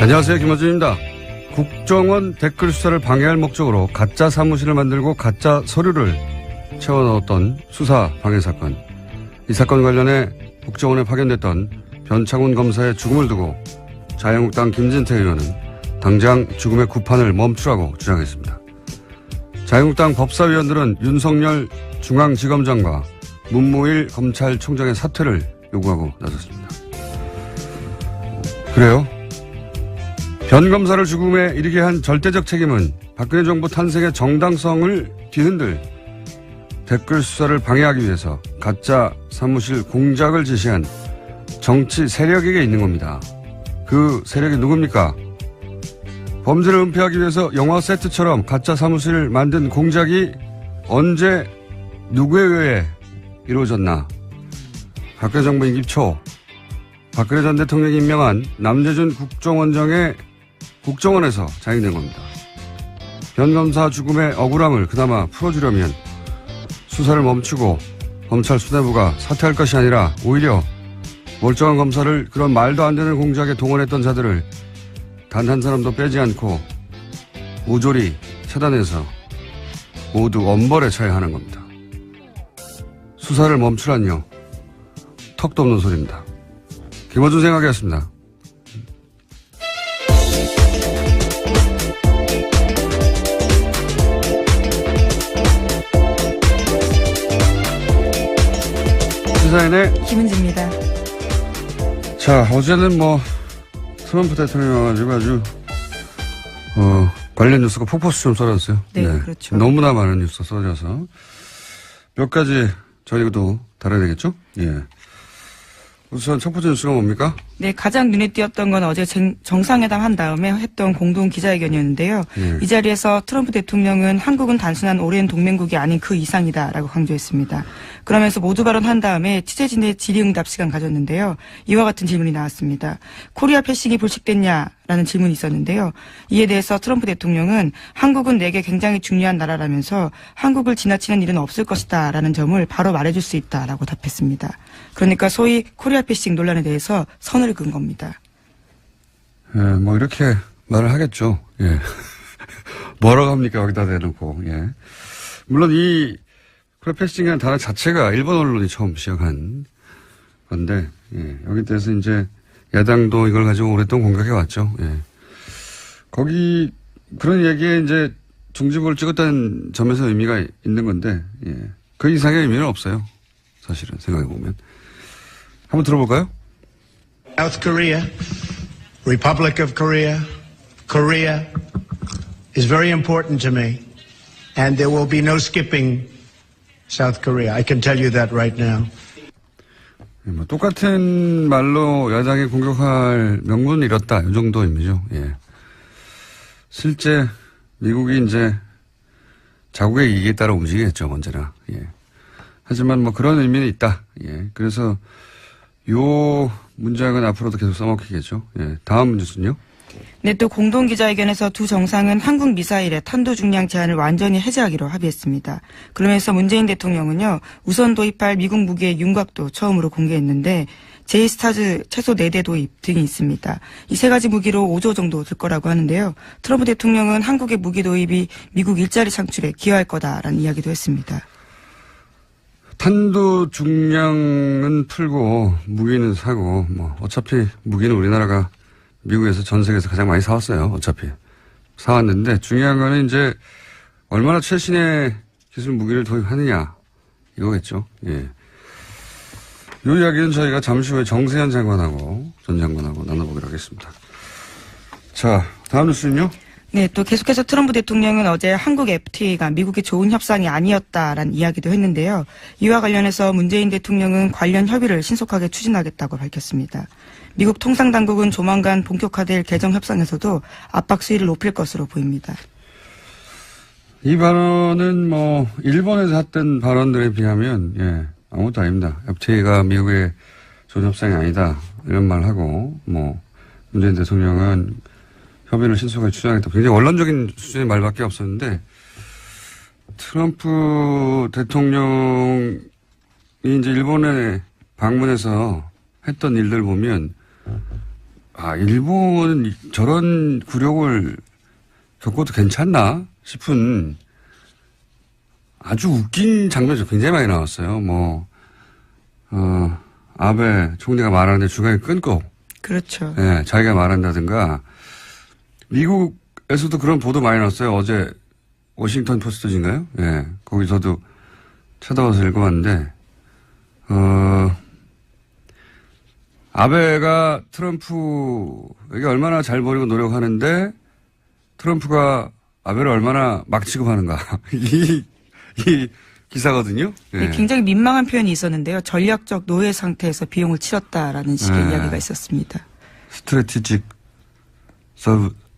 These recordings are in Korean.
안녕하세요. 김어준입니다. 국정원 댓글 수사를 방해할 목적으로 가짜 사무실을 만들고 가짜 서류를 채워넣었던 수사 방해 사건. 이 사건 관련해 국정원에 파견됐던 변창훈 검사의 죽음을 두고 자유한국당 김진태 의원은 당장 죽음의 구판을 멈추라고 주장했습니다. 자유한국당 법사위원들은 윤석열 중앙지검장과 문무일 검찰총장의 사퇴를 요구하고 나섰습니다. 그래요? 변 검사를 죽음에 이르게 한 절대적 책임은 박근혜 정부 탄생의 정당성을 뒤흔들 댓글 수사를 방해하기 위해서 가짜 사무실 공작을 지시한 정치 세력에게 있는 겁니다. 그 세력이 누굽니까? 범죄를 은폐하기 위해서 영화 세트처럼 가짜 사무실을 만든 공작이 언제 누구에 의해 이루어졌나? 박근혜 정부 임기 초 박근혜 전 대통령이 임명한 남재준 국정원장의 국정원에서 자행된 겁니다. 변 검사 죽음의 억울함을 그나마 풀어주려면 수사를 멈추고 검찰 수뇌부가 사퇴할 것이 아니라 오히려 멀쩡한 검사를 그런 말도 안 되는 공작에 동원했던 자들을 단 한 사람도 빼지 않고 모조리 차단해서 모두 엄벌에 처해야 하는 겁니다. 수사를 멈추란요. 턱도 없는 소리입니다. 김어준 생각이었습니다. 시사인의 김은지입니다. 자, 어제는 트럼프 대통령이 와가지고 아주 관련 뉴스가 폭포수처럼 쏟아졌어요. 네, 그렇죠. 너무나 많은 뉴스가 쏟아져서 몇 가지 저희도 다뤄야 되겠죠? 예. 우선 첫 번째 뉴스가 뭡니까? 네, 가장 눈에 띄었던 건 어제 정상회담 한 다음에 했던 공동 기자회견이었는데요. 이 자리에서 트럼프 대통령은 한국은 단순한 오랜 동맹국이 아닌 그 이상이다라고 강조했습니다. 그러면서 모두 발언한 다음에 취재진의 질의응답 시간 가졌는데요. 이와 같은 질문이 나왔습니다. 코리아 패싱이 불식됐냐라는 질문이 있었는데요. 이에 대해서 트럼프 대통령은 한국은 내게 굉장히 중요한 나라라면서 한국을 지나치는 일은 없을 것이다라는 점을 바로 말해줄 수 있다라고 답했습니다. 그러니까 소위 코리아 패싱 논란에 대해서 선을 그은 겁니다. 예, 이렇게 말을 하겠죠. 예. 뭐라고 합니까? 여기다 대놓고. 예. 물론 이 코리아 패싱이라는 단어 자체가 일본 언론이 처음 시작한 건데, 예. 여기 대해서 이제 야당도 이걸 가지고 오랫동안 공격해 왔죠. 예. 거기 그런 얘기에 이제 중지부를 찍었다는 점에서 의미가 있는 건데, 예. 그 이상의 의미는 없어요. 사실은 생각해 보면. 한번 들어볼까요? South Korea, Republic of Korea, Korea is very important to me, and there will be no skipping South Korea. I can tell you that right now. 똑같은 말로 야당이 공격할 명분을 잃었다. 이 정도 의미죠. 예. 실제 미국이 이제 자국의 이익에 따라 움직이겠죠. 언제나. 예. 하지만 그런 의미는 있다. 예. 그래서 요 문장은 앞으로도 계속 써먹히겠죠. 예. 다음 뉴스는요? 네, 또 공동기자회견에서 두 정상은 한국 미사일의 탄도 중량 제한을 완전히 해제하기로 합의했습니다. 그러면서 문재인 대통령은요, 우선 도입할 미국 무기의 윤곽도 처음으로 공개했는데, 제이스타즈 최소 4대 도입 등이 있습니다. 이 세 가지 무기로 5조 정도 들 거라고 하는데요. 트럼프 대통령은 한국의 무기 도입이 미국 일자리 창출에 기여할 거다라는 이야기도 했습니다. 탄도 중량은 풀고 무기는 사고 어차피 무기는 우리나라가 미국에서 전 세계에서 가장 많이 사왔어요. 어차피 사왔는데 중요한 거는 이제 얼마나 최신의 기술 무기를 도입하느냐 이거겠죠. 예. 이 이야기는 저희가 잠시 후에 정세현 장관하고 전 장관하고 나눠보기로 하겠습니다. 자, 다음 뉴스는요? 네, 또 계속해서 트럼프 대통령은 어제 한국 FTA가 미국의 좋은 협상이 아니었다라는 이야기도 했는데요. 이와 관련해서 문재인 대통령은 관련 협의를 신속하게 추진하겠다고 밝혔습니다. 미국 통상당국은 조만간 본격화될 개정 협상에서도 압박 수위를 높일 것으로 보입니다. 이 발언은 일본에서 했던 발언들에 비하면 아무것도 아닙니다. FTA가 미국의 좋은 협상이 아니다 이런 말을 하고 문재인 대통령은 협의를 신속하게 추진하겠다. 굉장히 원론적인 수준의 말밖에 없었는데 트럼프 대통령이 이제 일본에 방문해서 했던 일들 보면 일본은 저런 굴욕을 겪어도 괜찮나 싶은 아주 웃긴 장면이 굉장히 많이 나왔어요. 아베 총리가 말하는데 중간에 끊고. 그렇죠. 예, 자기가 말한다든가. 미국에서도 그런 보도 많이 나왔어요. 어제 워싱턴 포스트인가요? 예, 거기서도 찾아와서 읽어봤는데, 아베가 트럼프에게 얼마나 잘 보이고 노력하는데 트럼프가 아베를 얼마나 막 취급하는가. 이 기사거든요. 예. 네, 굉장히 민망한 표현이 있었는데요. 전략적 노예 상태에서 비용을 치렀다라는 식의 이야기가 있었습니다. 스트래티직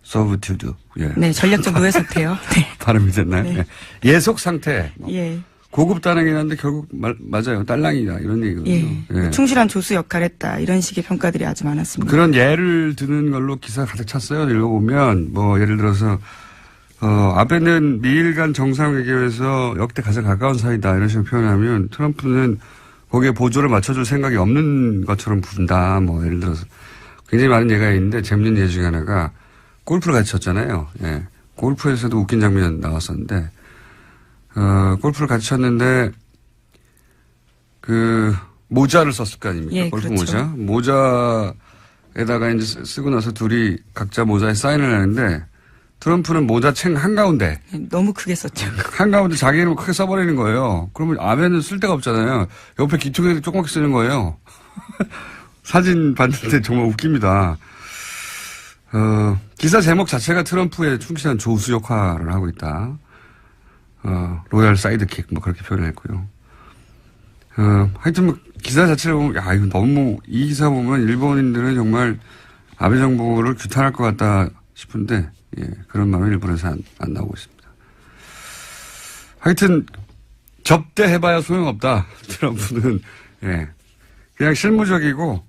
서브튜드. 예. 네, 전략적 노예 상태요. 네. 발음이 됐나요? 네. 예. 예속 상태. 예. 고급 단행이긴 한데 결국 맞아요. 딸랑이다. 이런 얘기거든요. 예. 예. 충실한 조수 역할을 했다. 이런 식의 평가들이 아주 많았습니다. 그런 예를 드는 걸로 기사 가득 찼어요. 읽어보면 예를 들어서 아베는 미일 간 정상회담에서 역대 가장 가까운 사이다. 이런 식으로 표현하면 트럼프는 거기에 보조를 맞춰줄 생각이 없는 것처럼 부른다. 예를 들어서 굉장히 많은 예가 있는데 재밌는 예 중에 하나가 골프를 같이 쳤잖아요. 예. 골프에서도 웃긴 장면 나왔었는데 골프를 같이 쳤는데 모자를 썼을 거 아닙니까? 예, 골프 그렇죠. 모자에다가 이제 쓰고 나서 둘이 각자 모자에 사인을 하는데 트럼프는 모자 챙 한가운데. 너무 크게 썼죠. 한가운데 자기 이름을 크게 써버리는 거예요. 그러면 아베는 쓸 데가 없잖아요. 옆에 기퉁이를 조그맣게 쓰는 거예요. 사진 봤는데 정말 웃깁니다. 기사 제목 자체가 트럼프의 충실한 조수 역할을 하고 있다. 로얄 사이드킥, 그렇게 표현을 했고요. 하여튼 기사 자체를 보면, 이거 너무, 이 기사 보면 일본인들은 정말 아베 정부를 규탄할 것 같다 싶은데, 예, 그런 마음이 일본에서 안 나오고 있습니다. 하여튼, 접대해봐야 소용없다. 트럼프는, 예. 그냥 실무적이고,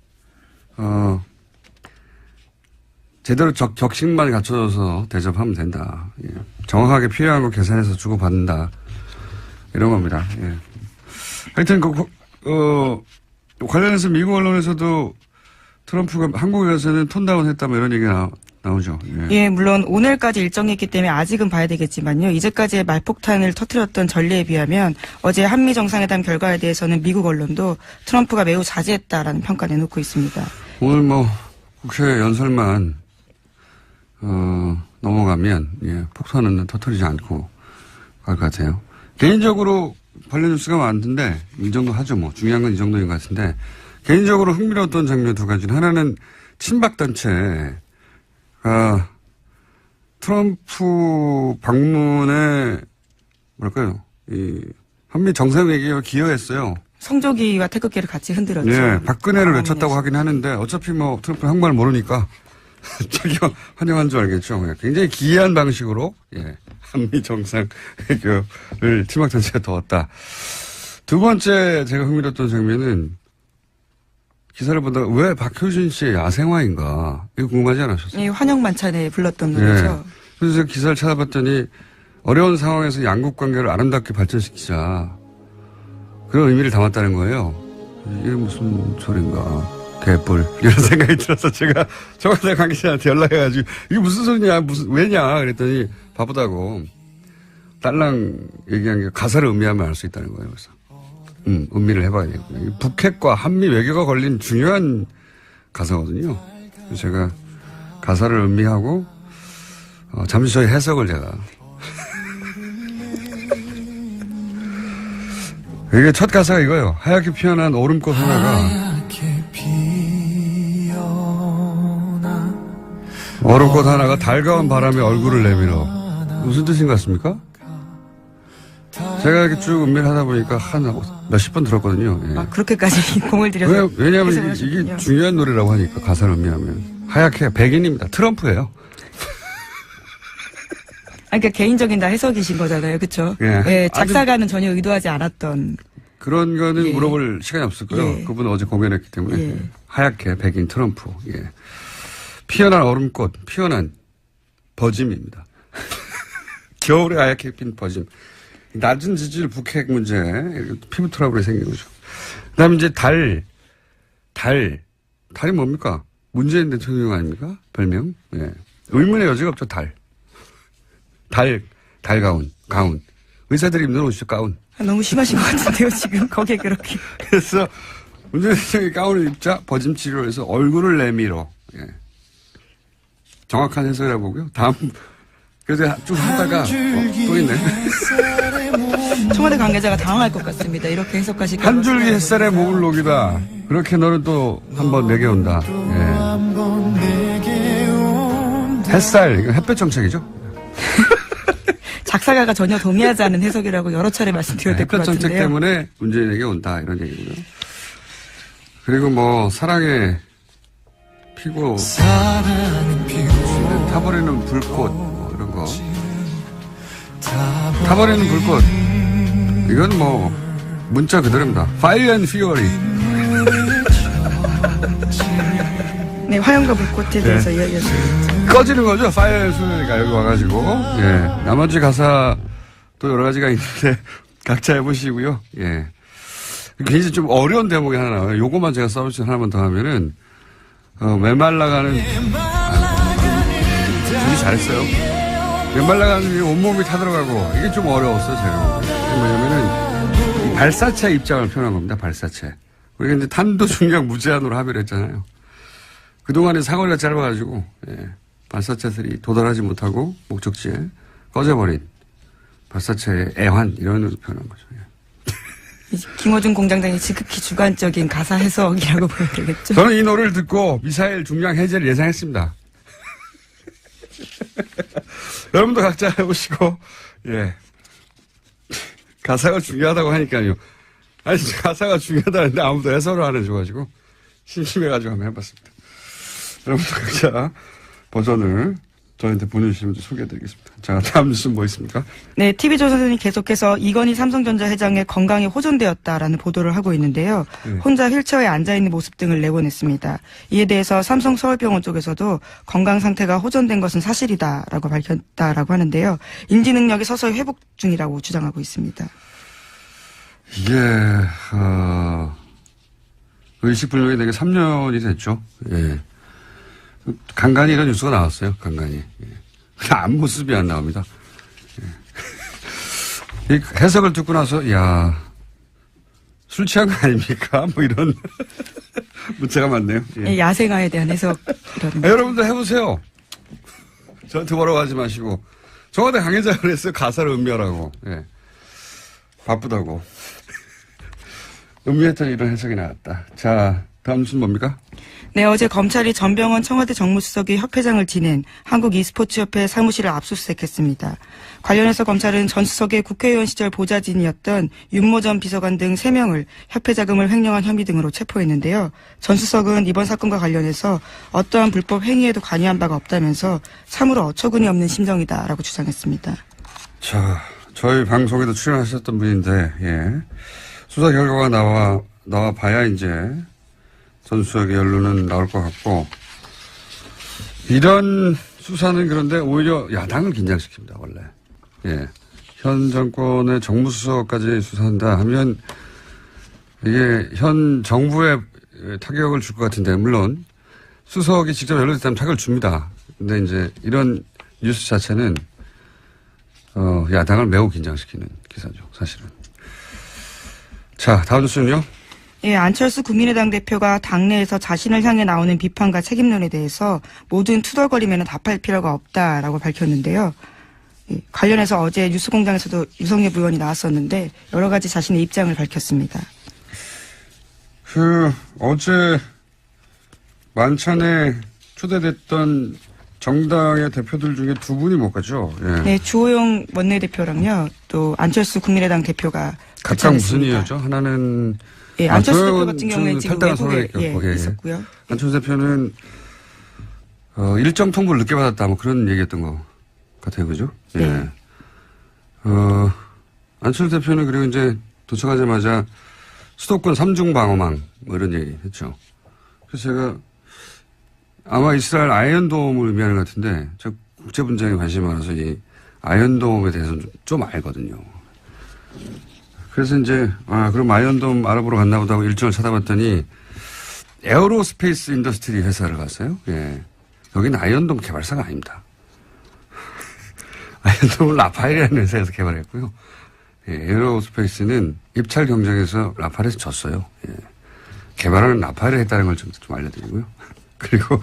제대로 격식만 갖춰져서 대접하면 된다. 예. 정확하게 필요한 거 계산해서 주고받는다. 이런 겁니다. 예. 하여튼, 관련해서 미국 언론에서도 트럼프가 한국에 가서는 톤다운 했다 이런 얘기가 나오죠. 예. 예, 물론 오늘까지 일정이 있기 때문에 아직은 봐야 되겠지만요. 이제까지의 말폭탄을 터뜨렸던 전례에 비하면 어제 한미 정상회담 결과에 대해서는 미국 언론도 트럼프가 매우 자제했다라는 평가 내놓고 있습니다. 오늘 국회 연설만 넘어가면 폭탄은 터뜨리지 않고 갈 것 같아요. 개인적으로 관련 뉴스가 많은데 이 정도 하죠. 중요한 건 이 정도인 것 같은데 개인적으로 흥미로웠던 장면 두 가지는 하나는 친박단체 트럼프 방문에 이 한미 정상회담에 기여했어요. 성조기와 태극기를 같이 흔들었죠. 네, 박근혜를 외쳤다고 하긴 하는데 어차피 트럼프는 한국말 모르니까 자기 환영한 줄 알겠죠. 굉장히 기이한 방식으로 한미 정상회담을 친박단체가 도왔다. 두 번째 제가 흥미로웠던 장면은 기사를 보다가 왜 박효진 씨의 야생화인가 이거 궁금하지 않으셨어요? 예, 환영 만찬에 불렀던 노래죠. 그래서 제가 기사를 찾아봤더니 어려운 상황에서 양국 관계를 아름답게 발전시키자 그런 의미를 담았다는 거예요. 이게 무슨 소린가. 개뿔. 이런 생각이 들어서 제가 정화대 관계자한테 연락해가지고 이게 무슨 소리냐 왜냐 그랬더니 바쁘다고 딸랑 얘기한 게 가사를 음미하면 알 수 있다는 거예요. 그래서 음미를 해봐야 되겠군요. 북핵과 한미 외교가 걸린 중요한 가사거든요. 그래서 제가 가사를 음미하고 잠시 저희 해석을 제가 이게 첫 가사가 이거예요. 하얗게 피어난 오름꽃 하나가 얼음꽃 하나가 달가운 바람에 얼굴을 내밀어. 무슨 뜻인 것 같습니까? 제가 이렇게 쭉 음미를 하다 보니까 한 몇십 번 들었거든요. 예. 그렇게까지 공을 들여서. 왜냐하면 이게 중요한 노래라고 하니까 가사를 음미하면. 하얗게 백인입니다. 트럼프예요. 그러니까 개인적인 다 해석이신 거잖아요. 그렇죠? 예. 예, 작사가는 전혀 의도하지 않았던. 그런 거는 물어볼 시간이 없었고요. 그분은 어제 공연했기 때문에. 하얗게 백인 트럼프. 예. 피어난 얼음꽃, 피어난 버짐입니다. 겨울에 하얗게 핀 버짐. 낮은 지질 북핵 문제, 피부 트러블이 생긴 거죠. 그 다음에 이제 달이 뭡니까? 문재인 대통령 아닙니까? 별명? 예. 의문의 여지가 없죠, 달. 가운. 의사들이 입는 옷이죠, 가운. 너무 심하신 것 같은데요, 지금. 거기에 그렇게. 그래서 문재인 대통령이 가운을 입자 버짐 치료를 해서 얼굴을 내밀어. 예. 정확한 해석이라고 보고요. 다음, 그래서 쭉 하다가, 또 있네. 청와대 관계자가 당황할 것 같습니다. 이렇게 해석하시고. 한 줄기 햇살에 몸을 녹이다. 그렇게 너는 또 한번 내게 온다. 예. 햇살, 이거 햇볕 정책이죠? 작사가가 전혀 동의하지 않은 해석이라고 여러 차례 말씀드려야 될 것 햇볕 정책 같은데요. 때문에 문재인에게 온다. 이런 얘기고요. 그리고 뭐, 사랑의 피고, 타버리는 불꽃, 뭐 이런 거. 타버리는 불꽃. 이건 뭐, 문자 그대로입니다. Fire and Fury. 네, 화염과 불꽃에 대해서 이야기하셨습니다. 꺼지는 거죠. Fire and Fury가 여기 와가지고. 예. 나머지 가사 또 여러 가지가 있는데, 각자 해보시고요. 예. 굉장히 좀 어려운 대목이 하나 나와요. 요거만 제가 서비스 하나만 더 하면은, 메말라가는, 되게 잘했어요. 메말라가는 온몸이 타들어가고, 이게 좀 어려웠어요, 제가. 뭐냐면은, 발사체 입장을 표현한 겁니다, 발사체. 우리가 이제 탄도 중량 무제한으로 합의를 했잖아요. 그동안에 사거리가 짧아가지고, 예, 발사체들이 도달하지 못하고, 목적지에 꺼져버린 발사체의 애환, 이런 으로 표현한 거죠. 예. 김어준 공장장이 지극히 주관적인 가사 해석이라고 보여야 되겠죠. 저는 이 노래를 듣고 미사일 중량 해제를 예상했습니다. 여러분도 각자 해보시고, 예. 가사가 중요하다고 하니까요. 아니, 가사가 중요하다는데 아무도 해설을 안 해줘가지고, 심심해가지고 한번 해봤습니다. 여러분도 각자 버전을 저희한테 보내주시면 소개해드리겠습니다. 자, 다음 뉴스는 뭐 있습니까? 네, TV조선이 계속해서 이건희 삼성전자 회장의 건강이 호전되었다라는 보도를 하고 있는데요. 네. 혼자 휠체어에 앉아있는 모습 등을 내보냈습니다. 이에 대해서 삼성 서울병원 쪽에서도 건강 상태가 호전된 것은 사실이다라고 밝혔다라고 하는데요. 인지 능력이 서서히 회복 중이라고 주장하고 있습니다. 이게, 의식불명이 되게 3년이 됐죠. 예. 간간히 이런 뉴스가 나왔어요, 간간히. 예. 앞모습이 안 나옵니다. 예. 이 해석을 듣고 나서, 야, 술 취한 거 아닙니까? 뭐 이런 문자가 많네요. 예. 네, 야생화에 대한 해석이라는. 여러분들 해보세요. 저한테 뭐라고 하지 마시고. 청와대 관계자가 그랬어요. 가사를 음미하라고. 예. 바쁘다고. 음미했더니 이런 해석이 나왔다. 자, 다음 뉴스는 뭡니까? 네, 어제 검찰이 전병헌 청와대 정무수석이 협회장을 지낸 한국e스포츠협회 사무실을 압수수색했습니다. 관련해서 검찰은 전 수석의 국회의원 시절 보좌진이었던 윤모 전 비서관 등 3명을 협회 자금을 횡령한 혐의 등으로 체포했는데요. 전 수석은 이번 사건과 관련해서 어떠한 불법 행위에도 관여한 바가 없다면서 참으로 어처구니 없는 심정이다라고 주장했습니다. 자, 저희 방송에도 출연하셨던 분인데, 예. 수사 결과가 나와 봐야 이제 전 수석의 연루는 나올 것 같고, 이런 수사는 그런데 오히려 야당을 긴장시킵니다, 원래. 예. 현 정권의 정무수석까지 수사한다 하면 이게 현 정부에 타격을 줄 것 같은데, 물론 수석이 직접 연루됐다면 타격을 줍니다. 근데 이제 이런 뉴스 자체는 야당을 매우 긴장시키는 기사죠, 사실은. 자, 다음 뉴스는요? 예, 안철수 국민의당 대표가 당내에서 자신을 향해 나오는 비판과 책임론에 대해서 모든 투덜거리면 답할 필요가 없다라고 밝혔는데요. 예, 관련해서 어제 뉴스공장에서도 유성엽 의원이 나왔었는데 여러 가지 자신의 입장을 밝혔습니다. 어제 만찬에 초대됐던 정당의 대표들 중에 두 분이 못 갔죠? 예. 네, 주호영 원내대표랑요, 또 안철수 국민의당 대표가 각각 무슨 이유죠? 하나는 예, 안철수 대표 같은 경우는 지금 외국에 있었고요. 안철수 대표는 일정 통보를 늦게 받았다, 뭐 그런 얘기했던 것 같아요, 그죠? 네. 예. 안철수 대표는 그리고 이제 도착하자마자 수도권 3중 방어망 뭐 이런 얘기 했죠. 그래서 제가 아마 이스라엘 아이언돔을 의미하는 것 같은데, 저 국제 분쟁에 관심이 많아서 이 아이언돔에 대해서는 좀 알거든요. 그래서 이제, 그럼 아이언돔 알아보러 갔나 보다 하고 일정을 찾아봤더니, 에어로스페이스 인더스트리 회사를 갔어요. 예. 여기는 아이언돔 개발사가 아닙니다. 아이언돔은 라파엘이라는 회사에서 개발했고요. 예, 에어로스페이스는 입찰 경쟁에서 라파엘에서 졌어요. 예. 개발은 라파엘이 했다는 걸 좀 알려드리고요. 그리고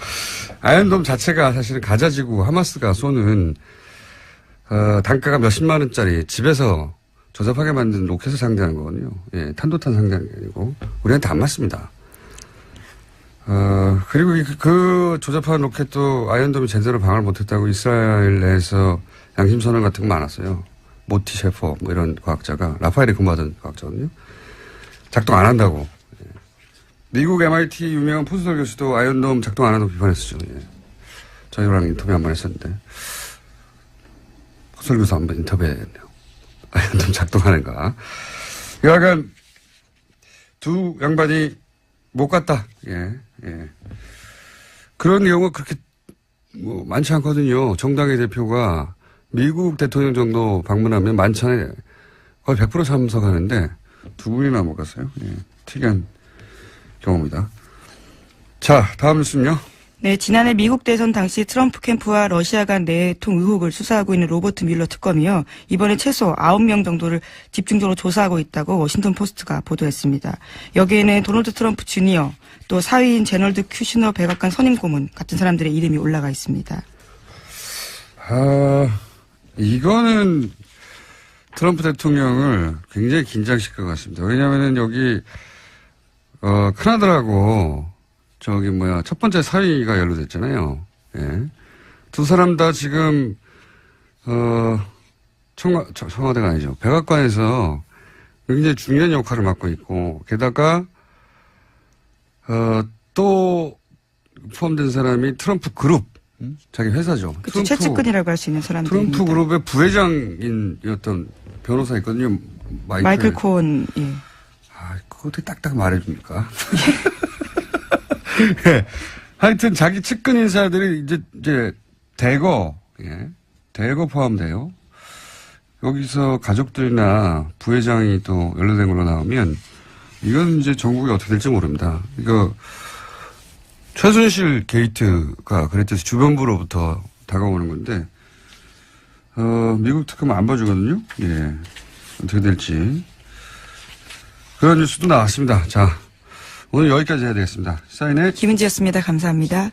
아이언돔 자체가 사실은 가자지구 하마스가 쏘는 단가가 몇십만 원짜리 집에서 조잡하게 만든 로켓을 상대하는 거거든요. 예, 탄도탄 상대하는 게 아니고 우리한테 안 맞습니다. 그리고 그 조잡한 로켓도 아이언돔이 제대로 방어를 못했다고 이스라엘 내에서 양심선언 같은 거 많았어요. 모티 셰퍼 뭐 이런 과학자가 라파엘에 근무하던 과학자거든요. 작동 안 한다고. 예. 미국 MIT 유명한 포스터 교수도 아이언돔 작동 안 한다고 비판했었죠. 예. 저희랑 인터뷰 한 번 했었는데 포스터 교수 한번 인터뷰했네요. 아이언돔 작동하는가. 여하간 두 양반이 못 갔다. 예, 예. 그런 경우가 그렇게 뭐 많지 않거든요. 정당의 대표가 미국 대통령 정도 방문하면 만찬에 거의 100% 참석하는데 두 분이나 못 갔어요. 예, 특이한 경우입니다. 자, 다음 뉴스는요. 네, 지난해 미국 대선 당시 트럼프 캠프와 러시아 간 내통 의혹을 수사하고 있는 로버트 뮬러 특검이요. 이번에 최소 9명 정도를 집중적으로 조사하고 있다고 워싱턴 포스트가 보도했습니다. 여기에는 도널드 트럼프 주니어, 또 사위인 제널드 큐시너 백악관 선임 고문 같은 사람들의 이름이 올라가 있습니다. 이거는 트럼프 대통령을 굉장히 긴장시킬 것 같습니다. 왜냐하면 여기 큰아들하고 첫 번째 사위가 연루됐잖아요. 예. 두 사람 다 지금, 청와대가 아니죠. 백악관에서 굉장히 중요한 역할을 맡고 있고, 게다가, 또 포함된 사람이 트럼프 그룹, 자기 회사죠. 그렇죠. 최측근이라고 할 수 있는 사람들입니다. 트럼프 그룹의 부회장이었던 변호사 있거든요. 마이클 코언, 예. 그거 어떻게 딱딱 말해줍니까? 예. 하여튼 자기 측근 인사들이 이제 대거 포함돼요. 여기서 가족들이나 부회장이 또 연루된 걸로 나오면 이건 이제 전국이 어떻게 될지 모릅니다. 이거 최순실 게이트가 그랬듯이 주변부로부터 다가오는 건데 미국 특검은 안 봐주거든요. 예. 어떻게 될지 그런 뉴스도 나왔습니다. 자. 오늘 여기까지 해야 되겠습니다. 사인의 김은지였습니다. 감사합니다.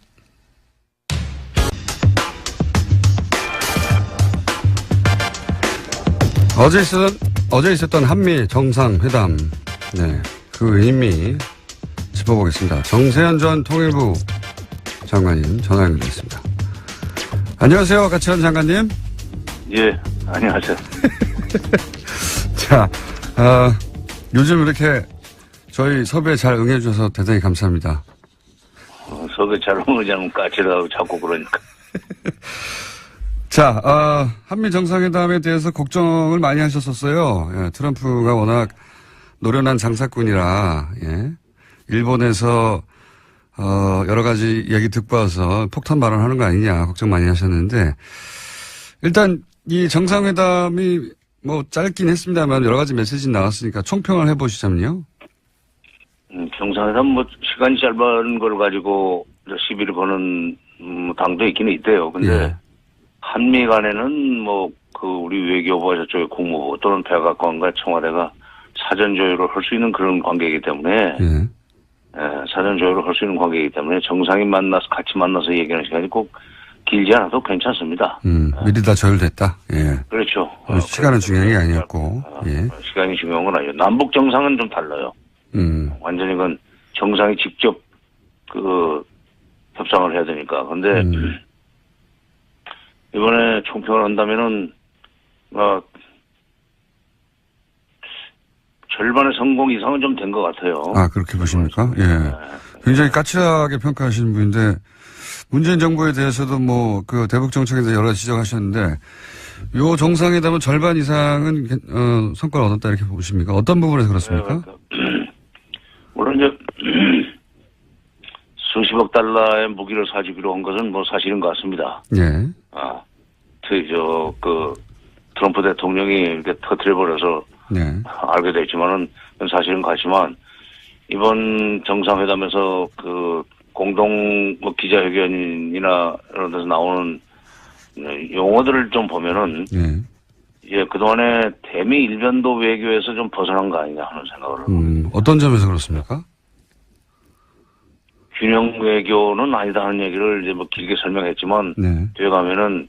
어제 있었던 한미 정상회담, 네, 그 의미 짚어보겠습니다. 정세현 전 통일부 장관님 전화 연결됐습니다. 안녕하세요, 같이한 장관님. 예, 안녕하세요. 자, 요즘 이렇게 저희 섭외에 잘 응해주셔서 대단히 감사합니다. 섭외 잘 응하자면 까칠하고 자꾸 그러니까. 자, 한미 정상회담에 대해서 걱정을 많이 하셨었어요. 예, 트럼프가 워낙 노련한 장사꾼이라, 예, 일본에서, 여러 가지 얘기 듣고 와서 폭탄 발언하는 거 아니냐 걱정 많이 하셨는데, 일단 이 정상회담이 뭐 짧긴 했습니다만 여러 가지 메시지 나왔으니까 총평을 해보시자면요. 정상회담 시간이 짧은 걸 가지고 시비를 거는 당도 있기는 있대요. 근데 예. 한미 간에는 우리 외교부와 저쪽의 국무부 또는 백악관과 청와대가 사전 조율을 할 수 있는 그런 관계이기 때문에 예. 사전 조율을 할 수 있는 관계이기 때문에 정상이 같이 만나서 얘기하는 시간이 꼭 길지 않아도 괜찮습니다. 미리 다 조율됐다. 예. 그렇죠. 시간은 중요한 게 아니었고. 예. 시간이 중요한 건 아니에요. 남북 정상은 좀 달라요. 완전히 그건 정상이 직접 협상을 해야 되니까. 근데 이번에 총평을 한다면은 절반의 성공 이상은 좀 된 것 같아요. 아, 그렇게 보십니까? 예. 굉장히 까칠하게 평가하시는 분인데 문재인 정부에 대해서도 대북 정책에 대해서 여러 가지 지적하셨는데 요 정상회담은 절반 이상은 성과를 얻었다 이렇게 보십니까? 어떤 부분에서 그렇습니까? 물론 이제 수십억 달러의 무기를 사주기로 한 것은 사실인 것 같습니다. 예. 트럼프 대통령이 이렇게 터뜨려버려서 네. 알게 됐지만은 사실은 같지만 이번 정상회담에서 그 공동 뭐 기자회견이나 이런 데서 나오는 용어들을 좀 보면은 예, 그동안에 대미 일변도 외교에서 좀 벗어난 거 아니냐 하는 생각을 합니다. 어떤 점에서 그렇습니까? 균형 외교는 아니다 하는 얘기를 이제 뭐 길게 설명했지만 네. 뒤에 가면은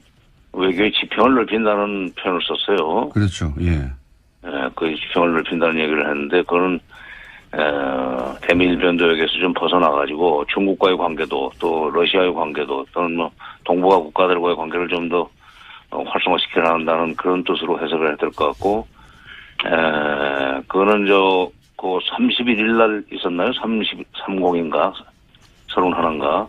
외교의 지평을 넓힌다는 표현을 썼어요. 그렇죠. 예. 예, 그 지평을 넓힌다는 얘기를 했는데 그거는 대미 일변도에서 좀 벗어나가지고 중국과의 관계도 또 러시아의 관계도 또는 뭐 동북아 국가들과의 관계를 좀 더 활성화시켜야 한다는 그런 뜻으로 해석을 해야 될 것 같고, 그거는 그 31일 날 있었나요? 30인가? 31인가?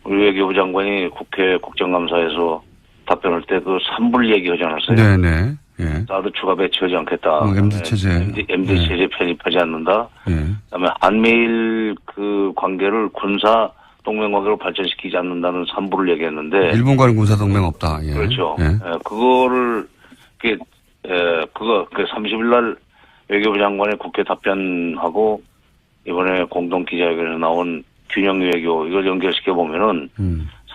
우리 외교부 장관이 국회 국정감사에서 답변할 때 그 산불 얘기하지 않았어요? 네네. 예. 나도 추가 배치하지 않겠다. MD 체제. MD 예. 체제 편입하지 않는다. 예. 그다음에 한미일 그 관계를 군사 동맹 관계로 발전시키지 않는다는 산불을 얘기했는데. 일본과는 군사 동맹 없다. 예. 그렇죠. 예. 그거를 그 30일 날 외교부 장관의 국회 답변하고 이번에 공동 기자회견에 나온 균형 외교 이걸 연결시켜 보면은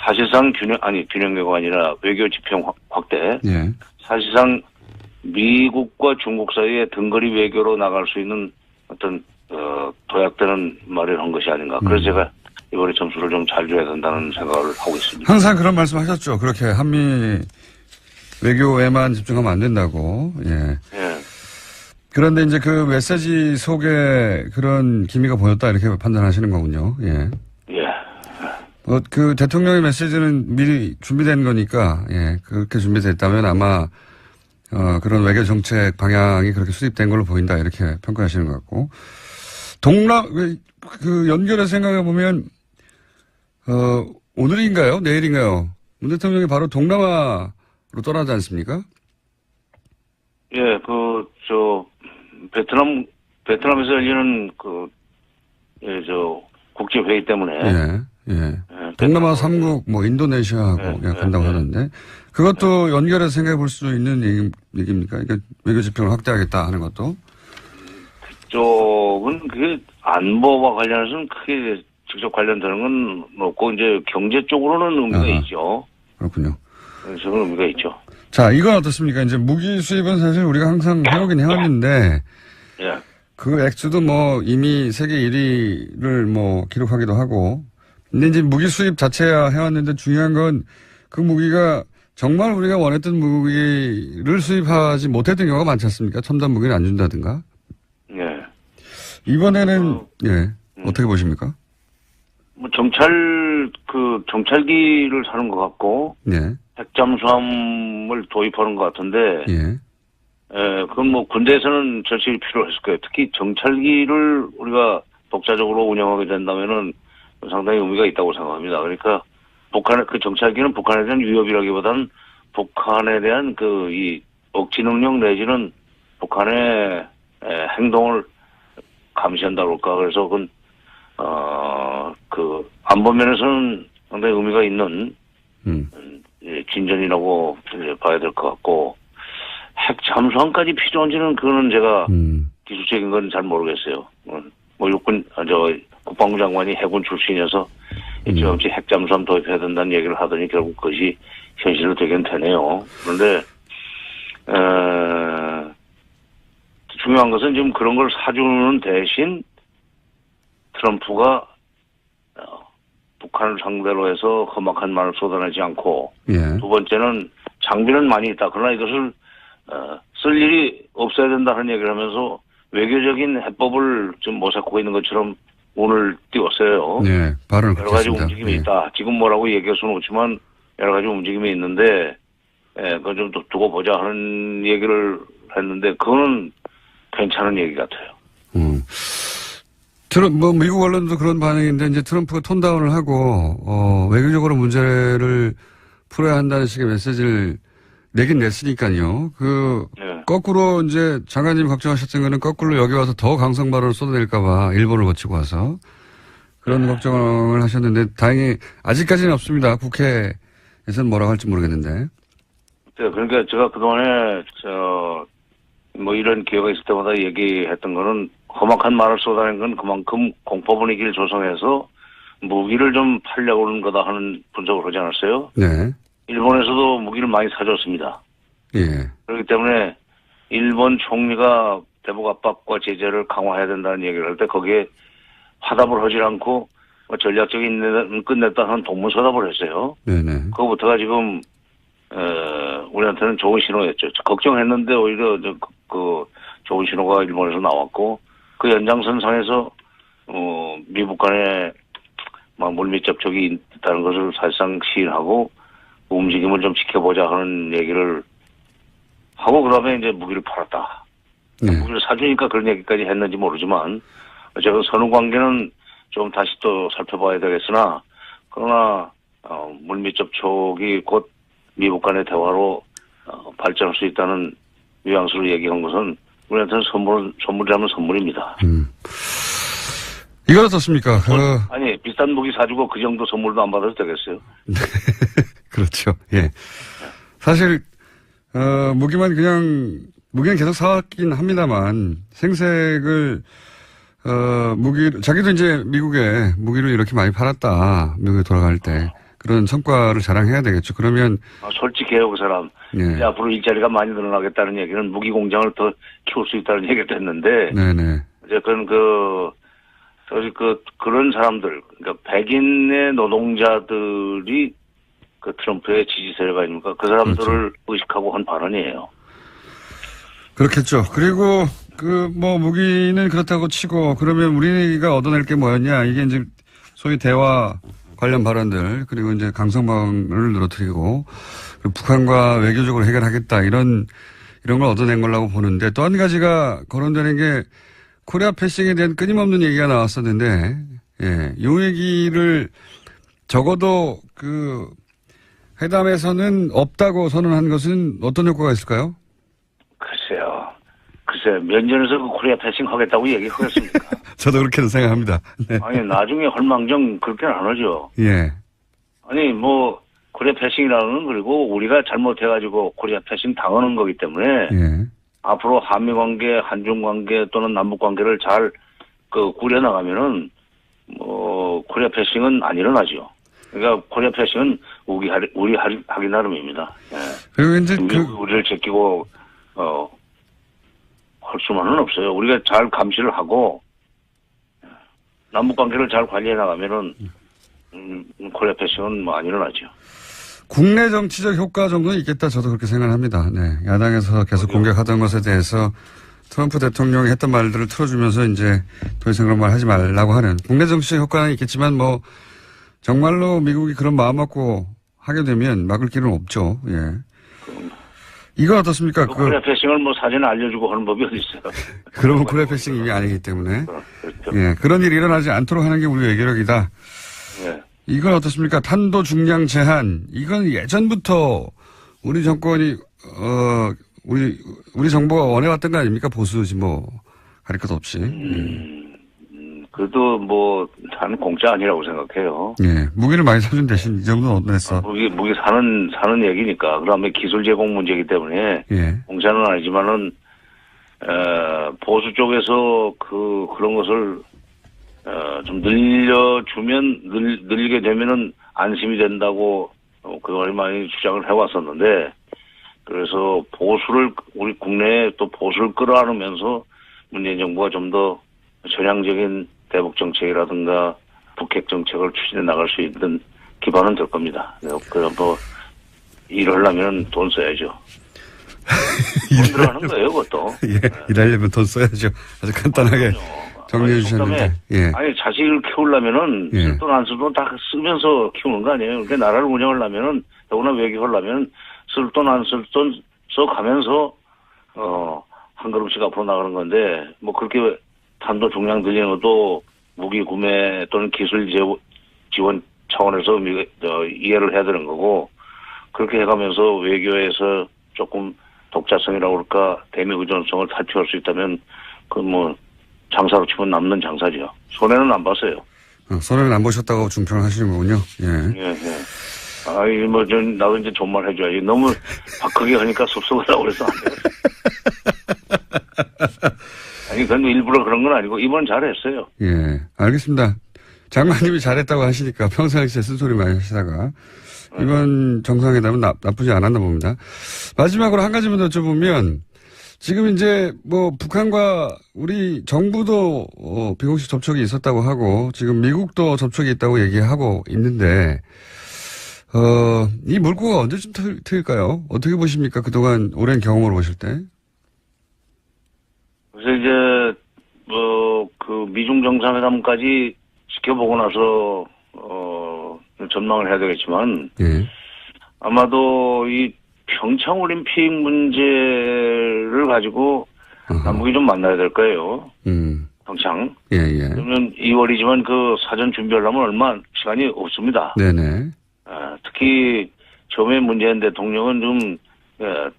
사실상 균형 외교가 아니라 외교 지평 확대. 예. 사실상 미국과 중국 사이에 등거리 외교로 나갈 수 있는 어떤 도약되는 말을 한 것이 아닌가. 그래서 제가 이번에 점수를 좀 잘 줘야 된다는 생각을 하고 있습니다. 항상 그런 말씀 하셨죠. 그렇게 한미 외교에만 집중하면 안 된다고. 예. 예. 그런데 이제 그 메시지 속에 그런 기미가 보였다 이렇게 판단하시는 거군요. 예. 예. 그 대통령의 메시지는 미리 준비된 거니까, 예. 그렇게 준비됐다면 아마, 그런 외교 정책 방향이 그렇게 수립된 걸로 보인다 이렇게 평가하시는 것 같고. 그 연결해서 생각해 보면, 오늘인가요? 내일인가요? 문 대통령이 바로 동남아로 떠나지 않습니까? 예, 베트남에서 열리는 국제회의 때문에. 예, 예. 동남아 3국, 뭐, 인도네시아하고 간다고 하는데, 그것도 연결해서 생각해 볼 수 있는 얘기입니까? 그러니까 외교 지평을 확대하겠다 하는 것도? 그쪽은 그게 안보와 관련해서는 크게 직접 관련되는 건 없고, 이제 경제 쪽으로는 의미가 있죠. 그렇군요. 저는 의미가 있죠. 자, 이건 어떻습니까? 이제 무기 수입은 사실 우리가 항상 해오긴 해왔는데, 예. 그 액수도 뭐 이미 세계 1위를 뭐 기록하기도 하고, 근데 이제 무기 수입 자체야 해왔는데 중요한 건 그 무기가 정말 우리가 원했던 무기를 수입하지 못했던 경우가 많지 않습니까? 첨단 무기를 안 준다든가. 예. 이번에는, 어떻게 보십니까? 뭐 정찰기를 사는 것 같고, 예. 핵잠수함을 도입하는 것 같은데, 예. 그건 뭐 군대에서는 절실히 필요했을 거예요. 특히 정찰기를 우리가 독자적으로 운영하게 된다면은 상당히 의미가 있다고 생각합니다. 그러니까 그 정찰기는 북한에 대한 위협이라기보다는 북한에 대한 이 억지 능력 내지는 북한의 행동을 감시한다고 할까. 그래서 그건, 안보면에서는 상당히 의미가 있는, 진전이라고 봐야 될 것 같고, 핵 잠수함까지 필요한지는 그거는 제가 기술적인 건 잘 모르겠어요. 뭐 국방부 장관이 해군 출신이어서 일찌감치 핵 잠수함 도입해야 된다는 얘기를 하더니 결국 그것이 현실로 되긴 되네요. 그런데 중요한 것은 지금 그런 걸 사주는 대신 트럼프가 북한을 상대로 해서 험악한 말을 쏟아내지 않고, 예. 두 번째는 장비는 많이 있다. 그러나 이것을 쓸 일이 없어야 된다는 얘기를 하면서 외교적인 해법을 좀 모색하고 있는 것처럼 오늘 띄웠어요. 네, 발언을 여러 가지 그렇게 움직임이 했습니다. 있다. 지금 뭐라고 얘기할 수는 없지만 여러 가지 움직임이 있는데, 그건 좀 두고 보자 하는 얘기를 했는데, 그거는 괜찮은 얘기 같아요. 미국 언론도 그런 반응인데, 이제 트럼프가 톤다운을 하고, 외교적으로 문제를 풀어야 한다는 식의 메시지를 내긴 냈으니까요. 네. 거꾸로 이제 장관님 걱정하셨던 거는 거꾸로 여기 와서 더 강성 발언을 쏟아낼까봐 일본을 거치고 와서 그런 걱정을 하셨는데 다행히 아직까지는 없습니다. 국회에서는 뭐라고 할지 모르겠는데. 네, 그러니까 제가 그동안에 뭐 이런 기회가 있을 때마다 얘기했던 거는 험악한 말을 쏟아낸 건 그만큼 공포 분위기를 조성해서 무기를 좀 팔려고 하는 거다 하는 분석을 하지 않았어요? 네. 일본에서도 무기를 많이 사줬습니다. 예. 그렇기 때문에 일본 총리가 대북 압박과 제재를 강화해야 된다는 얘기를 할 때 거기에 화답을 하지 않고 전략적인 끝냈다 하는 동문서답을 했어요. 네네. 그거부터가 지금 우리한테는 좋은 신호였죠. 걱정했는데 오히려 그 좋은 신호가 일본에서 나왔고 그 연장선상에서 미국 간에 물밑 접촉이 있다는 것을 사실상 시인하고 움직임을 좀 지켜보자 하는 얘기를 하고 그다음에 이제 무기를 팔았다. 네. 무기를 사주니까 그런 얘기까지 했는지 모르지만 어쨌든 선후 관계는 좀 다시 또 살펴봐야 되겠으나 그러나 물밑 접촉이 곧 미국 간의 대화로 발전할 수 있다는 뉘앙스로 얘기한 것은 우리한테는 선물이라면 선물입니다. 이건 어떻습니까? 아니 비싼 무기 사주고 그 정도 선물도 안 받아도 되겠어요? 그렇죠. 예. 사실 무기는 계속 사왔긴 합니다만 생색을 자기도 이제 미국에 무기를 이렇게 많이 팔았다. 미국에 돌아갈 때 그런 성과를 자랑해야 되겠죠. 그러면 솔직해요, 그 사람. 예. 이제 앞으로 일자리가 많이 늘어나겠다는 얘기는 무기 공장을 더 키울 수 있다는 얘기도 했는데 네네. 어쨌든 그런 사람들, 그러니까 백인의 노동자들이 그 트럼프의 지지 세력 아닙니까? 그 사람들을 그렇죠. 의식하고 한 발언이에요. 그렇겠죠. 그리고 무기는 그렇다고 치고 그러면 우리가 얻어낼 게 뭐였냐? 이게 이제 소위 대화 관련 발언들 그리고 이제 강성방을 늘어뜨리고 북한과 외교적으로 해결하겠다 이런 걸 얻어낸 거라고 보는데 또 한 가지가 거론되는 게 코리아 패싱에 대한 끊임없는 얘기가 나왔었는데 예, 이 얘기를 적어도 그 회담에서는 없다고 선언한 것은 어떤 효과가 있을까요? 글쎄 면전에서 그 코리아 패싱 하겠다고 얘기하겠습니까? 저도 그렇게는 생각합니다. 네. 아니 나중에 헐망정 그렇게는 안 하죠. 예. 아니 코리아 패싱이라는 건 그리고 우리가 잘못해가지고 코리아 패싱 당하는 거기 때문에 예. 앞으로 한미 관계, 한중 관계 또는 남북 관계를 잘 꾸려 나가면은 코리아 패싱은 안 일어나죠. 그러니까 코리아 패싱은 우리 하기 나름입니다. 예. 그리고 이제 우리를 제끼고 할 수만은 없어요. 우리가 잘 감시를 하고 남북 관계를 잘 관리해 나가면은 코리아 패싱은 안 일어나죠. 국내 정치적 효과 정도는 있겠다. 저도 그렇게 생각합니다. 네. 야당에서 계속 공격하던 것에 대해서 트럼프 대통령이 했던 말들을 틀어주면서 이제 더 이상 그런 말 하지 말라고 하는 국내 정치적 효과는 있겠지만 정말로 미국이 그런 마음 먹고 하게 되면 막을 길은 없죠. 예. 이건 어떻습니까? 코리아 패싱을 사전에 알려주고 하는 법이 어디 있어요? 그러면 코리아 패싱이 이미 아니기 때문에. 그렇죠. 예. 그런 일이 일어나지 않도록 하는 게 우리 외교력이다. 예. 이건 어떻습니까? 탄도 중량 제한. 이건 예전부터 우리 정권이, 우리 정부가 원해왔던 거 아닙니까? 보수지 가릴 것 없이. 그래도 단 공짜 아니라고 생각해요. 예. 무기를 많이 사준 대신 이 정도는 얻어냈어. 무기 사는 얘기니까. 그 다음에 기술 제공 문제이기 때문에. 예. 공짜는 아니지만은, 보수 쪽에서 그런 것을 좀 늘게 되면은 안심이 된다고 그걸 많이 주장을 해왔었는데 그래서 우리 국내에 또 보수를 끌어안으면서 문재인 정부가 좀 더 전향적인 대북 정책이라든가 북핵 정책을 추진해 나갈 수 있는 기반은 될 겁니다. 그래서 일을 하려면 돈 써야죠. 돈 들어가는 거예요, 그것도. 예. 일하려면 돈 써야죠. 아주 간단하게. 정리해 주셨는데. 예. 아니, 자식을 키우려면은, 예. 쓸 돈 안 쓸 돈 다 쓰면서 키우는 거 아니에요. 그러니까 나라를 운영하려면은, 더구나 외교하려면, 쓸 돈 안 쓸 돈 써가면서, 한 걸음씩 앞으로 나가는 건데, 그렇게 탄도 중량 늘리는 것도 무기 구매 또는 기술 지원 차원에서 이해를 해야 되는 거고, 그렇게 해가면서 외교에서 조금 독자성이라고 그럴까, 대미 의존성을 탈피할 수 있다면, 장사로 치면 남는 장사죠. 손해는 안 봤어요. 손해는 안 보셨다고 중평을 하시는 거군요. 예. 예, 예. 나도 이제 존말 해줘야지. 너무 박하게 하니까 섭섭하다고 그래서 안 돼요. 아니, 그건 일부러 그런 건 아니고, 이번 잘했어요. 예, 알겠습니다. 장관님이 잘했다고 하시니까 평상시에 쓴소리 많이 하시다가 이번 정상회담은 나쁘지 않았나 봅니다. 마지막으로 한 가지만 더 여쭤보면 지금 이제 뭐 북한과 우리 정부도 비공식 접촉이 있었다고 하고 지금 미국도 접촉이 있다고 얘기하고 있는데 이 물꼬가 언제쯤 트일까요? 어떻게 보십니까? 그동안 오랜 경험을 보실 때. 그래서 이제 그 미중 정상회담까지 지켜보고 나서 전망을 해야 되겠지만 예. 아마도 이 평창 올림픽 문제를 가지고 남북이 좀 만나야 될 거예요. 평창. 예, 예. 그러면 2월이지만 그 사전 준비하려면 얼마 시간이 없습니다. 네네. 특히 처음에 문재인 대통령은 좀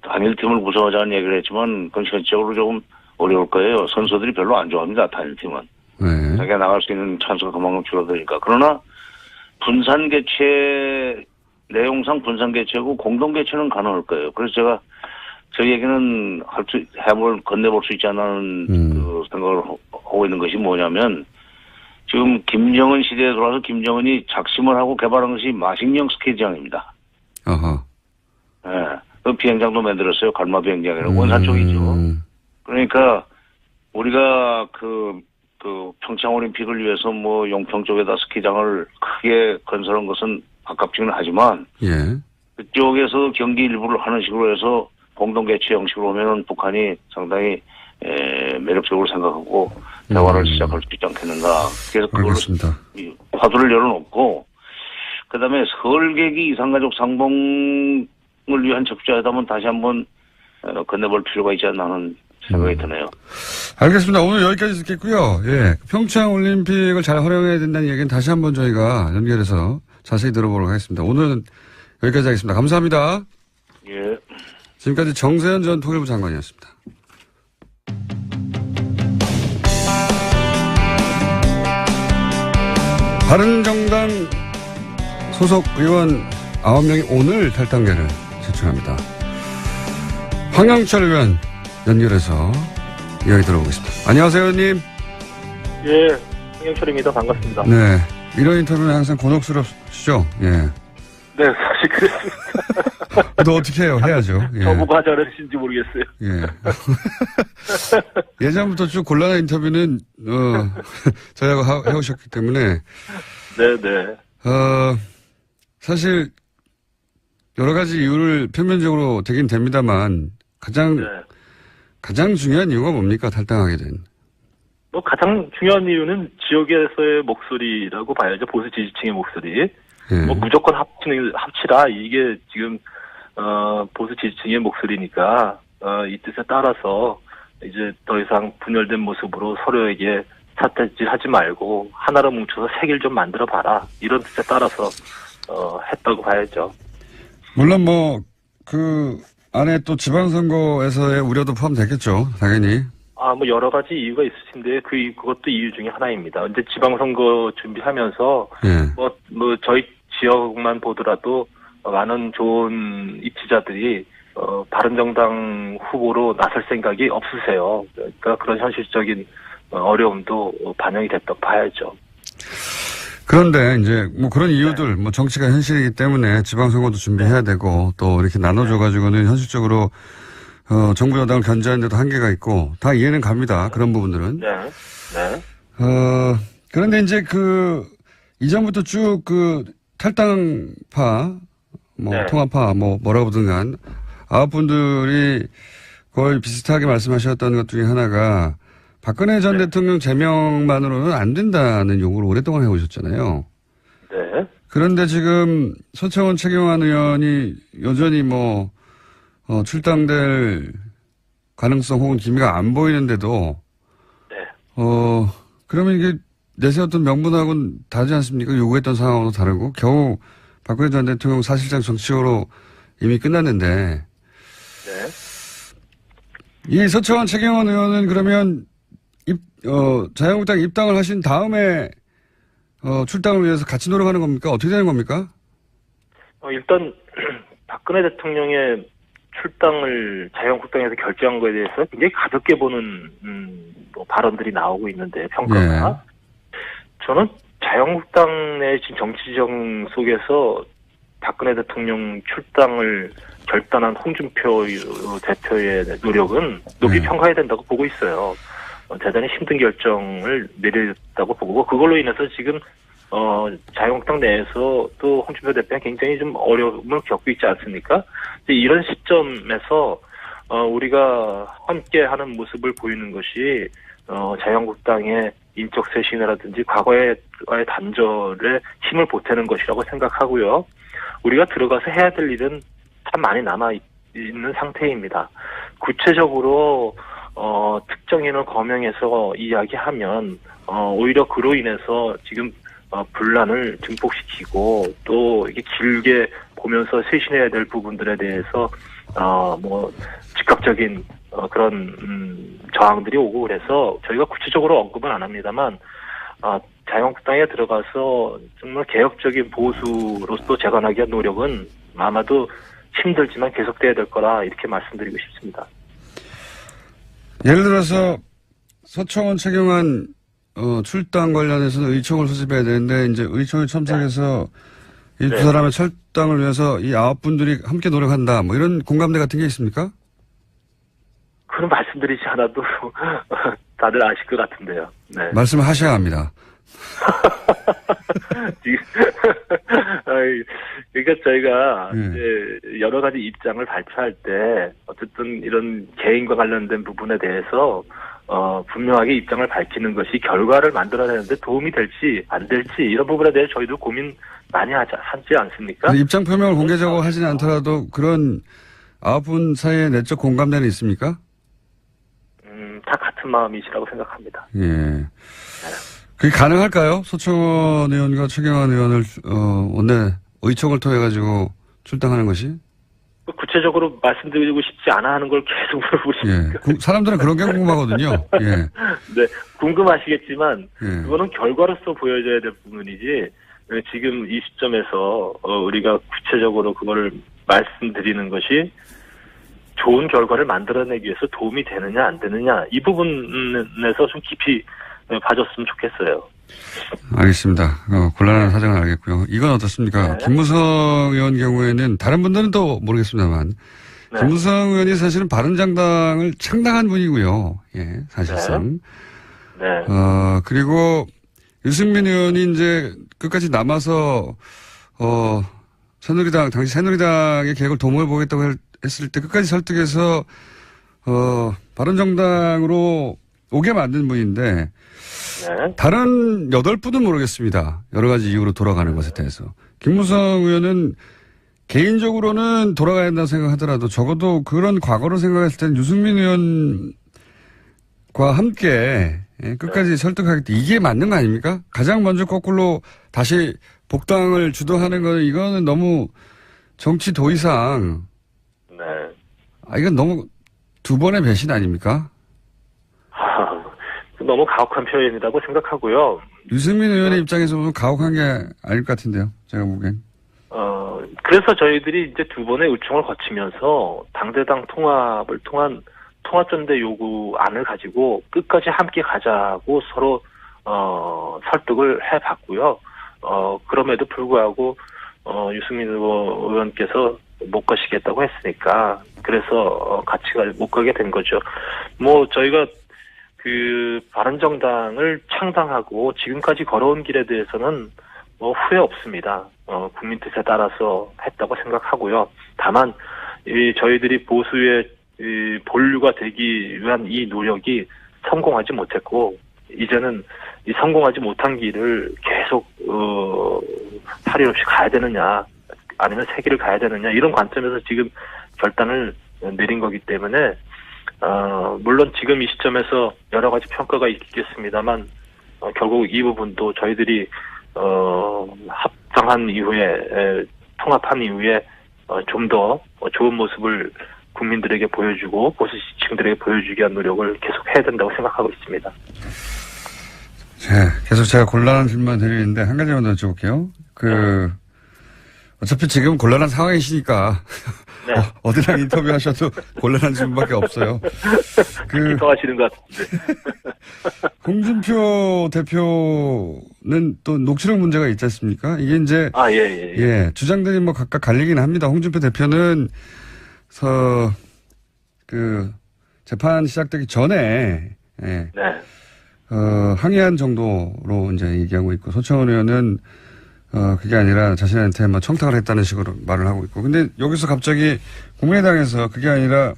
단일팀을 구성하자는 얘기를 했지만 그건 현실적으로 조금 어려울 거예요. 선수들이 별로 안 좋아합니다. 단일팀은. 네. 자기가 나갈 수 있는 찬스가 그만큼 줄어드니까. 그러나 분산 개최 내용상 분산 개최고 공동 개최는 가능할 거예요. 그래서 제가 저희에게는 건네볼 수 있지 않는 그 생각을 하고 있는 것이 뭐냐면 지금 김정은 시대에 들어와서 김정은이 작심을 하고 개발한 것이 마식령 스키장입니다. 어허. 예. 그 비행장도 만들었어요. 갈마 비행장이라고 원산 쪽이죠. 그러니까 우리가 그 평창 올림픽을 위해서 뭐 용평 쪽에다 스키장을 크게 건설한 것은 아깝지는 하지만 예. 그쪽에서 경기 일부를 하는 식으로 해서 공동 개최 형식으로 오면은 북한이 상당히 매력적으로 생각하고 대화를 시작할 수 있지 않겠는가. 그래서 그걸로 알겠습니다. 화두를 열어놓고 그다음에 설계기 이산가족 상봉을 위한 적자회담은 다시 한번 건네볼 필요가 있지 않나 하는 생각이 드네요. 알겠습니다. 오늘 여기까지 듣겠고요. 예. 평창 올림픽을 잘 활용해야 된다는 얘기는 다시 한번 저희가 연결해서 자세히 들어보도록 하겠습니다. 오늘은 여기까지 하겠습니다. 감사합니다. 예. 지금까지 정세현 전 통일부 장관이었습니다. 바른정당 소속 의원 9명이 오늘 탈당계를 제출합니다. 황영철 의원 연결해서 이야기 들어보겠습니다. 안녕하세요, 의원님. 예, 황영철입니다. 반갑습니다. 네. 이런 인터뷰는 항상 곤혹스럽시죠? 예. 네, 사실 그랬습니다. 또 어떻게 해요? 해야죠. 예. 저보고 하자는지 모르겠어요. 예. 예전부터 쭉 곤란한 인터뷰는, 저희하고 해오셨기 때문에. 네네. 사실, 여러 가지 이유를 표면적으로 되긴 됩니다만, 가장 중요한 이유가 뭡니까? 탈당하게 된. 뭐 가장 중요한 이유는 지역에서의 목소리라고 봐야죠. 보수 지지층의 목소리. 예. 뭐 무조건 합치라. 이게 지금, 보수 지지층의 목소리니까, 이 뜻에 따라서 이제 더 이상 분열된 모습으로 서로에게 삿대질 하지 말고 하나로 뭉쳐서 색을 좀 만들어 봐라. 이런 뜻에 따라서, 했다고 봐야죠. 물론 그 안에 또 지방선거에서의 우려도 포함되겠죠. 당연히. 뭐 여러 가지 이유가 있을 텐데 그것도 이유 중에 하나입니다. 이제 지방선거 준비하면서 예. 저희 지역만 보더라도 많은 좋은 입지자들이 바른정당 후보로 나설 생각이 없으세요. 그러니까 그런 현실적인 어려움도 반영이 됐다고 봐야죠. 그런데 이제 그런 이유들 정치가 현실이기 때문에 지방선거도 준비해야 되고 또 이렇게 나눠줘가지고는 현실적으로 정부 여당을 견제하는데도 한계가 있고 다 이해는 갑니다. 그런 부분들은. 네. 네. 그런데 이제 이전부터 쭉 탈당파, 네. 통합파, 뭐라고 보든 간, 9분들이 거의 비슷하게 말씀하셨던 것 중에 하나가 박근혜 전 대통령 제명만으로는 안 된다는 요구를 오랫동안 해오셨잖아요. 네. 그런데 지금 서청원 최경환 의원이 여전히 출당될 가능성 혹은 기미가 안 보이는데도, 네. 그러면 이게 내세웠던 명분하고는 다르지 않습니까? 요구했던 상황하고 다르고, 겨우 박근혜 전 대통령 사실상 정치적으로 이미 끝났는데, 네. 이 서청원 최경환 의원은 그러면 자유한국당 입당을 하신 다음에, 출당을 위해서 같이 노력하는 겁니까? 어떻게 되는 겁니까? 일단, 박근혜 대통령의 출당을 자유한국당에서 결정한 거에 대해서 굉장히 가볍게 보는 뭐 발언들이 나오고 있는데 평가가 저는 자유한국당 내 지금 정치정 속에서 박근혜 대통령 출당을 결단한 홍준표 대표의 노력은 높이 평가해야 된다고 보고 있어요. 대단히 힘든 결정을 내렸다고 보고 그걸로 인해서 지금 자유한국당 내에서 또 홍준표 대표는 굉장히 좀 어려움을 겪고 있지 않습니까? 이런 시점에서 우리가 함께하는 모습을 보이는 것이 자유한국당의 인적 쇄신이라든지 과거의 단절에 힘을 보태는 것이라고 생각하고요. 우리가 들어가서 해야 될 일은 참 많이 남아있는 상태입니다. 구체적으로 특정인을 거명해서 이야기하면 오히려 그로 인해서 지금 분란을 증폭시키고 또 이게 길게 보면서 쇄신해야 될 부분들에 대해서 뭐 즉각적인 그런 저항들이 오고 그래서 저희가 구체적으로 언급은 안 합니다만 자유한국당에 들어가서 정말 개혁적인 보수로서 재건하기 위한 노력은 아마도 힘들지만 계속돼야 될 거라 이렇게 말씀드리고 싶습니다. 예를 들어서 서청원 최경환 출당 관련해서는 의총을 소집해야 되는데 이제 의총에 참석해서 이 두 사람의 철당을 위해서 이 9분들이 함께 노력한다 뭐 이런 공감대 같은 게 있습니까? 그런 말씀드리지 않아도 다들 아실 것 같은데요. 네. 말씀을 하셔야 합니다. 그러니까 저희가 이제 여러 가지 입장을 발표할 때 어쨌든 이런 개인과 관련된 부분에 대해서 분명하게 입장을 밝히는 것이 결과를 만들어내는데 도움이 될지 안 될지 이런 부분에 대해 저희도 고민 많이 하지 않습니까? 입장 표명을 공개적으로 하지는 않더라도 그런 9분 사이에 내적 공감대는 있습니까? 다 같은 마음이시라고 생각합니다. 예. 그게 가능할까요? 서청원 의원과 최경환 의원을 원내 의총을 통해 가지고 출당하는 것이? 구체적으로 말씀드리고 싶지 않아 하는 걸 계속 물어보시니까. 예. 사람들은 그런 게 궁금하거든요. 예. 네, 궁금하시겠지만 예. 그거는 결과로서 보여져야 될 부분이지 지금 이 시점에서 우리가 구체적으로 그거를 말씀드리는 것이 좋은 결과를 만들어내기 위해서 도움이 되느냐 안 되느냐 이 부분에서 좀 깊이 봐줬으면 좋겠어요. 알겠습니다. 곤란한 사정은 알겠고요. 이건 어떻습니까? 네. 김무성 의원 경우에는 다른 분들은 또 모르겠습니다만 네. 김무성 의원이 사실은 바른정당을 창당한 분이고요. 예, 사실상. 네. 그리고 유승민 의원이 이제 끝까지 남아서 당시 새누리당의 계획을 도모해 보겠다고 했을 때 끝까지 설득해서 바른정당으로 오게 만든 분인데 네. 다른 8분은 모르겠습니다. 여러 가지 이유로 돌아가는 것에 대해서. 김무성 의원은 개인적으로는 돌아가야 한다고 생각하더라도 적어도 그런 과거를 생각했을 때는 유승민 의원과 함께 끝까지 설득하겠다. 이게 맞는 거 아닙니까? 가장 먼저 거꾸로 다시 복당을 주도하는 거는 이거는 너무 정치 도의상 이건 너무 두 번의 배신 아닙니까? 너무 가혹한 표현이라고 생각하고요. 유승민 의원의 입장에서 보면 가혹한 게 아닐 것 같은데요. 제가 보기엔. 그래서 저희들이 이제 두 번의 의총을 거치면서 당대당 통합을 통한 통합전대 요구안을 가지고 끝까지 함께 가자고 서로 설득을 해봤고요. 그럼에도 불구하고 유승민 의원께서 못 가시겠다고 했으니까 그래서 같이 못 가게 된 거죠. 뭐 저희가 그 바른정당을 창당하고 지금까지 걸어온 길에 대해서는 뭐 후회 없습니다. 국민 뜻에 따라서 했다고 생각하고요. 다만 저희들이 보수의 본류가 되기 위한 이 노력이 성공하지 못했고 이제는 이 성공하지 못한 길을 계속 탈일 없이 가야 되느냐 아니면 새 길을 가야 되느냐 이런 관점에서 지금 결단을 내린 거기 때문에 물론 지금 이 시점에서 여러 가지 평가가 있겠습니다만 결국 이 부분도 저희들이 합당한 이후에 통합한 이후에 좀 더 좋은 모습을 국민들에게 보여주고 보수 지층들에게 보여주기 위한 노력을 계속 해야 된다고 생각하고 있습니다. 네, 계속 제가 곤란한 질문만 드리는데 한 가지만 더 여쭤볼게요. 어차피 지금 곤란한 상황이시니까 네. 어디랑 인터뷰하셔도 곤란한 질문밖에 없어요. 기뻐하시는 것 같은데. 홍준표 대표는 또 녹취록 문제가 있지 않습니까? 이게 이제 예, 주장들이 뭐 각각 갈리긴 합니다. 홍준표 대표는 재판 시작되기 전에 예, 항의한 정도로 이제 얘기하고 있고 소청원 의원은 그게 아니라 자신한테 뭐 청탁을 했다는 식으로 말을 하고 있고. 근데 여기서 갑자기 국민의당에서 그게 아니라,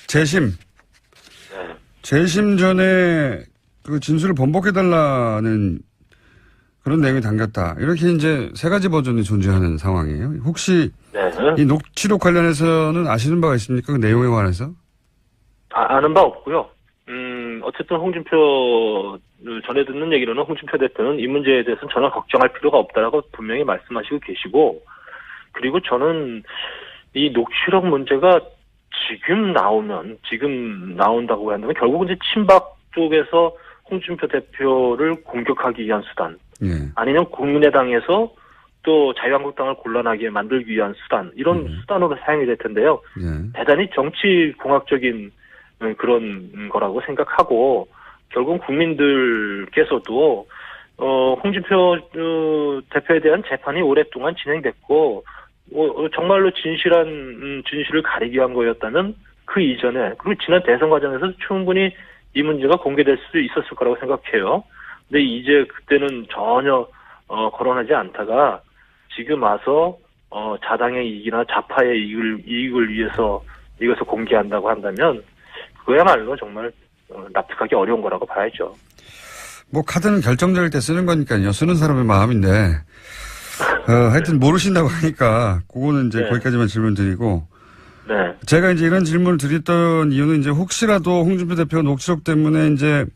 재심 전에 그 진술을 번복해달라는 그런 내용이 담겼다. 이렇게 이제 세 가지 버전이 존재하는 상황이에요. 혹시 이 녹취록 관련해서는 아시는 바가 있습니까? 그 내용에 관해서? 아는 바 없고요. 어쨌든 홍준표 전에 듣는 얘기로는 홍준표 대표는 이 문제에 대해서는 전혀 걱정할 필요가 없다라고 분명히 말씀하시고 계시고, 그리고 저는 이 녹취록 문제가 지금 나온다고 한다면 결국은 이제 친박 쪽에서 홍준표 대표를 공격하기 위한 수단, 아니면 국민의당에서 또 자유한국당을 곤란하게 만들기 위한 수단, 이런 수단으로 사용이 될 텐데요. 대단히 정치 공학적인 그런 거라고 생각하고, 결국 국민들께서도 홍준표 대표에 대한 재판이 오랫동안 진행됐고, 정말로 진실을 가리기 위한 거였다면 그 이전에, 그리고 지난 대선 과정에서 충분히 이 문제가 공개될 수 있었을 거라고 생각해요. 근데 이제 그때는 전혀 거론하지 않다가 지금 와서 자당의 이익이나 좌파의 이익을 위해서 이것을 공개한다고 한다면 그야말로 정말 납득하기 어려운 거라고 봐야죠. 뭐 카드는 결정적일 때 쓰는 거니까요. 쓰는 사람의 마음인데 하여튼 모르신다고 하니까 그거는 이제 거기까지만 질문 드리고, 제가 이제 이런 질문을 드렸던 이유는 이제 혹시라도 홍준표 대표 녹취록 때문에 이제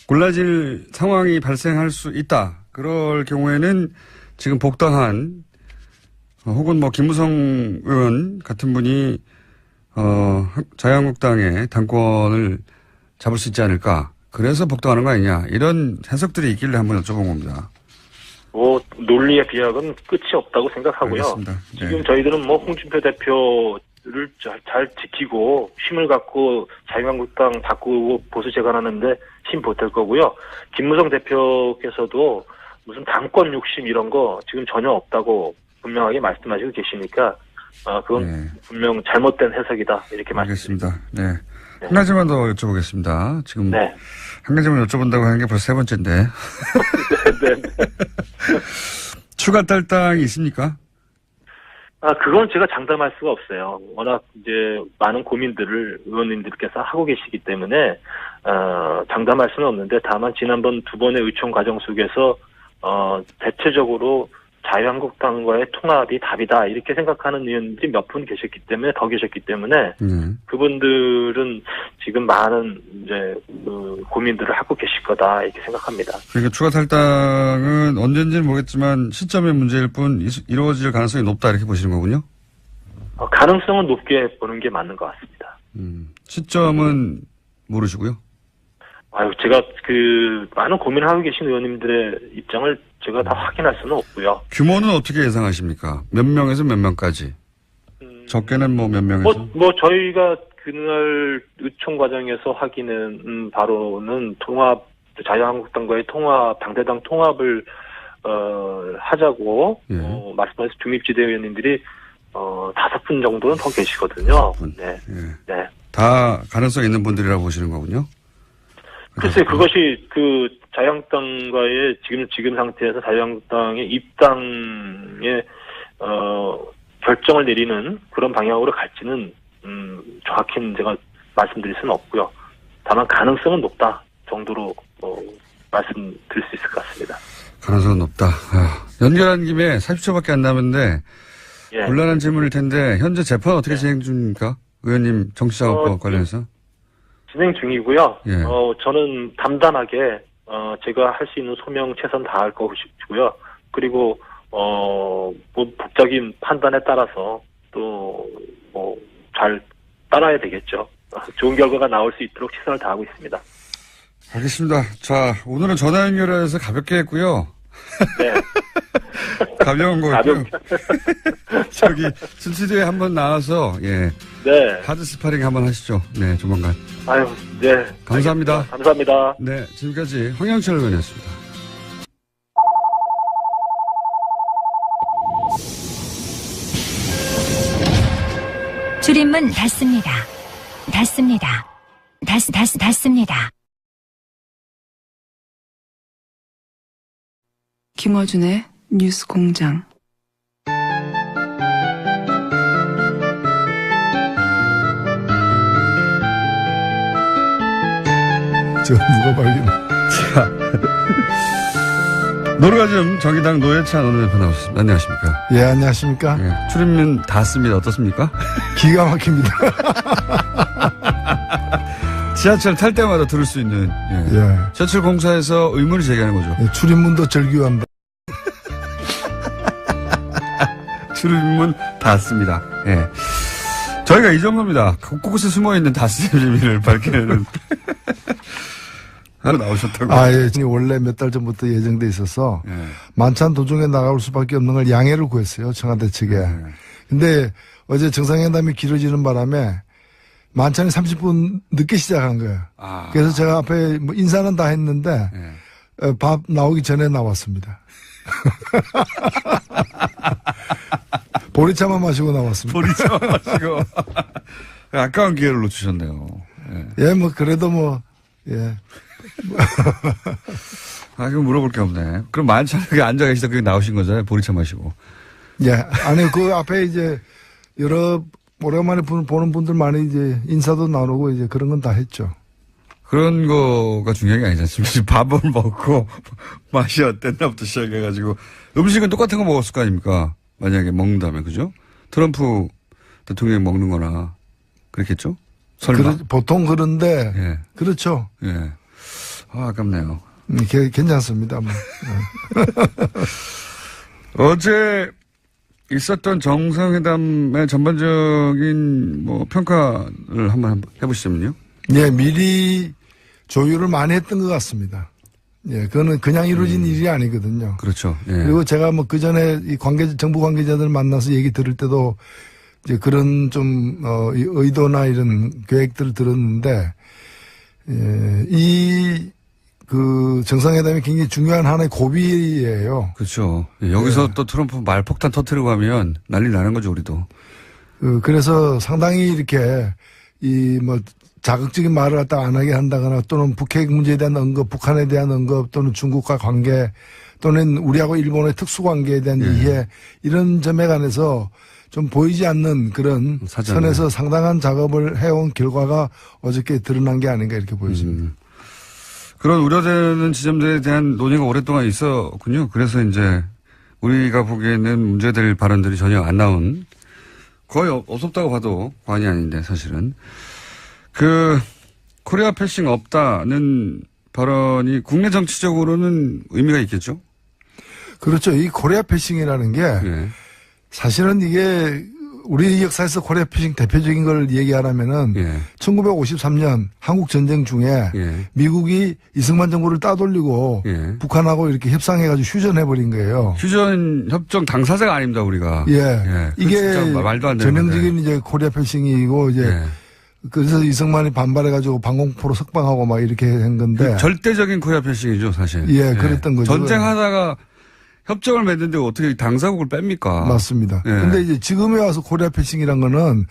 골라질 상황이 발생할 수 있다. 그럴 경우에는 지금 복당한 혹은 뭐 김무성 의원 같은 분이 자유한국당의 당권을 잡을 수 있지 않을까. 그래서 복당하는 거 아니냐. 이런 해석들이 있길래 한번 여쭤본 겁니다. 논리의 비약은 끝이 없다고 생각하고요. 알겠습니다. 지금 저희들은 홍준표 대표를 잘 지키고 힘을 갖고 자유한국당 바꾸고 보수 재건하는데 힘 보탤 거고요. 김무성 대표께서도 무슨 당권 욕심 이런 거 지금 전혀 없다고 분명하게 말씀하시고 계시니까 그건 분명 잘못된 해석이다 이렇게 말씀드립니다. 알겠습니다. 한 가지만 더 여쭤보겠습니다. 지금 한 가지만 여쭤본다고 하는 게 벌써 세 번째인데. 추가 탈당이 있습니까? 그건 제가 장담할 수가 없어요. 워낙 이제 많은 고민들을 의원님들께서 하고 계시기 때문에 장담할 수는 없는데, 다만 지난번 두 번의 의총 과정 속에서 대체적으로 자유한국당과의 통합이 답이다 이렇게 생각하는 의원들이 몇 분 계셨기 때문에 그분들은 지금 많은 이제 고민들을 하고 계실 거다 이렇게 생각합니다. 그러니까 추가 탈당은 언제인지는 모르겠지만 시점의 문제일 뿐 이루어질 가능성이 높다 이렇게 보시는 거군요? 가능성은 높게 보는 게 맞는 것 같습니다. 시점은 모르시고요? 제가 많은 고민을 하고 계신 의원님들의 입장을 제가 다 확인할 수는 없고요. 규모는 어떻게 예상하십니까? 몇 명에서 몇 명까지? 적게는 뭐 몇 명에서? 저희가 그날 의총 과정에서 확인은 바로는 자유한국당과의 당대당 통합을 하자고 말씀하신 중립지대 의원님들이 5분 정도는 더 계시거든요. 5분. 다 가능성 있는 분들이라고 보시는 거군요? 글쎄, 그것이 자유한국당과의 지금 상태에서 자유한국당의 입당의 결정을 내리는 그런 방향으로 갈지는 정확히는 제가 말씀드릴 수는 없고요. 다만 가능성은 높다 정도로 말씀드릴 수 있을 것 같습니다. 가능성은 높다. 연결한 김에 40초밖에 안 남았는데 곤란한 질문일 텐데 현재 재판 어떻게 진행 중입니까? 의원님 정치자금법 관련해서? 진행 중이고요. 저는 담담하게 제가 할 수 있는 소명 최선 다할 것이고요. 그리고 법적인 판단에 따라서 또 잘 따라야 되겠죠. 좋은 결과가 나올 수 있도록 최선을 다하고 있습니다. 알겠습니다. 자, 오늘은 전화 연결해서 가볍게 했고요. 가벼운 거였고요. 저기 스튜디오에 한번 나와서 예. 네. 하드 스파링 한번 하시죠. 네, 조만간. 아유, 네. 감사합니다. 알겠습니다. 감사합니다. 네, 지금까지 황영철 의원이었습니다. 줄임문 닫습니다. 닫습니다. 닫습니다. 김어준의 뉴스 공장. 저 누가 발견? 자, 노르가즘 정의당 노회찬 원내대표 나오셨습니다. 안녕하십니까? 예, 안녕하십니까? 예, 출입문 닫습니다. 어떻습니까? 기가 막힙니다. 지하철 탈 때마다 들을 수 있는 예. 예. 지하철 공사에서 의문을 제기하는 거죠. 예, 출입문도 절규한다. 출입문 닫습니다. 예. 저희가 이 정도입니다. 곳곳에 숨어있는 닫스의 비밀을 밝히는 하루 나오셨다고. 아, 예. 원래 몇 달 전부터 예정돼 있어서 예. 만찬 도중에 나갈 수밖에 없는 걸 양해를 구했어요. 청와대 측에. 근데 어제 정상회담이 길어지는 바람에 만찬이 30분 늦게 시작한 거예요. 아. 그래서 제가 앞에 뭐 인사는 다 했는데 밥 나오기 전에 나왔습니다. 보리차만 마시고 나왔습니다. 보리차 마시고. 아까운 기회를 놓치셨네요. 예. 예, 뭐 그래도 뭐 예. 아, 그럼 물어볼 게 없네. 그럼 만찬에 앉아 계시다 그게 나오신 거잖아요. 보리차 마시고. 예. 아니, 그 앞에 이제 여러 오랜만에 보는 분들 많이 이제 인사도 나누고 이제 그런 건 다 했죠. 그런 거가 중요한 게 아니지 않습니까? 밥을 먹고 맛이 어땠나부터 시작해가지고 음식은 똑같은 거 먹었을 거 아닙니까? 만약에 먹는다면, 그죠? 트럼프 대통령이 먹는 거나 그렇겠죠? 설마? 보통 그런데 예. 그렇죠. 예. 아, 아깝네요. 괜찮습니다. 뭐. 어제 있었던 정상회담의 전반적인 뭐 평가를 한번 해보시면요. 예, 미리 조율을 많이 했던 것 같습니다. 예, 그거는 그냥 이루어진 일이 아니거든요. 그렇죠. 예. 그리고 제가 뭐 그 전에 이 정부 관계자들 만나서 얘기 들을 때도 이제 그런 좀, 이 의도나 이런 계획들을 들었는데, 예, 그 정상회담이 굉장히 중요한 하나의 고비예요. 그렇죠. 예, 여기서 또 트럼프 말폭탄 터뜨리고 하면 난리 나는 거죠, 우리도. 그래서 상당히 이렇게 이 뭐 자극적인 말을 갖다 안 하게 한다거나 또는 북핵 문제에 대한 언급, 북한에 대한 언급 또는 중국과 관계 또는 우리하고 일본의 특수관계에 대한 이해 이런 점에 관해서 좀 보이지 않는 그런 사전에. 선에서 상당한 작업을 해온 결과가 어저께 드러난 게 아닌가 이렇게 보여집니다. 그런 우려되는 지점들에 대한 논의가 오랫동안 있었군요. 그래서 이제 우리가 보기에는 문제될 발언들이 전혀 안 나온 거의 없었다고 봐도 과언이 아닌데 사실은 코리아 패싱 없다는 발언이 국내 정치적으로는 의미가 있겠죠? 그렇죠. 이 코리아 패싱이라는 게 예. 사실은 이게 우리 역사에서 코리아 패싱 대표적인 걸 얘기하라면은 예. 1953년 한국 전쟁 중에 예. 미국이 이승만 정부를 따돌리고 예. 북한하고 이렇게 협상해가지고 휴전해버린 거예요. 휴전 협정 당사자가 아닙니다, 우리가. 예. 이게 진짜 말도 안 되는 전형적인 건데. 이제 코리아 패싱이고 이제 예. 그래서 이승만이 반발해가지고 방공포로 석방하고 막 이렇게 한 건데. 절대적인 코리아 패싱이죠, 사실. 예, 그랬던 거죠. 전쟁하다가 협정을 맺는데 어떻게 당사국을 뺍니까? 맞습니다. 예. 근데 이제 지금에 와서 코리아 패싱이란 거는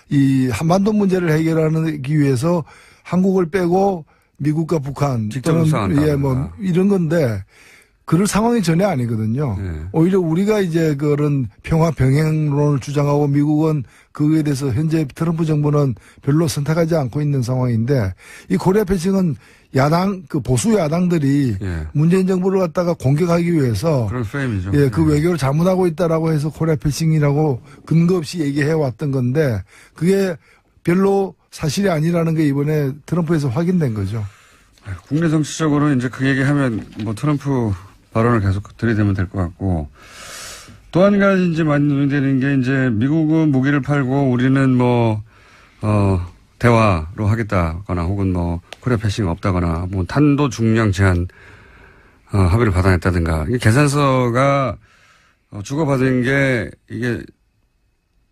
이 한반도 문제를 해결하기 위해서 한국을 빼고 미국과 북한 직접 또는 협상한다. 예, 뭐 이런 건데 그럴 상황이 전혀 아니거든요. 예. 오히려 우리가 이제 그런 평화 병행론을 주장하고 미국은 그거에 대해서 현재 트럼프 정부는 별로 선택하지 않고 있는 상황인데 이 코리아 패싱은 야당 그 보수 야당들이 예. 문재인 정부를 갖다가 공격하기 위해서 그런 프레임이죠. 예, 그 외교를 잘못하고 있다라고 해서 코리아 패싱이라고 근거 없이 얘기해 왔던 건데 그게 별로 사실이 아니라는 게 이번에 트럼프에서 확인된 거죠. 국내 정치적으로 이제 그 얘기하면 뭐 트럼프 발언을 계속 들이대면 될 것 같고 또 한 가지 이제 많이 논의되는 게 이제 미국은 무기를 팔고 우리는 대화로 하겠다거나 혹은 뭐 코리아 패싱 없다거나 뭐 탄도 중량 제한 합의를 받아냈다든가 이 계산서가 주고받은 게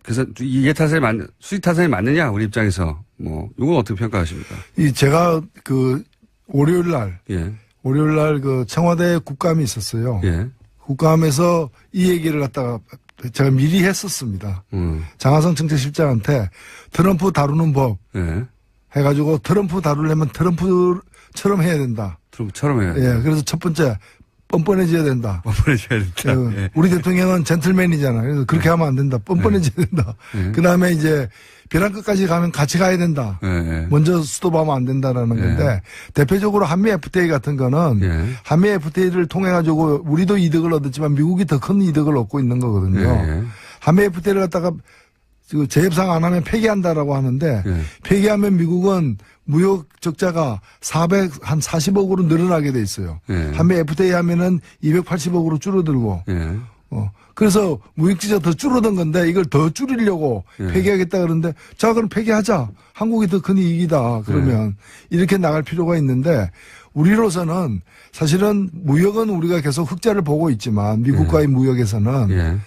그래서 이게 수익 타산이 맞느냐 우리 입장에서 뭐 이건 어떻게 평가하십니까? 제가 월요일 날 예. 그 청와대 국감이 있었어요. 예. 국감에서 이 얘기를 갖다가 제가 미리 했었습니다. 장하성 정책실장한테 트럼프 다루는 법 예. 해가지고 트럼프 다루려면 트럼프처럼 해야 된다. 트럼프처럼 해야 예. 그래서 첫 번째 뻔뻔해져야 된다. 뻔뻔해져야 된다. 예. 우리 대통령은 젠틀맨이잖아요. 그래서 그렇게 하면 안 된다. 뻔뻔해져야 된다. 그 다음에 이제 벼랑 끝까지 가면 같이 가야 된다. 먼저 스톱하면 안 된다라는 건데 대표적으로 한미 FTA 같은 거는 한미 FTA를 통해 가지고 우리도 이득을 얻었지만 미국이 더 큰 이득을 얻고 있는 거거든요. 한미 FTA를 갖다가 재협상 안 하면 폐기한다라고 하는데 폐기하면 미국은 무역 적자가 한 40억으로 늘어나게 돼 있어요. 한미 FTA 하면은 280억으로 줄어들고. 그래서 무역지가 더 줄어든 건데 이걸 더 줄이려고 폐기하겠다 그러는데 자 그럼 폐기하자. 한국이 더 큰 이익이다. 그러면 이렇게 나갈 필요가 있는데 우리로서는 사실은 무역은 우리가 계속 흑자를 보고 있지만 미국과의 무역에서는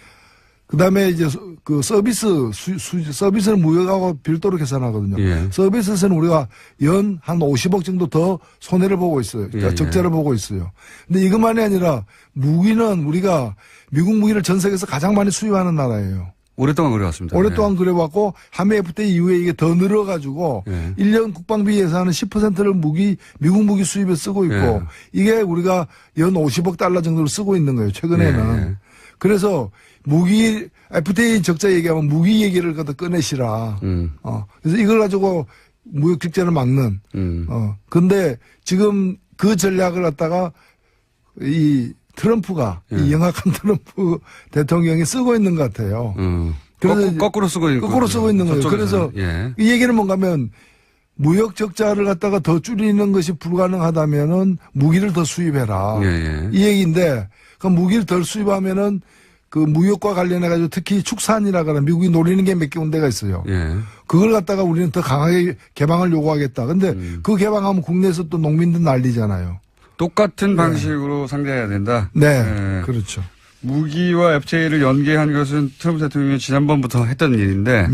그다음에 이제 그 서비스는 무역하고 별도로 계산하거든요. 서비스에서는 우리가 연 한 50억 정도 더 손해를 보고 있어요. 그러니까 적자를 보고 있어요. 근데 이것만이 아니라 무기는 우리가 미국 무기를 전 세계에서 가장 많이 수입하는 나라예요. 오랫동안 그래왔습니다. 오랫동안 그래왔고 한미 FTA 이후에 이게 더 늘어가지고 1년 국방비 예산은 10%를 미국 무기 수입에 쓰고 있고 이게 우리가 연 50억 달러 정도를 쓰고 있는 거예요. 최근에는. 그래서 무기 FTA 적자 얘기하면 무기 얘기를 갖다 꺼내시라. 그래서 이걸 가지고 무역 적자를 막는. 근데 지금 그 전략을 갖다가 이 트럼프가 이 영악한 트럼프 대통령이 쓰고 있는 것 같아요. 그래서 거꾸로 쓰고 있는 거예요. 그래서 이 얘기는 뭔가면 무역 적자를 갖다가 더 줄이는 것이 불가능하다면은 무기를 더 수입해라. 이 얘기인데 그 무기를 덜 수입하면은 그 무역과 관련해 가지고 특히 축산이라거나 미국이 노리는 게 몇 개 군데가 있어요. 그걸 갖다가 우리는 더 강하게 개방을 요구하겠다. 근데 그 개방하면 국내에서 또 농민들 난리잖아요. 똑같은 방식으로 상대해야 된다. 네. 그렇죠. 무기와 FTA를 연계한 것은 트럼프 대통령이 지난번부터 했던 일인데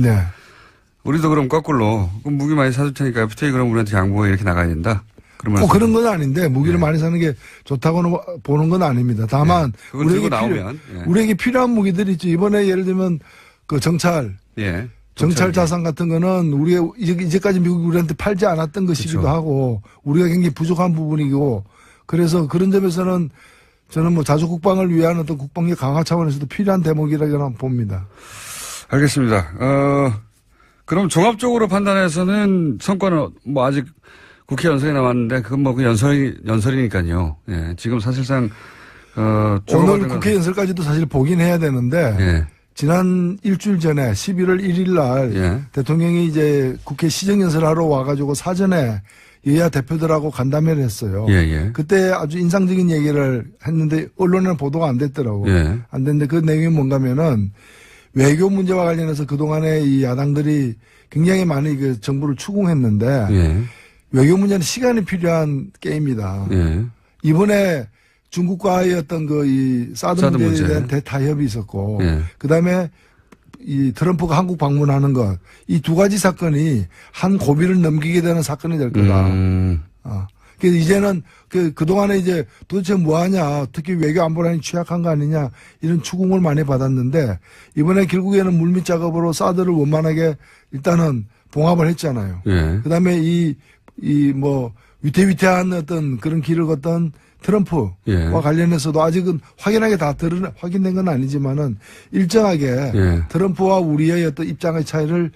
우리도 그럼 거꾸로 그럼 무기 많이 사줄 테니까 FTA 그럼 우리한테 양보해 이렇게 나가야 된다. 그런 건 아닌데 무기를 많이 사는 게 좋다고 보는 건 아닙니다. 다만 우리에게 필요한 무기들이 있죠. 이번에 예를 들면 그 정찰 자산 같은 거는 우리가 이제까지 미국이 우리한테 팔지 않았던 것이기도 하고 우리가 굉장히 부족한 부분이고 그래서 그런 점에서는 저는 뭐 자주 국방을 위한 어떤 국방력 강화 차원에서도 필요한 대목이라고 봅니다. 알겠습니다. 그럼 종합적으로 판단해서는 성과는 뭐 아직 국회 연설이 남았는데 그건 뭐 그 연설이니까요. 지금 사실상 오늘 국회 연설까지도 사실 보긴 해야 되는데 지난 일주일 전에 11월 1일 날 대통령이 이제 국회 시정연설하러 와가지고 사전에 여야 대표들하고 간담회를 했어요. 그때 아주 인상적인 얘기를 했는데 언론에는 보도가 안 됐더라고요. 안 됐는데 그 내용이 뭔가면은 외교 문제와 관련해서 그동안에 이 야당들이 굉장히 많이 그 정부를 추궁했는데 외교 문제는 시간이 필요한 게임이다. 이번에 중국과의 어떤 이 사드 문제에 대한 대타협이 있었고, 그 다음에 이 트럼프가 한국 방문하는 것, 이 두 가지 사건이 한 고비를 넘기게 되는 사건이 될 거다. 그래서 이제는 그동안에 이제 도대체 뭐 하냐, 특히 외교 안보란이 취약한 거 아니냐, 이런 추궁을 많이 받았는데, 이번에 결국에는 물밑 작업으로 사드를 원만하게 일단은 봉합을 했잖아요. 그 다음에 뭐, 위태위태한 어떤 그런 길을 걷던 트럼프와 관련해서도 아직은 확연하게 다 확인된 건 아니지만은 일정하게 트럼프와 우리의 어떤 입장의 차이를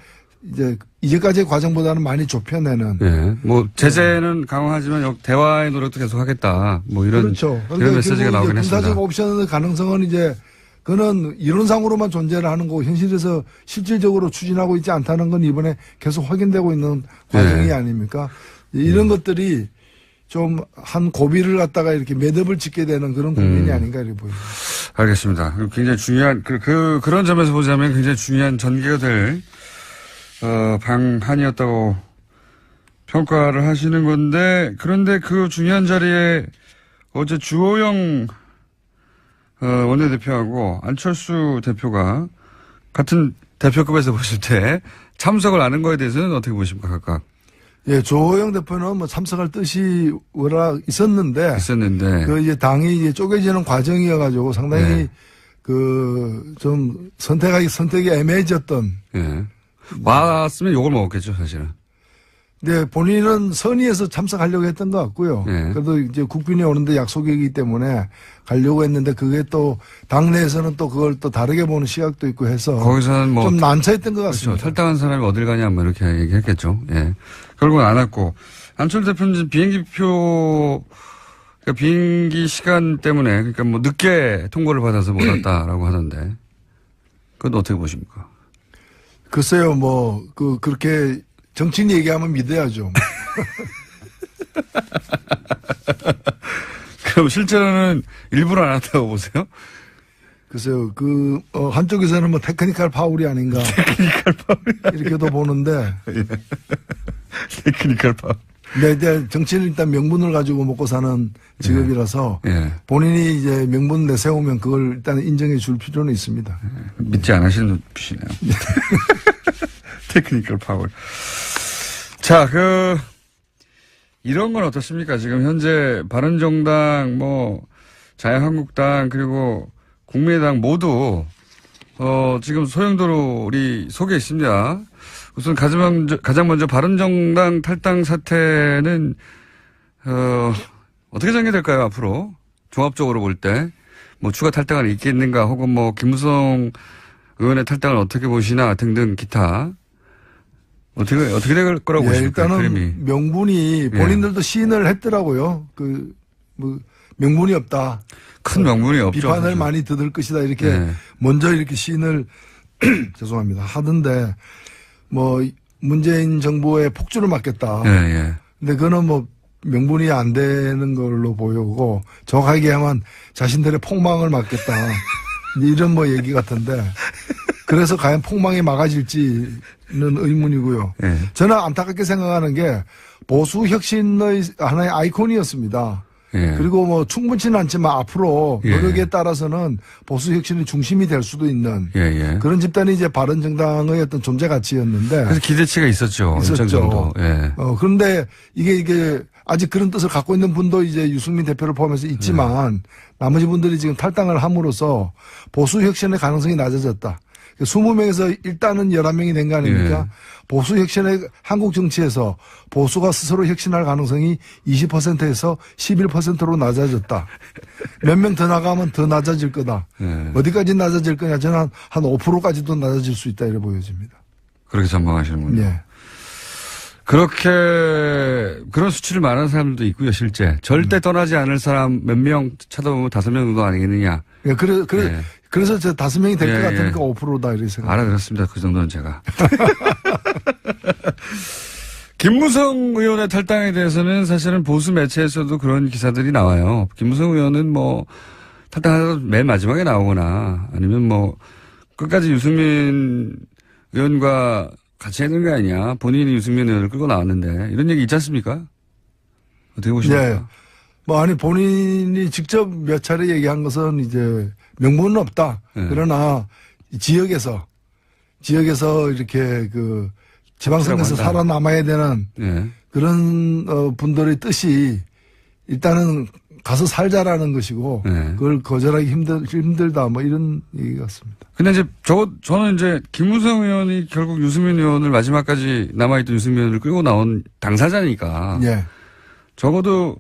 이제까지의 과정보다는 많이 좁혀내는. 뭐 제재는 강화하지만 대화의 노력도 계속 하겠다. 뭐 이런 그렇죠. 이런 메시지가 나오긴 했습니다. 군사적 옵션의 가능성은 그는 이론상으로만 존재를 하는 거고 현실에서 실질적으로 추진하고 있지 않다는 건 이번에 계속 확인되고 있는 과정이 아닙니까? 이런 것들이 좀 한 고비를 갖다가 이렇게 매듭을 짓게 되는 그런 국면이 아닌가 이렇게 보입니다. 알겠습니다. 굉장히 중요한 그런 점에서 보자면 굉장히 중요한 전개가 될 방한이었다고 평가를 하시는 건데 그런데 그 중요한 자리에 어제 주호영 원내대표하고 안철수 대표가 같은 대표급에서 보실 때 참석을 안 한 거에 대해서는 어떻게 보십니까, 각각? 예, 조호영 대표는 뭐 참석할 뜻이 워낙 있었는데. 그 이제 당이 이제 쪼개지는 과정이어가지고 상당히 네. 좀 선택이 애매해졌던. 예. 왔으면 욕을 먹었겠죠, 사실은. 네, 본인은 선의에서 참석하려고 했던 것 같고요. 네. 그래도 이제 국빈이 오는데 약속이기 때문에 가려고 했는데 그게 또 당내에서는 또 그걸 또 다르게 보는 시각도 있고 해서 거기서는 뭐 좀 난처했던 것 그렇죠. 같습니다. 탈당한 사람이 어딜 가냐, 뭐 이렇게 얘기했겠죠. 예. 결국은 안 왔고. 안철수 대표는 그러니까 비행기 시간 때문에, 그러니까 뭐 늦게 통보를 받아서 못 왔다라고 하던데. 그건 어떻게 보십니까? 글쎄요, 그렇게 정치인 얘기하면 믿어야죠. 그럼 실제로는 일부러 안 왔다고 보세요? 글쎄요, 한쪽에서는 뭐 테크니컬 파울이 아닌가. 이렇게도 보는데. 테크니컬 파울. 네, 이제 정치는 일단 명분을 가지고 먹고 사는 직업이라서 본인이 이제 명분 내세우면 그걸 일단 인정해 줄 필요는 있습니다. 믿지 않으시는 눈빛이네요. 테크니컬 파울. 자, 이런 건 어떻습니까? 지금 현재 바른정당, 자유한국당, 그리고 국민의당 모두, 지금 소용돌이 속에 있습니다. 우선 가장 먼저 바른정당 탈당 사태는, 어떻게 전개될까요, 앞으로? 종합적으로 볼 때. 추가 탈당은 있겠는가, 혹은 김무성 의원의 탈당을 어떻게 보시나 등등 기타. 어떻게 될 거라고 보십니까? 일단은 그림이. 명분이 본인들도 시인을 했더라고요. 명분이 없다. 큰 명분이 없죠. 비판을 사실. 많이 듣을 것이다. 이렇게 먼저 이렇게 시인을 죄송합니다. 하던데 문재인 정부의 폭주를 막겠다. 근데 그거는 명분이 안 되는 걸로 보이고 정확하게 하면 자신들의 폭망을 막겠다. 이런 얘기 같은데 그래서 과연 폭망이 막아질지는 의문이고요. 저는 안타깝게 생각하는 게 보수 혁신의 하나의 아이콘이었습니다. 그리고 충분치는 않지만 앞으로 노력에 따라서는 보수 혁신의 중심이 될 수도 있는 그런 집단이 이제 바른정당의 어떤 존재 가치였는데. 그래서 기대치가 있었죠. 있었죠. 그런데 이게 아직 그런 뜻을 갖고 있는 분도 이제 유승민 대표를 포함해서 있지만 나머지 분들이 지금 탈당을 함으로써 보수 혁신의 가능성이 낮아졌다. 20명에서 일단은 11명이 된 거 아닙니까? 보수 혁신의 한국 정치에서 보수가 스스로 혁신할 가능성이 20%에서 11%로 낮아졌다. 몇 명 더 나가면 더 낮아질 거다. 어디까지 낮아질 거냐? 저는 한 5%까지도 낮아질 수 있다. 이래 보여집니다. 그렇게 전망하시는군요. 네. 그런 수치를 말하는 사람들도 있고요, 실제. 절대 떠나지 않을 사람 몇 명 찾아보면 5명 정도 아니겠느냐. 그래서 저 5명이 될 것 같으니까 5%다 이렇게 생각합니다. 알아들었습니다. 그 정도는 제가. 김무성 의원의 탈당에 대해서는 사실은 보수 매체에서도 그런 기사들이 나와요. 김무성 의원은 탈당하다가 맨 마지막에 나오거나 아니면 끝까지 유승민 의원과 같이 했는 게 아니냐. 본인이 유승민 의원을 끌고 나왔는데 이런 얘기 있지 않습니까? 어떻게 보십니까? 본인이 직접 몇 차례 얘기한 것은 이제 명분은 없다. 그러나 지역에서 이렇게 지방선거에서 살아남아야 되는 그런 분들의 뜻이 일단은 가서 살자라는 것이고 그걸 거절하기 힘들다 이런 얘기 같습니다. 근데 이제 저는 이제 김무성 의원이 결국 유승민 의원을 마지막까지 남아있던 유승민 의원을 끌고 나온 당사자니까 적어도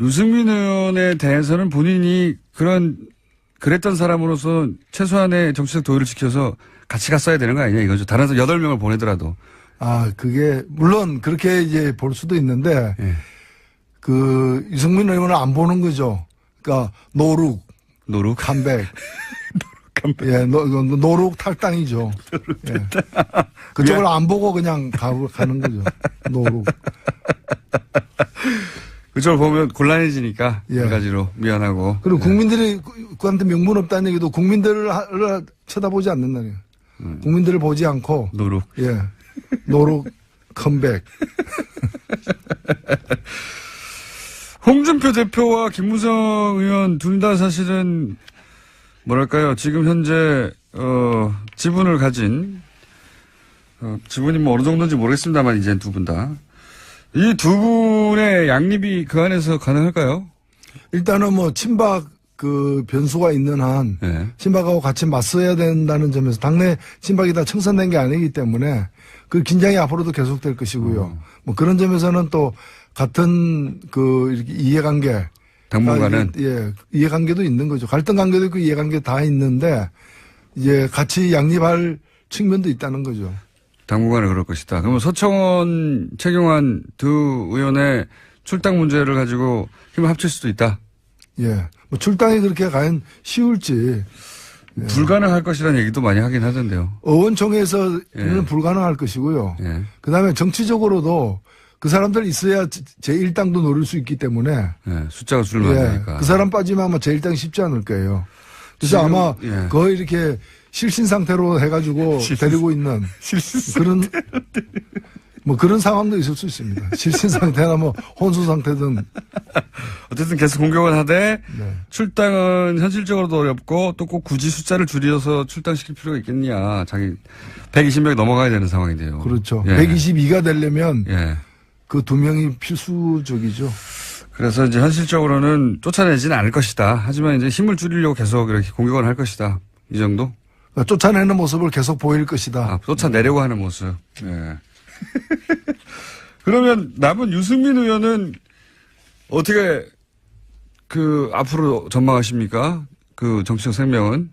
유승민 의원에 대해서는 본인이 그랬던 사람으로서 최소한의 정치적 도의를 지켜서 같이 갔어야 되는 거 아니냐 이거죠. 다른 사람 8명을 보내더라도. 그게 물론 그렇게 이제 볼 수도 있는데 유승민 의원을 안 보는 거죠. 그러니까 노룩 컴백. 노룩 탈당이죠. 그쪽을 안 보고 그냥 가는 거죠. 노룩. 그쪽을 보면 곤란해지니까 여러 가지로 미안하고. 그리고 국민들이 그한테 명분 없다는 얘기도 국민들을 쳐다보지 않는다는 거예요. 국민들을 보지 않고 노룩. 노룩 컴백. 홍준표 대표와 김무성 의원 둘 다 사실은 뭐랄까요. 지금 현재, 지분을 가진, 지분이 뭐 어느 정도인지 모르겠습니다만, 이제 두 분 다. 이 두 분의 양립이 그 안에서 가능할까요? 일단은 뭐 친박 그 변수가 있는 한 네. 친박하고 같이 맞서야 된다는 점에서 당내 친박이 다 청산된 게 아니기 때문에 그 긴장이 앞으로도 계속될 것이고요. 뭐 그런 점에서는 또 같은 그 이렇게 이해관계 당분간은 예, 이해관계도 있는 거죠. 갈등 관계도 있고 이해관계 다 있는데 이제 같이 양립할 측면도 있다는 거죠. 당분간은 그럴 것이다. 그러면 서청원, 최경환 두 의원의 출당 문제를 가지고 힘을 합칠 수도 있다. 예. 뭐 출당이 그렇게 과연 쉬울지. 예. 불가능할 것이라는 얘기도 많이 하긴 하던데요. 의원총회에서는 예. 불가능할 것이고요. 예. 그 다음에 정치적으로도 그 사람들 있어야 제1당도 노릴 수 있기 때문에. 예. 숫자가 줄면 안 예. 되니까. 그 사람 빠지면 아마 제1당이 쉽지 않을 거예요. 그래서 지금, 아마 예. 거의 이렇게 실신 상태로 해가지고 데리고 있는 그런 뭐 그런 상황도 있을 수 있습니다. 실신 상태나 뭐 혼수 상태든. 어쨌든 계속 공격을 하되 네. 출당은 현실적으로도 어렵고 또 꼭 굳이 숫자를 줄여서 출당시킬 필요가 있겠냐. 자기 120명 넘어가야 되는 상황인데요. 그렇죠. 예. 122가 되려면 예. 그 두 명이 필수적이죠. 그래서 이제 현실적으로는 쫓아내지는 않을 것이다. 하지만 이제 힘을 줄이려고 계속 이렇게 공격을 할 것이다. 이 정도? 그러니까 쫓아내는 모습을 계속 보일 것이다. 아, 쫓아내려고 하는 모습. 예. 그러면 남은 유승민 의원은 어떻게 그 앞으로 전망하십니까? 그 정치적 생명은?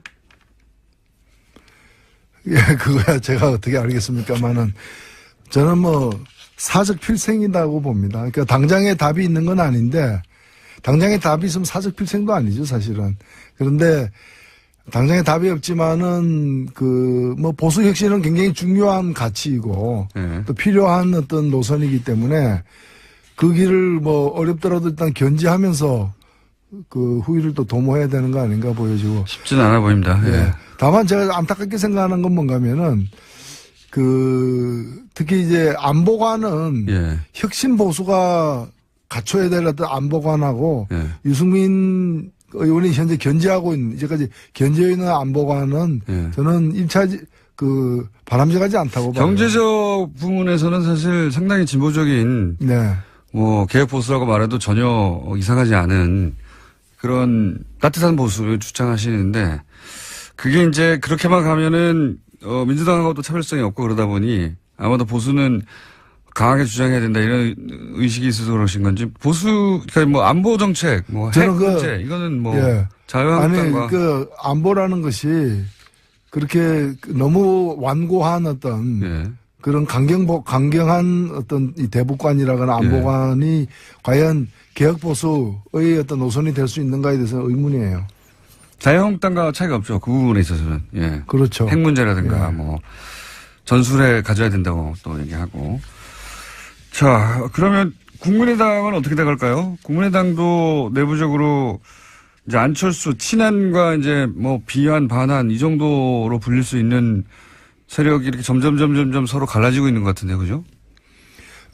예, 그거야 제가 어떻게 알겠습니까만은 저는 뭐 사적 필생이라고 봅니다. 그러니까 당장에 답이 있는 건 아닌데 당장에 답이 있으면 사적 필생도 아니죠, 사실은. 그런데 당장에 답이 없지만은 그 뭐 보수 혁신은 굉장히 중요한 가치이고 예. 또 필요한 어떤 노선이기 때문에 그 길을 뭐 어렵더라도 일단 견지하면서 그 후위를 또 도모해야 되는 거 아닌가 보여지고. 쉽지는 않아 보입니다. 예. 예. 다만 제가 안타깝게 생각하는 건 뭔가면은 그 특히 이제 안보관은 예. 혁신 보수가 갖춰야 될 어떤 안보관하고 예. 유승민 의원이 현재 견제하고 있는 이제까지 견제해 있는 안보관은 예. 저는 1차 그 바람직하지 않다고 봐요. 경제적 부분에서는 사실 상당히 진보적인 네. 뭐 개혁 보수라고 말해도 전혀 이상하지 않은 그런 따뜻한 보수를 주장하시는데 그게 이제 그렇게만 가면은 민주당하고도 차별성이 없고 그러다 보니 아마도 보수는 강하게 주장해야 된다 이런 의식이 있어서 그러신 건지 보수 그러니까 뭐 안보 정책 뭐 핵 문제 이거는 뭐 예. 자유한국당과 아니 그 안보라는 것이 그렇게 너무 완고한 어떤 예. 그런 강경한 어떤 이 대북관이라거나 안보관이 과연 개혁 보수의 어떤 노선이 될 수 있는가에 대해서는 의문이에요. 자유한국당과 차이가 없죠. 그 부분에 있어서는. 예. 그렇죠. 핵 문제라든가 예. 뭐 전술에 가져야 된다고 또 얘기하고. 자, 그러면 국민의당은 어떻게 돼갈까요? 국민의당도 내부적으로 이제 안철수 친한과 이제 뭐 비한 반한 이 정도로 불릴 수 있는 세력이 이렇게 점점 서로 갈라지고 있는 것 같은데, 그죠?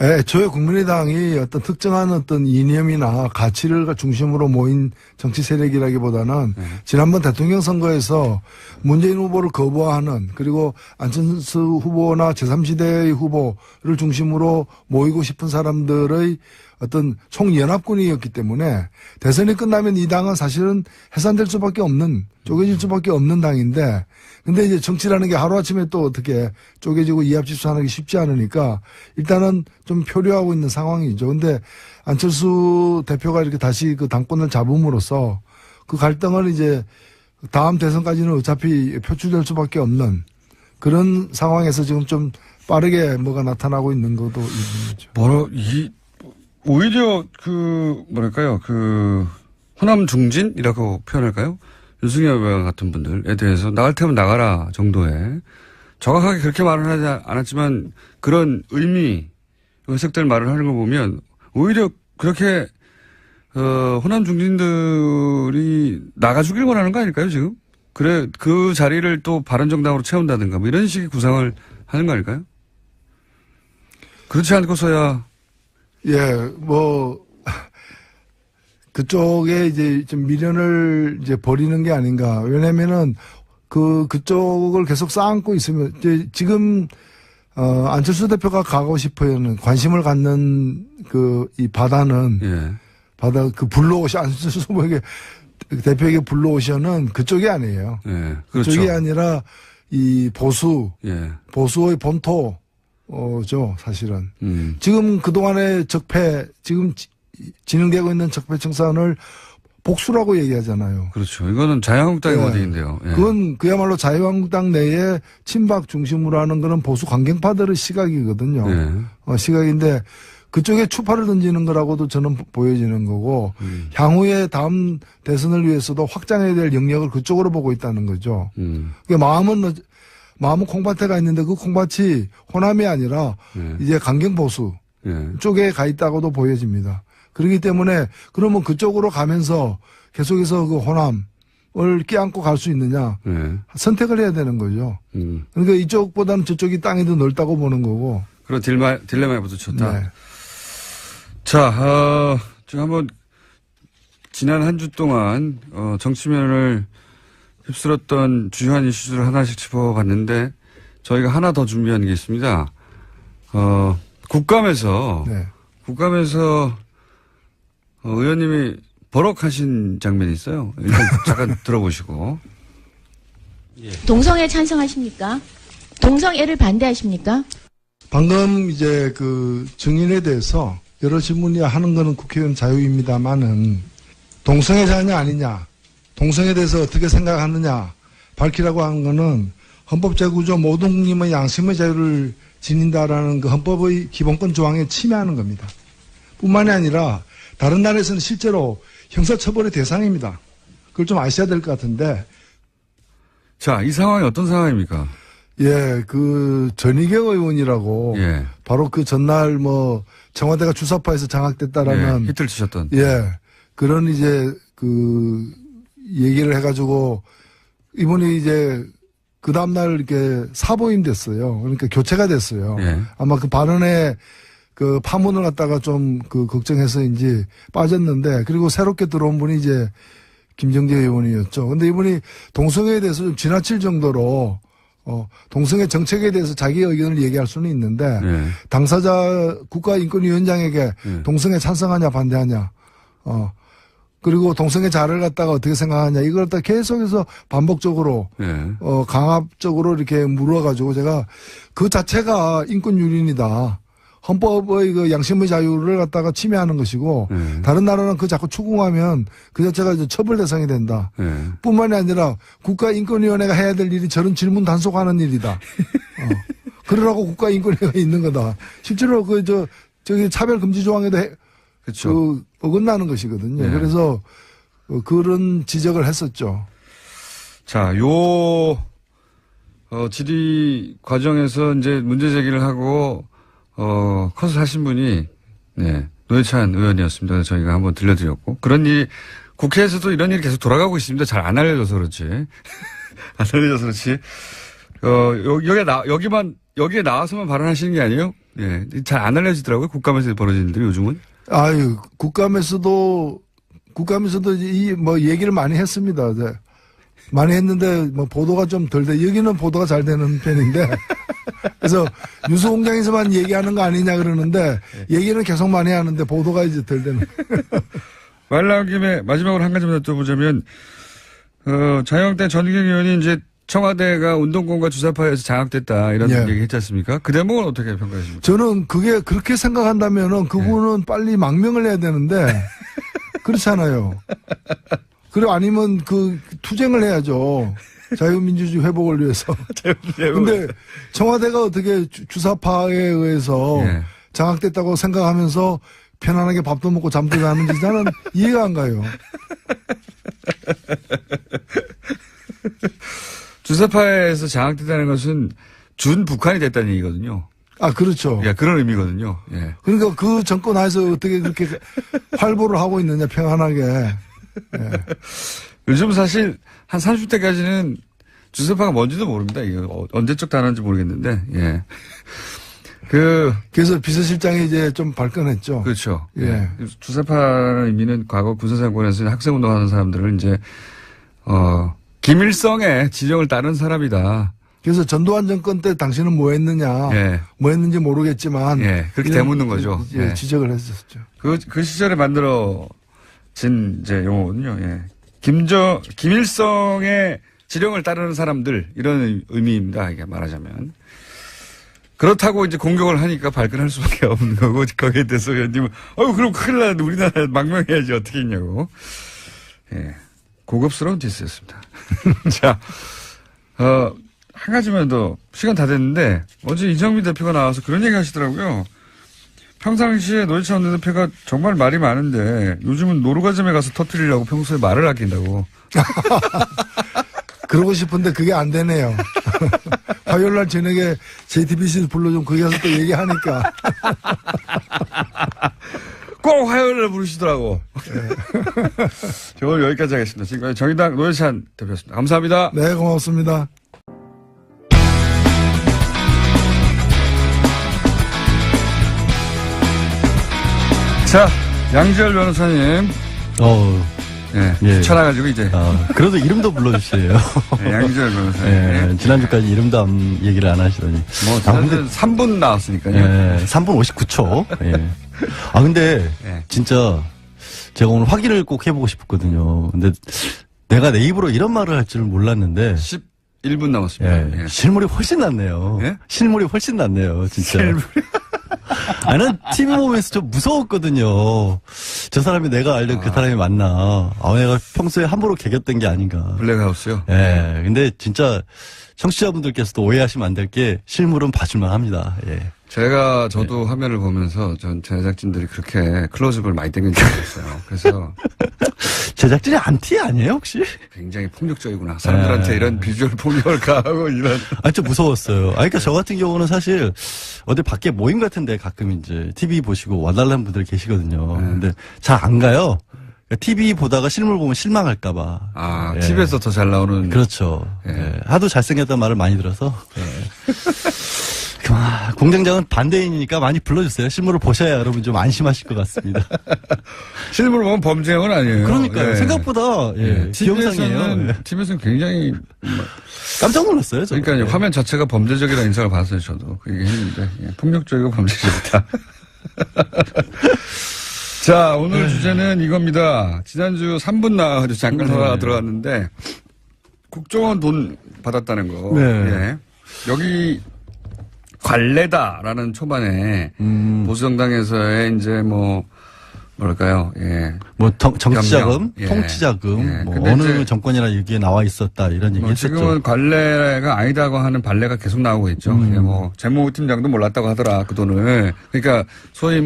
애초에 국민의당이 어떤 특정한 어떤 이념이나 가치를 중심으로 모인 정치 세력이라기보다는 지난번 대통령 선거에서 문재인 후보를 거부하는 그리고 안철수 후보나 제3지대의 후보를 중심으로 모이고 싶은 사람들의 어떤 총연합군이었기 때문에 대선이 끝나면 이 당은 사실은 해산될 수밖에 없는 쪼개질 수밖에 없는 당인데 근데 이제 정치라는 게 하루아침에 또 어떻게 쪼개지고 이합집산하기 쉽지 않으니까 일단은 좀 표류하고 있는 상황이죠. 근데 안철수 대표가 이렇게 다시 그 당권을 잡음으로써 그 갈등은 이제 다음 대선까지는 어차피 표출될 수밖에 없는 그런 상황에서 지금 좀 빠르게 뭐가 나타나고 있는 것도 있는 거죠. 오히려 뭐랄까요, 호남 중진이라고 표현할까요? 윤석열 의원 같은 분들에 대해서 나갈 테면 나가라 정도의 정확하게 그렇게 말은 하지 않았지만 그런 의미, 해석될 말을 하는 걸 보면 오히려 그렇게, 호남 중진들이 나가주길 원하는 거 아닐까요, 지금? 그래, 그 자리를 또 바른정당으로 채운다든가 뭐 이런 식의 구상을 하는 거 아닐까요? 그렇지 않고서야 예, 그쪽에 이제 좀 미련을 이제 버리는 게 아닌가. 왜냐면은 그쪽을 계속 쌓고 있으면 이제 지금 안철수 대표가 가고 싶어요는 관심을 갖는 이 바다는 예. 바다 블루오션 안철수 후보에게 대표에게 블루오션은 그쪽이 아니에요. 예. 그렇죠. 그쪽이 아니라 이 예. 보수의 본토죠 사실은. 지금 그동안의 지금 진행되고 있는 적폐 청산을 복수라고 얘기하잖아요. 그렇죠. 이거는 자유한국당의 워딩인데요. 예. 그건 그야말로 자유한국당 내에 친박 중심으로 하는 거는 보수 강경파들의 시각이거든요. 예. 시각인데 그쪽에 추파를 던지는 거라고도 저는 보여지는 거고 향후에 다음 대선을 위해서도 확장해야 될 영역을 그쪽으로 보고 있다는 거죠. 그러니까 마음은 콩밭에 가 있는데 그 콩밭이 호남이 아니라 이제 강경보수 쪽에 가 있다고도 보여집니다. 그렇기 때문에 그러면 그쪽으로 가면서 계속해서 그 호남을 끼안고 갈 수 있느냐 선택을 해야 되는 거죠. 그러니까 이쪽보다는 저쪽이 땅이 더 넓다고 보는 거고. 그런 딜레마에 부딪혔다. 네. 자, 지금 한번 지난 한 주 동안 정치면을 휩쓸었던 주요한 이슈들을 하나씩 짚어봤는데 저희가 하나 더 준비한 게 있습니다. 국감에서 의원님이 버럭하신 장면이 있어요. 일단 잠깐 들어보시고. 동성애 찬성하십니까? 동성애를 반대하십니까? 방금 이제 증인에 대해서 여러 질문이 하는 거는 국회의원 자유입니다만은 동성애자냐 아니냐, 동성애에 대해서 어떻게 생각하느냐 밝히라고 하는 거는 헌법제구조 모든 국민의 양심의 자유를 지닌다라는 그 헌법의 기본권 조항에 침해하는 겁니다. 뿐만이 아니라 다른 나라에서는 실제로 형사처벌의 대상입니다. 그걸 좀 아셔야 될 것 같은데. 자, 이 상황이 어떤 상황입니까? 예, 전희경 의원이라고. 예. 바로 그 전날 청와대가 주사파에서 장악됐다라는. 예, 히트를 치셨던. 예. 그런 이제 얘기를 해가지고 이분이 이제 그 다음날 이렇게 사보임 됐어요. 그러니까 교체가 됐어요. 예. 아마 그 발언에 파문을 갖다가 좀 걱정해서인지 빠졌는데 그리고 새롭게 들어온 분이 이제 김정재 의원이었죠. 근데 이분이 동성애에 대해서 좀 지나칠 정도로 동성애 정책에 대해서 자기 의견을 얘기할 수는 있는데 당사자 국가인권위원장에게 동성애 찬성하냐 반대하냐 그리고 동성애 자를 갖다가 어떻게 생각하냐 이걸 갖다 계속해서 반복적으로 강압적으로 이렇게 물어가지고 제가 그 자체가 인권 유린이다. 헌법의 양심의 자유를 갖다가 침해하는 것이고 다른 나라는 자꾸 추궁하면 그 자체가 이제 처벌 대상이 된다. 뿐만이 아니라 국가인권위원회가 해야 될 일이 저런 질문 단속하는 일이다. 그러라고 국가인권위가 있는 거다. 실제로 저기 차별금지 조항에도 그렇죠. 어긋나는 것이거든요. 그래서 그런 지적을 했었죠. 자, 질의 과정에서 이제 문제 제기를 하고 컷을 하신 분이, 노회찬 의원이었습니다. 그래서 저희가 한번 들려드렸고. 그런 일이, 국회에서도 이런 일이 계속 돌아가고 있습니다. 잘 안 알려져서 그렇지. 안 알려져서 그렇지. 여기에 나와서만 발언하시는 게 아니에요? 예. 잘 안 알려지더라고요. 국감에서 벌어지는 일들이 요즘은. 아유, 국감에서도 얘기를 많이 했습니다. 네. 많이 했는데, 보도가 좀 덜 돼. 여기는 보도가 잘 되는 편인데. 그래서 뉴스 공장에서만 얘기하는 거 아니냐 그러는데, 얘기는 계속 많이 하는데, 보도가 이제 덜 되는. 말 나온 김에 마지막으로 한 가지만 더 보자면, 자유한국당 전희경 의원이 이제 청와대가 운동권과 주사파에서 장악됐다, 이런 얘기 했지 않습니까? 그 대목은 어떻게 평가하십니까? 저는 그게 그렇게 생각한다면은 그분은 빨리 망명을 해야 되는데, 그렇잖아요. 그리고 아니면 투쟁을 해야죠. 자유민주주의 회복을 위해서. 근데 청와대가 어떻게 주사파에 의해서 장악됐다고 생각하면서 편안하게 밥도 먹고 잠도 자는지 저는 이해가 안 가요. 주사파에서 장악됐다는 것은 준 북한이 됐다는 얘기거든요. 아, 그렇죠. 예, 그런 의미거든요. 예. 그러니까 그 정권 하에서 어떻게 그렇게 활보를 하고 있느냐, 평안하게. 예. 요즘 사실 한 30대까지는 주사파가 뭔지도 모릅니다. 이게 언제적 단어인지 모르겠는데, 예. 그래서 비서실장이 이제 좀 발끈했죠. 그렇죠. 예. 주사파라는 의미는 과거 군사정권에서 학생운동하는 사람들을 이제 김일성의 지령을 따른 사람이다. 그래서 전두환 정권 때 당신은 뭐 했느냐. 예. 뭐 했는지 모르겠지만. 그렇게 이런 되묻는 거죠. 예, 지적을 했었죠. 그 시절에 만들어진 이제 용어거든요. 예. 김일성의 지령을 따르는 사람들, 이런 의미입니다. 이게 말하자면. 그렇다고 이제 공격을 하니까 발끈할 수밖에 없는 거고, 거기에 대해서 의원님은, 그럼 큰일 나는데 우리나라 망명해야지 어떻게 했냐고. 예. 고급스러운 디스였습니다. 자, 한 가지만 더, 시간 다 됐는데, 어제 이정미 대표가 나와서 그런 얘기 하시더라고요. 평상시에 노회찬 원내대표가 정말 말이 많은데, 요즘은 노루가점에 가서 터뜨리려고 평소에 말을 아낀다고. 그러고 싶은데 그게 안 되네요. 화요일 날 저녁에 JTBC 불러좀 거기 가서 또 얘기하니까. 꼭 화요일 날 부르시더라고. 저 오늘 여기까지 하겠습니다. 지금까지 정의당 노회찬 대표였습니다. 감사합니다. 네, 고맙습니다. 자, 양지열 변호사님. 추천해가지고 이제. 그래도 이름도 불러주세요. 양지열 변호사님. 지난주까지 이름도 얘기를 안 하시더니. 지난주는 3분 나왔으니까요. 3분 59초. 근데, 진짜, 제가 오늘 확인을 꼭 해보고 싶었거든요. 근데, 내가 내 입으로 이런 말을 할 줄은 몰랐는데. 11분 남았습니다. 실물이 훨씬 낫네요. 실물이 훨씬 낫네요, 진짜. 나는 TV 보면서 좀 무서웠거든요. 저 사람이 내가 알던 그 사람이 맞나. 내가 평소에 함부로 개겼던 게 아닌가. 블랙하우스요? 근데 진짜 청취자분들께서도 오해하시면 안 될 게 실물은 봐줄만 합니다. 저도 화면을 보면서 전 제작진들이 그렇게 클로즈업을 많이 당긴 적이 있어요. 그래서. 제작진이 안티 아니에요, 혹시? 굉장히 폭력적이구나. 사람들한테 이런 비주얼 폭력을 가하고 이런. 좀 무서웠어요. 그러니까 저 같은 경우는 사실 어디 밖에 모임 같은데 가끔 이제 TV 보시고 와달라는 분들 계시거든요. 근데 잘 안 가요. TV 보다가 실물 보면 실망할까봐. TV에서 더 잘 나오는. 그렇죠. 하도 잘생겼다는 말을 많이 들어서. 공장장은 반대인이니까 많이 불러주세요. 실물을 보셔야 여러분 좀 안심하실 것 같습니다. 실물을 보면 범죄형은 아니에요. 그러니까요. 생각보다 TV에서는 굉장히 깜짝 놀랐어요. 저도. 그러니까 화면 자체가 범죄적이라는 인상을 받았어요. 저도 그 얘기 했는데 폭력적이고 범죄적이다. 자, 오늘 주제는 이겁니다. 지난주 3분 나와가지고 잠깐 들어갔는데 국정원 돈 받았다는 거. 여기 관례다라는 초반에 보수정당에서의 이제 뭐랄까요, 정치자금, 통치자금, 어느 정권이나 여기에 나와 있었다 이런 얘기 했었죠. 지금은 관례가 아니다고 하는 반례가 계속 나오고 있죠. 재무부 팀장도 몰랐다고 하더라 그 돈을. 그러니까 소위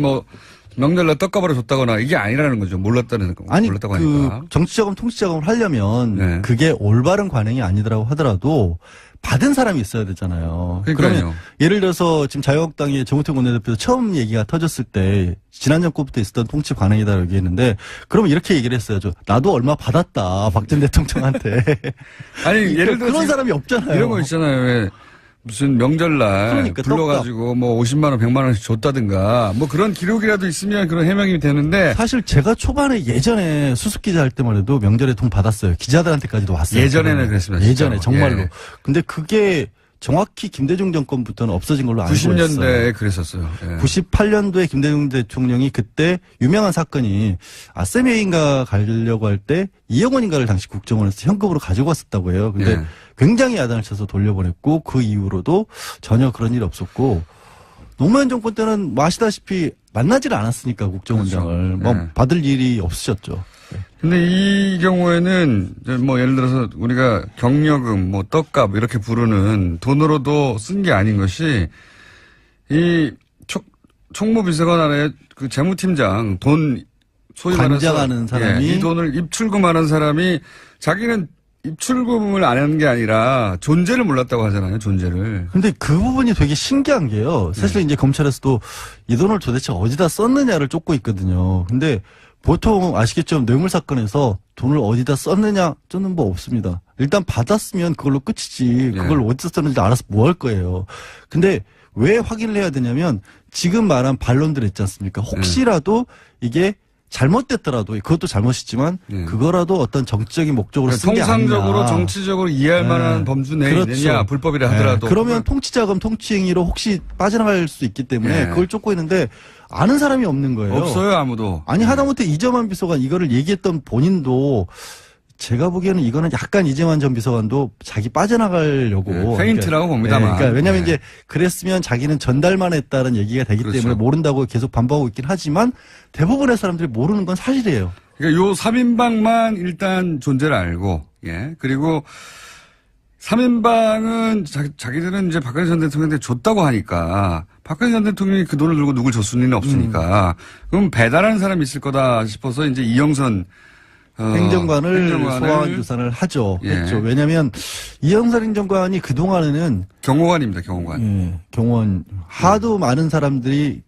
명절날 떡값으로 줬다거나 이게 아니라는 거죠. 몰랐다고 하니까. 정치자금, 통치자금을 하려면 그게 올바른 관행이 아니더라고 하더라도 받은 사람이 있어야 되잖아요. 그러면 예를 들어서 지금 자유한국당의 정우택 원내대표 처음 얘기가 터졌을 때 지난 정권부터 있었던 통치 관행이다라고 얘기했는데 그러면 이렇게 얘기를 했어요. 나도 얼마 받았다. 박 전 대통령한테. 예를 들어 그런 사람이 없잖아요. 이런 거 있잖아요. 왜 무슨 명절날 불러가지고 50만 원, 100만 원씩 줬다든가 그런 기록이라도 있으면 그런 해명이 되는데 사실 제가 초반에 예전에 수습기자 할 때만 해도 명절에 돈 받았어요. 기자들한테까지도 왔어요. 예전에는 그랬습니다. 예전에 정말로. 근데 그게 정확히 김대중 정권부터는 없어진 걸로 알고 있어요. 90년대에 그랬었어요. 98년도에 김대중 대통령이 그때 유명한 사건이 아세메인가 가려고 할 때 이영원인가를 당시 국정원에서 현금으로 가지고 왔었다고 해요. 근데 굉장히 야단을 쳐서 돌려보냈고 그 이후로도 전혀 그런 일이 없었고 노무현 정권 때는 아시다시피 만나질 않았으니까 국정원장을 받을 일이 없으셨죠. 근데 이 경우에는 예를 들어서 우리가 경력금, 떡값 이렇게 부르는 돈으로도 쓴 게 아닌 것이 이 총무비서관 안에 그 재무팀장 돈 소위 관장하는 사람이 이 돈을 입출금하는 사람이 자기는 입출금을 안 하는 게 아니라 존재를 몰랐다고 하잖아요. 존재를. 근데 그 부분이 되게 신기한 게요. 사실 이제 검찰에서도 이 돈을 도대체 어디다 썼느냐를 쫓고 있거든요. 근데 보통 아시겠죠? 뇌물 사건에서 돈을 어디다 썼느냐 저는 없습니다. 일단 받았으면 그걸로 끝이지. 그걸 어디서 썼는지 알아서 뭐 할 거예요. 근데 왜 확인을 해야 되냐면 지금 말한 반론들 있지 않습니까? 혹시라도 이게 잘못됐더라도 그것도 잘못이지만 그거라도 어떤 정치적인 목적으로 쓴 게 아니냐. 통상적으로 정치적으로 이해할 만한 범주 내냐 그렇죠. 불법이라 하더라도. 그러면 통치자금 통치행위로 혹시 빠져나갈 수 있기 때문에 그걸 쫓고 있는데 아는 사람이 없는 거예요. 없어요 아무도. 아니 하다못해 이재만 비서관 이거를 얘기했던 본인도 제가 보기에는 이거는 약간 이재만 전 비서관도 자기 빠져나가려고 페인트라고 봅니다만. 그러니까 왜냐하면 이제 그랬으면 자기는 전달만 했다는 얘기가 되기 그렇죠. 때문에 모른다고 계속 반복하고 있긴 하지만 대부분의 사람들이 모르는 건 사실이에요. 그러니까 요 3인방만 일단 존재를 알고, 그리고 3인방은 자기들은 이제 박근혜 전 대통령한테 줬다고 하니까 박근혜 전 대통령이 그 돈을 들고 누굴 줬을 리는 없으니까 그럼 배달하는 사람이 있을 거다 싶어서 이제 이영선 행정관을 소환 조사를 하죠. 했죠. 왜냐하면 이영선 행정관이 그 동안에는 경호관입니다. 경호관. 경호원 하도 많은 사람들이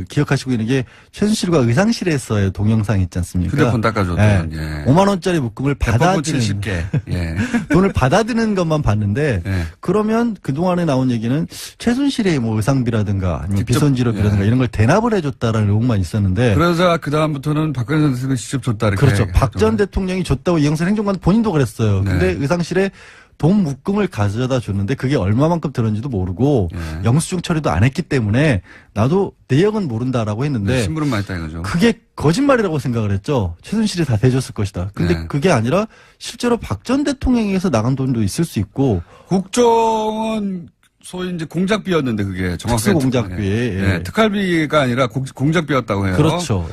기억하시고 있는 게 최순실과 의상실에서의 동영상 있지 않습니까? 휴대폰 닦아줬던. 5만 원짜리 묶음을 받아드는 70개. 돈을 받아드는 것만 봤는데 그러면 그 동안에 나온 얘기는 최순실의 뭐 의상비라든가 아니면 비선지럽이라든가 이런 걸 대납을 해줬다라는 의혹만 있었는데. 그러자 그 다음부터는 박근혜 전 대통령이 직접 줬다 이렇게. 그렇죠. 박 전 대통령이 줬다고 이영선 행정관 본인도 그랬어요. 근데 의상실에 돈 묶음을 가져다 줬는데 그게 얼마만큼 들었는지도 모르고 영수증 처리도 안 했기 때문에 나도 내역은 모른다라고 했는데 심부름만 했다 이거죠. 그게 거짓말이라고 생각을 했죠. 최순실이 다 대줬을 것이다. 근데 그게 아니라 실제로 박 전 대통령에게서 나간 돈도 있을 수 있고 국정원 소위 이제 공작비였는데 그게 정확하게 특수 공작비 특활비가 아니라 공작비였다고 해요. 그렇죠.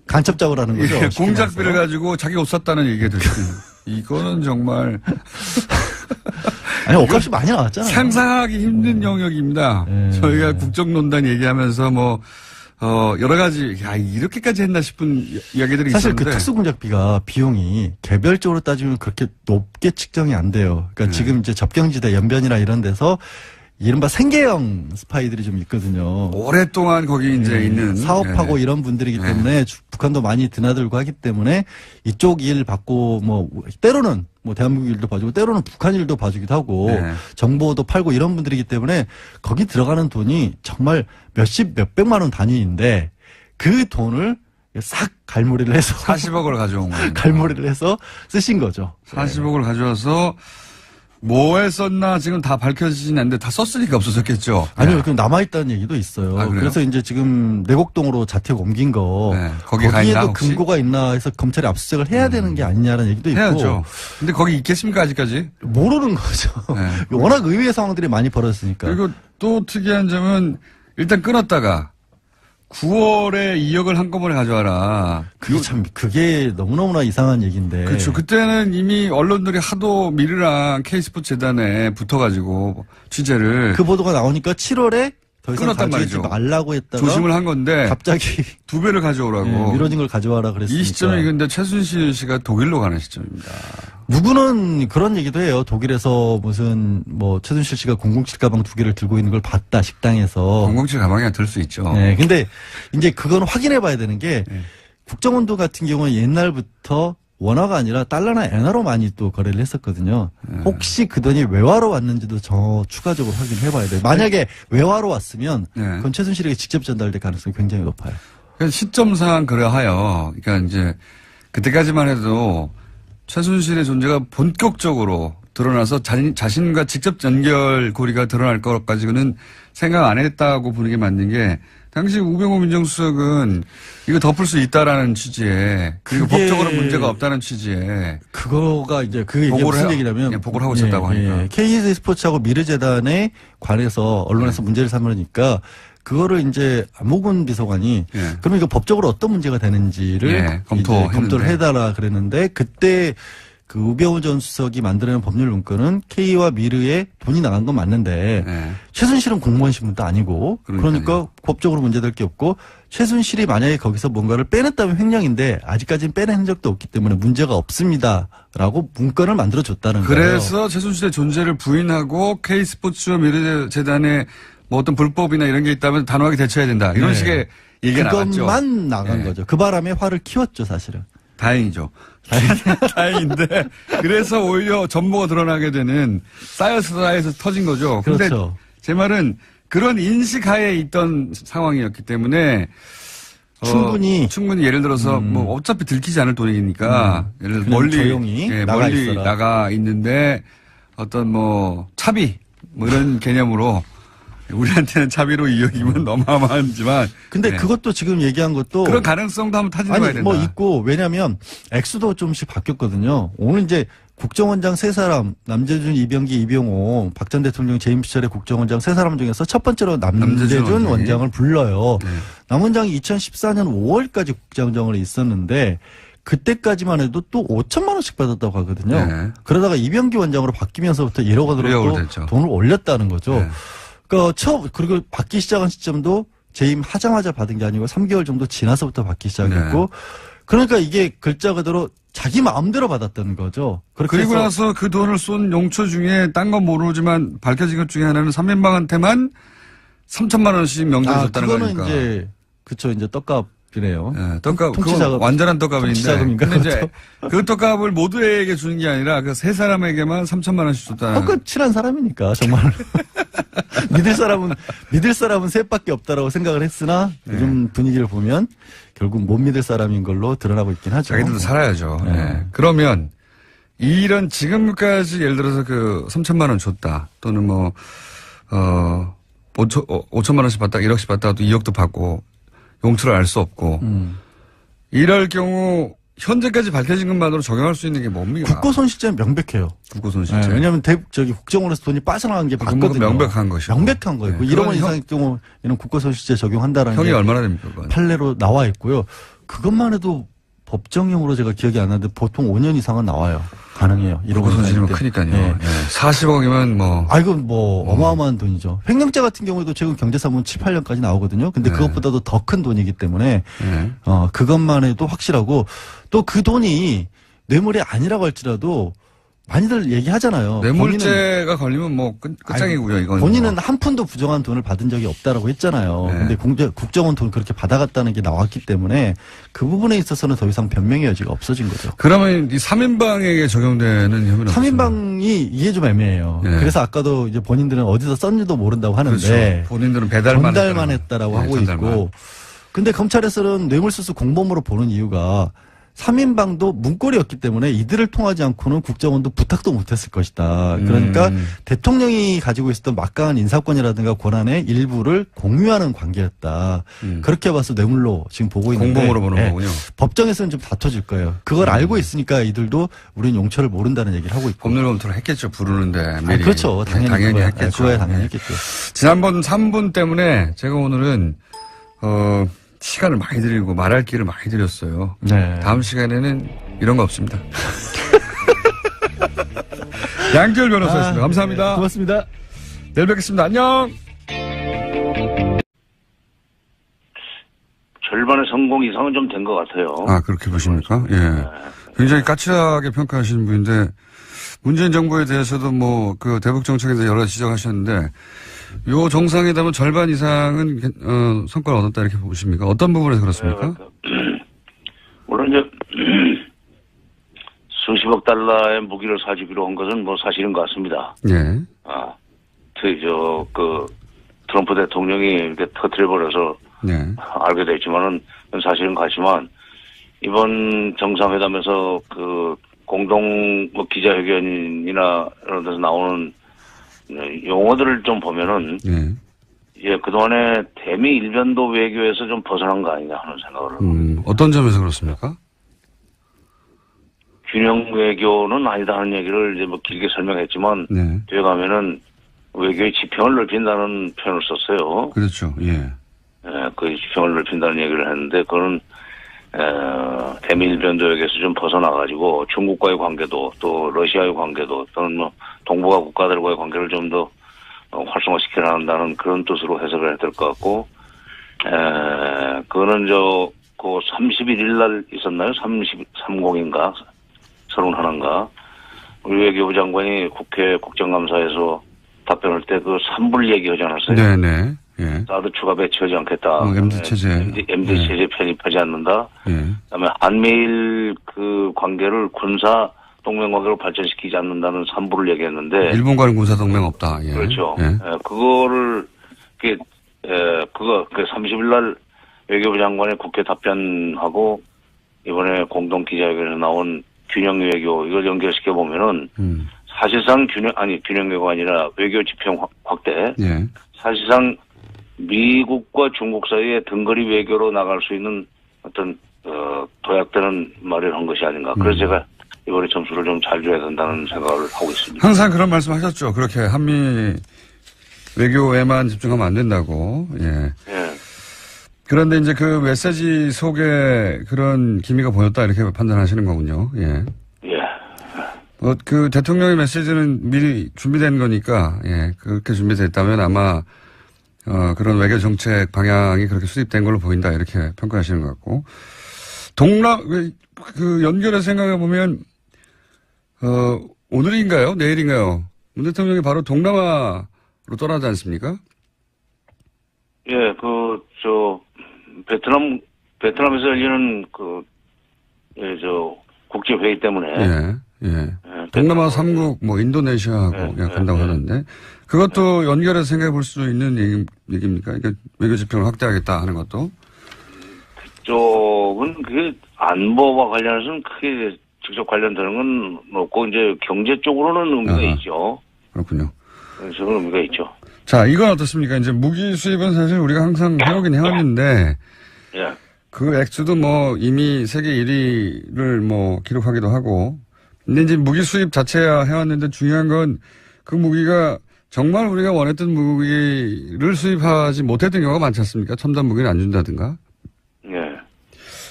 간첩 작업을 하는 거죠. 공작비를 가지고 자기 옷 샀다는 얘기가 들었어요. 이거는 정말 아니 옷값이 많이 나왔잖아요. 상상하기 힘든 영역입니다. 저희가 국정농단 얘기하면서 뭐 여러 가지 이렇게까지 했나 싶은 이야기들이 사실 있었는데 그 특수공작비가 비용이 개별적으로 따지면 그렇게 높게 측정이 안 돼요. 그러니까 지금 이제 접경지대 연변이나 이런 데서 이른바 생계형 스파이들이 좀 있거든요. 오랫동안 거기 이제 있는 사업하고 이런 분들이기 때문에 북한도 많이 드나들고 하기 때문에 이쪽 일 받고 뭐 때로는 뭐 대한민국 일도 봐주고 때로는 북한 일도 봐주기도 하고 정보도 팔고 이런 분들이기 때문에 거기 들어가는 돈이 정말 몇백만 원 단위인데 그 돈을 싹 갈무리를 해서 40억을 가져온 거예요. 갈무리를 해서 쓰신 거죠. 40억을 가져와서 뭐에 썼나 지금 다 밝혀지진 않는데 다 썼으니까 없어졌겠죠. 아니요, 그럼 남아있다는 얘기도 있어요. 그래서 이제 지금 내곡동으로 자택 옮긴 거. 거기에도 금고가 있나 해서 검찰이 압수수색을 해야 되는 게 아니냐는 얘기도 있고. 해야죠. 근데 거기 있겠습니까, 아직까지? 모르는 거죠. 워낙 의외의 상황들이 많이 벌어졌으니까. 그리고 또 특이한 점은 일단 끊었다가 9월에 2억을 한꺼번에 가져와라. 그게 너무너무나 이상한 얘기인데. 그렇죠. 그때는 이미 언론들이 하도 미르랑 K스포츠 재단에 붙어가지고 취재를. 그 보도가 나오니까 7월에 더 이상 끊었단 가져오지 말이죠. 말라고 했다가. 조심을 한 건데. 갑자기. 2배를 가져오라고. 미뤄진 걸 가져와라 그랬으니까. 이 시점이 근데 최순실 씨가 독일로 가는 시점입니다. 누구는 그런 얘기도 해요. 독일에서 무슨 뭐 최순실 씨가 007 가방 2개를 들고 있는 걸 봤다 식당에서. 007 가방이야 들 수 있죠. 근데 이제 그건 확인해 봐야 되는 게 국정원도 같은 경우는 옛날부터 원화가 아니라 달러나 엔화로 많이 또 거래를 했었거든요. 혹시 그 돈이 외화로 왔는지도 추가적으로 확인해 봐야 돼요. 만약에 외화로 왔으면 그건 최순실에게 직접 전달될 가능성이 굉장히 높아요. 시점상 그러하여 그러니까 이제 그때까지만 해도 최순실의 존재가 본격적으로 드러나서 자신과 직접 연결고리가 드러날 것까지는 생각 안 했다고 보는 게 맞는 게 당시 우병우 민정수석은 이거 덮을 수 있다라는 취지에 그리고 법적으로 문제가 없다는 취지에 그거가 이제 그 얘기가 무슨 얘기냐면 보고를 하고 있었다고 하니까 KS 스포츠하고 미르재단에 관해서 언론에서 문제를 삼으니까 그거를 이제 안목은 비서관이 그러면 이거 법적으로 어떤 문제가 되는지를 검토를 해달라 그랬는데 그때 그 우병우 전 수석이 만들어낸 법률 문건은 K와 미르에 돈이 나간 건 맞는데 최순실은 공무원 신분도 아니고 그러니까 법적으로 문제될 게 없고 최순실이 만약에 거기서 뭔가를 빼냈다면 횡령인데 아직까지는 빼낸 적도 없기 때문에 문제가 없습니다라고 문건을 만들어줬다는 거예요. 그래서 최순실의 존재를 부인하고 K스포츠와 미르재단의 뭐 어떤 불법이나 이런 게 있다면 단호하게 대처해야 된다. 이런 식의 얘기가 나갔죠. 그것만 나간 거죠. 그 바람에 화를 키웠죠, 사실은. 다행이죠. 다행인데 그래서 오히려 전모가 드러나게 되는 쌓여서 터진 거죠. 근데 그렇죠. 제 말은 그런 인식하에 있던 상황이었기 때문에 충분히 예를 들어서 뭐 어차피 들키지 않을 돈이니까 예를 들어 멀리 조용히 멀리 나가 있는데 어떤 뭐 차비 뭐 이런 개념으로 우리한테는 차비로 이용이면 너무하지만 근데 그것도 지금 얘기한 것도 그런 가능성도 한번 타진해봐야 된다. 뭐 있고 왜냐하면 액수도 좀씩 바뀌었거든요. 오늘 이제 국정원장 3사람 남재준, 이병기, 이병호 박 전 대통령 재임 시절의 국정원장 3사람 중에서 첫 번째로 남재준 원장을 불러요. 남 원장이 2014년 5월까지 국정원장으로 있었는데 그때까지만 해도 또 5천만 원씩 받았다고 하거든요. 네. 그러다가 이병기 원장으로 바뀌면서부터 1억 원으로 또 돈을 올렸다는 거죠. 네. 그리고 받기 시작한 시점도 재임하자마자 받은 게 아니고 3개월 정도 지나서부터 받기 시작했고 네. 그러니까 이게 글자 그대로 자기 마음대로 받았다는 거죠. 그리고 나서 그 돈을 쏜 용처 중에 딴 건 모르지만 밝혀진 것 중에 하나는 3인방한테만 3천만 원씩 명절에 줬다는 그거는 거니까. 이제 이제 떡값이네요. 네, 떡값 그건 완전한 떡값인데. 근데 이제 그 떡값을 모두에게 주는 게 아니라 그 3사람에게만 3천만 원씩 줬다는. 그 친한 사람이니까 정말 믿을 사람은 셋밖에 없다라고 생각을 했으나 요즘 분위기를 보면 결국 못 믿을 사람인 걸로 드러나고 있긴 하죠. 자기들도 살아야죠. 네. 그러면 이런 지금까지 예를 들어서 그 3천만 원 줬다 또는 뭐 5천만 원씩 받다 1억씩 받다가 또 2억도 받고 용처를 알 수 없고 이럴 경우 현재까지 밝혀진 것만으로 적용할 수 있는 게 뭡니까? 국고손실죄는 명백해요. 국고손실죄. 네, 왜냐하면 국정원에서 돈이 빠져나간 게 맞거든요. 명백한 것이고. 명백한 거예요. 네. 1억 원 이상의 경우에는 국고손실죄 적용한다라는 형이 게 얼마나 됩니까? 그건? 판례로 나와 있고요. 그것만 해도 법정형으로 제가 기억이 안 나는데 보통 5년 이상은 나와요. 가능해요. 1억 원 손실이면 크니까요. 네. 40억이면 뭐. 이건 뭐 어마어마한 돈이죠. 횡령죄 같은 경우에도 최근 경제사문 7, 8년까지 나오거든요. 근데 그것보다도 더 큰 돈이기 때문에 그것만 해도 확실하고 또 그 돈이 뇌물이 아니라고 할지라도 많이들 얘기하잖아요. 뇌물죄가 걸리면 뭐 끝장이고요. 이건 본인은 한 푼도 부정한 돈을 받은 적이 없다라고 했잖아요. 네. 근데 국정원 돈 그렇게 받아갔다는 게 나왔기 때문에 그 부분에 있어서는 더 이상 변명의 여지가 없어진 거죠. 그러면 이 3인방에게 적용되는 혐의는 3인방이 이게 좀 애매해요. 네. 그래서 아까도 이제 본인들은 어디서 썼는지도 모른다고 하는데 그렇죠. 본인들은 배달만 했다라고 네, 하고 전달만. 있고 근데 검찰에서는 뇌물수수 공범으로 보는 이유가 3인방도 문고리였기 때문에 이들을 통하지 않고는 국정원도 부탁도 못했을 것이다. 그러니까 대통령이 가지고 있었던 막강한 인사권이라든가 권한의 일부를 공유하는 관계였다. 그렇게 봐서 뇌물로 지금 보고 있는데 공범으로 보는 거군요. 법정에서는 좀 다퉈질 거예요. 그걸 알고 있으니까 이들도 우리는 용처를 모른다는 얘기를 하고 있고. 법률 검토를 했겠죠. 부르는데 미리. 그렇죠. 당연히 했겠죠. 그거야 당연히 했겠죠. 지난번 3분 때문에 제가 오늘은 시간을 많이 드리고 말할 기회를 많이 드렸어요. 네. 다음 시간에는 이런 거 없습니다. 양지열 변호사였습니다. 감사합니다. 고맙습니다. 내일 뵙겠습니다. 안녕. 절반의 성공 이상은 좀 된 것 같아요. 그렇게 보십니까? 예. 굉장히 까칠하게 평가하시는 분인데 문재인 정부에 대해서도 뭐 그 대북 정책에 대해서 여러 가지 지적하셨는데 요 정상회담은 절반 이상은 성과를 얻었다 이렇게 보십니까? 어떤 부분에서 그렇습니까? 물론 이제 수십억 달러의 무기를 사주기로 한 것은 뭐 사실인 것 같습니다. 예. 트럼프 대통령이 이렇게 터뜨려버려서 네. 알게 됐지만은 사실은 같지만 이번 정상회담에서 그 공동 뭐 기자회견이나 이런 데서 나오는 용어들을 좀 보면은 그동안에 대미 일변도 외교에서 좀 벗어난 거 아니냐 하는 생각을 합니다. 어떤 점에서 그렇습니까? 균형 외교는 아니다 하는 얘기를 이제 뭐 길게 설명했지만 뒤에 가면은 외교의 지평을 넓힌다는 표현을 썼어요. 그렇죠. 예. 그 지평을 넓힌다는 얘기를 했는데 그거는 대미 일변도에서 좀 벗어나가지고 중국과의 관계도 또 러시아의 관계도 또는 뭐 동북아 국가들과의 관계를 좀 더 활성화시켜야 한다는 그런 뜻으로 해석을 해야 될 것 같고 그거는 그 31일 날 있었나요? 30인가 31인가 우리 외교부 장관이 국회 국정감사에서 답변할 때 그 3불 얘기하지 않았어요? 네네. 예. 사드 추가 배치하지 않겠다. MD 체제. MD 체제 편입하지 않는다. 그다음에 한미일 그 관계를 군사 동맹 관계로 발전시키지 않는다는 3부를 얘기했는데 일본과는 군사 동맹 없다. 예. 그렇죠. 그거를 그 30일 날 외교부 장관의 국회 답변하고 이번에 공동 기자회견에 나온 균형 외교 이걸 연결시켜 보면은 사실상 균형 외교가 아니라 외교 지평 확대. 예. 사실상 미국과 중국 사이에 등거리 외교로 나갈 수 있는 어떤 도약되는 말을 한 것이 아닌가. 그래서 제가 이번에 점수를 좀 잘 줘야 된다는 생각을 하고 있습니다. 항상 그런 말씀 하셨죠. 그렇게 한미 외교에만 집중하면 안 된다고. 예. 예. 그런데 이제 그 메시지 속에 그런 기미가 보였다 이렇게 판단하시는 거군요. 예. 예. 그 대통령의 메시지는 미리 준비된 거니까, 예. 그렇게 준비됐다면 아마, 그런 외교 정책 방향이 그렇게 수립된 걸로 보인다 이렇게 평가하시는 것 같고. 연결해서 생각해 보면, 오늘인가요? 내일인가요? 문 대통령이 바로 동남아로 떠나지 않습니까? 예, 베트남에서 열리는 국제회의 때문에. 예. 동남아 3국, 인도네시아하고 간다고 하는데, 그것도 연결해서 생각해 볼 수 있는 얘기입니까? 그러니까 외교 지평을 확대하겠다 하는 것도? 그쪽은 그게 안보와 관련해서는 크게 직접 관련되는 건 없고, 이제 경제 쪽으로는 의미가 있죠. 그렇군요. 저는 의미가 있죠. 자, 이건 어떻습니까? 이제 무기 수입은 사실 우리가 항상 해오긴 해왔는데, 예. 그 액수도 이미 세계 1위를 기록하기도 하고, 근데 이제 무기 수입 자체야 해왔는데 중요한 건 그 무기가 정말 우리가 원했던 무기를 수입하지 못했던 경우가 많지 않습니까? 첨단 무기를 안 준다든가. 예.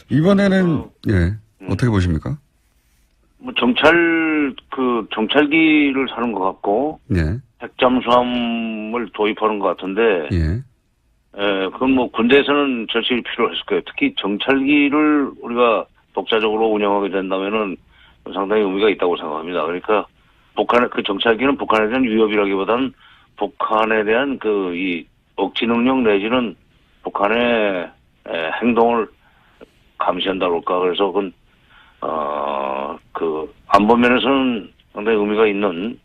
이번에는, 어떻게 보십니까? 정찰기를 사는 것 같고, 예. 핵잠수함을 도입하는 것 같은데, 예. 그건 군대에서는 절실히 필요했을 거예요. 특히 정찰기를 우리가 독자적으로 운영하게 된다면은 상당히 의미가 있다고 생각합니다. 그러니까 그 정찰기는 북한에 대한 위협이라기보다는 북한에 대한 이 억지 능력 내지는 북한의 행동을 감시한다고 할까. 그래서 그건, 안보면에서는 상당히 의미가 있는,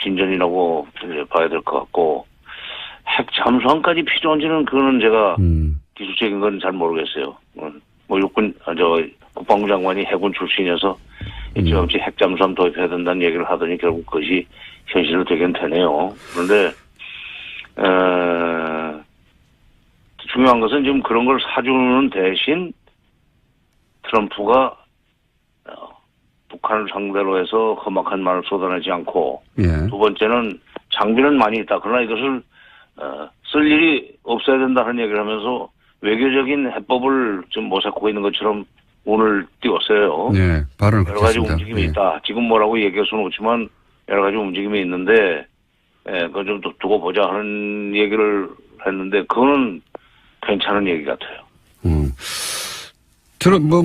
진전이라고 봐야 될 것 같고, 핵 잠수함까지 필요한지는 그거는 제가 기술적인 건 잘 모르겠어요. 국방부 장관이 해군 출신이어서 일찌감치 핵 잠수함 도입해야 된다는 얘기를 하더니 결국 그것이 현실로 되긴 되네요. 그런데 중요한 것은 지금 그런 걸 사주는 대신 트럼프가 북한을 상대로 해서 험악한 말을 쏟아내지 않고, 예. 두 번째는 장비는 많이 있다. 그러나 이것을 쓸 일이 없어야 된다는 얘기를 하면서 외교적인 해법을 좀 모색하고 있는 것처럼 오늘 띄웠어요. 예, 발언을 여러 가지 그렇게 했습니다. 움직임이 있다. 지금 뭐라고 얘기할 수는 없지만 여러 가지 움직임이 있는데, 그거 좀 두고 보자 하는 얘기를 했는데, 그거는 괜찮은 얘기 같아요.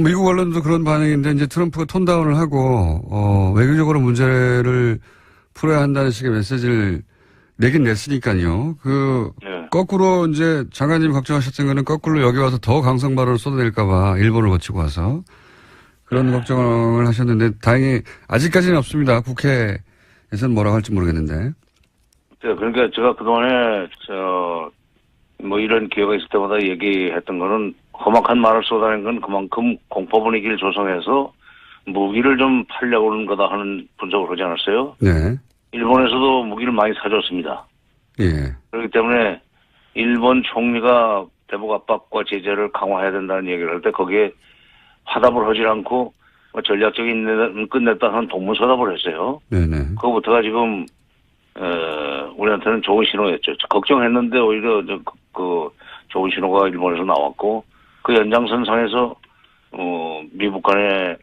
미국 언론도 그런 반응인데, 이제 트럼프가 톤다운을 하고, 외교적으로 문제를 풀어야 한다는 식의 메시지를 내긴 냈으니까요. 네. 거꾸로 이제 장관님 걱정하셨던 거는 거꾸로 여기 와서 더 강성 발언을 쏟아낼까봐 일본을 거치고 와서 그런 걱정을 하셨는데, 다행히 아직까지는 없습니다. 국회에서는 뭐라고 할지 모르겠는데. 네, 그러니까 제가 그동안에, 이런 기회가 있을 때마다 얘기했던 거는 험악한 말을 쏟아낸 건 그만큼 공포 분위기를 조성해서 무기를 좀 팔려고 하는 거다 하는 분석을 하지 않았어요? 네. 일본에서도 무기를 많이 사줬습니다. 예. 그렇기 때문에 일본 총리가 대북 압박과 제재를 강화해야 된다는 얘기를 할 때 거기에 화답을 하지 않고 전략적인 끝냈다 하는 동문서답을 했어요. 네네. 그거부터가 지금 우리한테는 좋은 신호였죠. 걱정했는데 오히려 좋은 신호가 일본에서 나왔고, 그 연장선상에서 미국 간에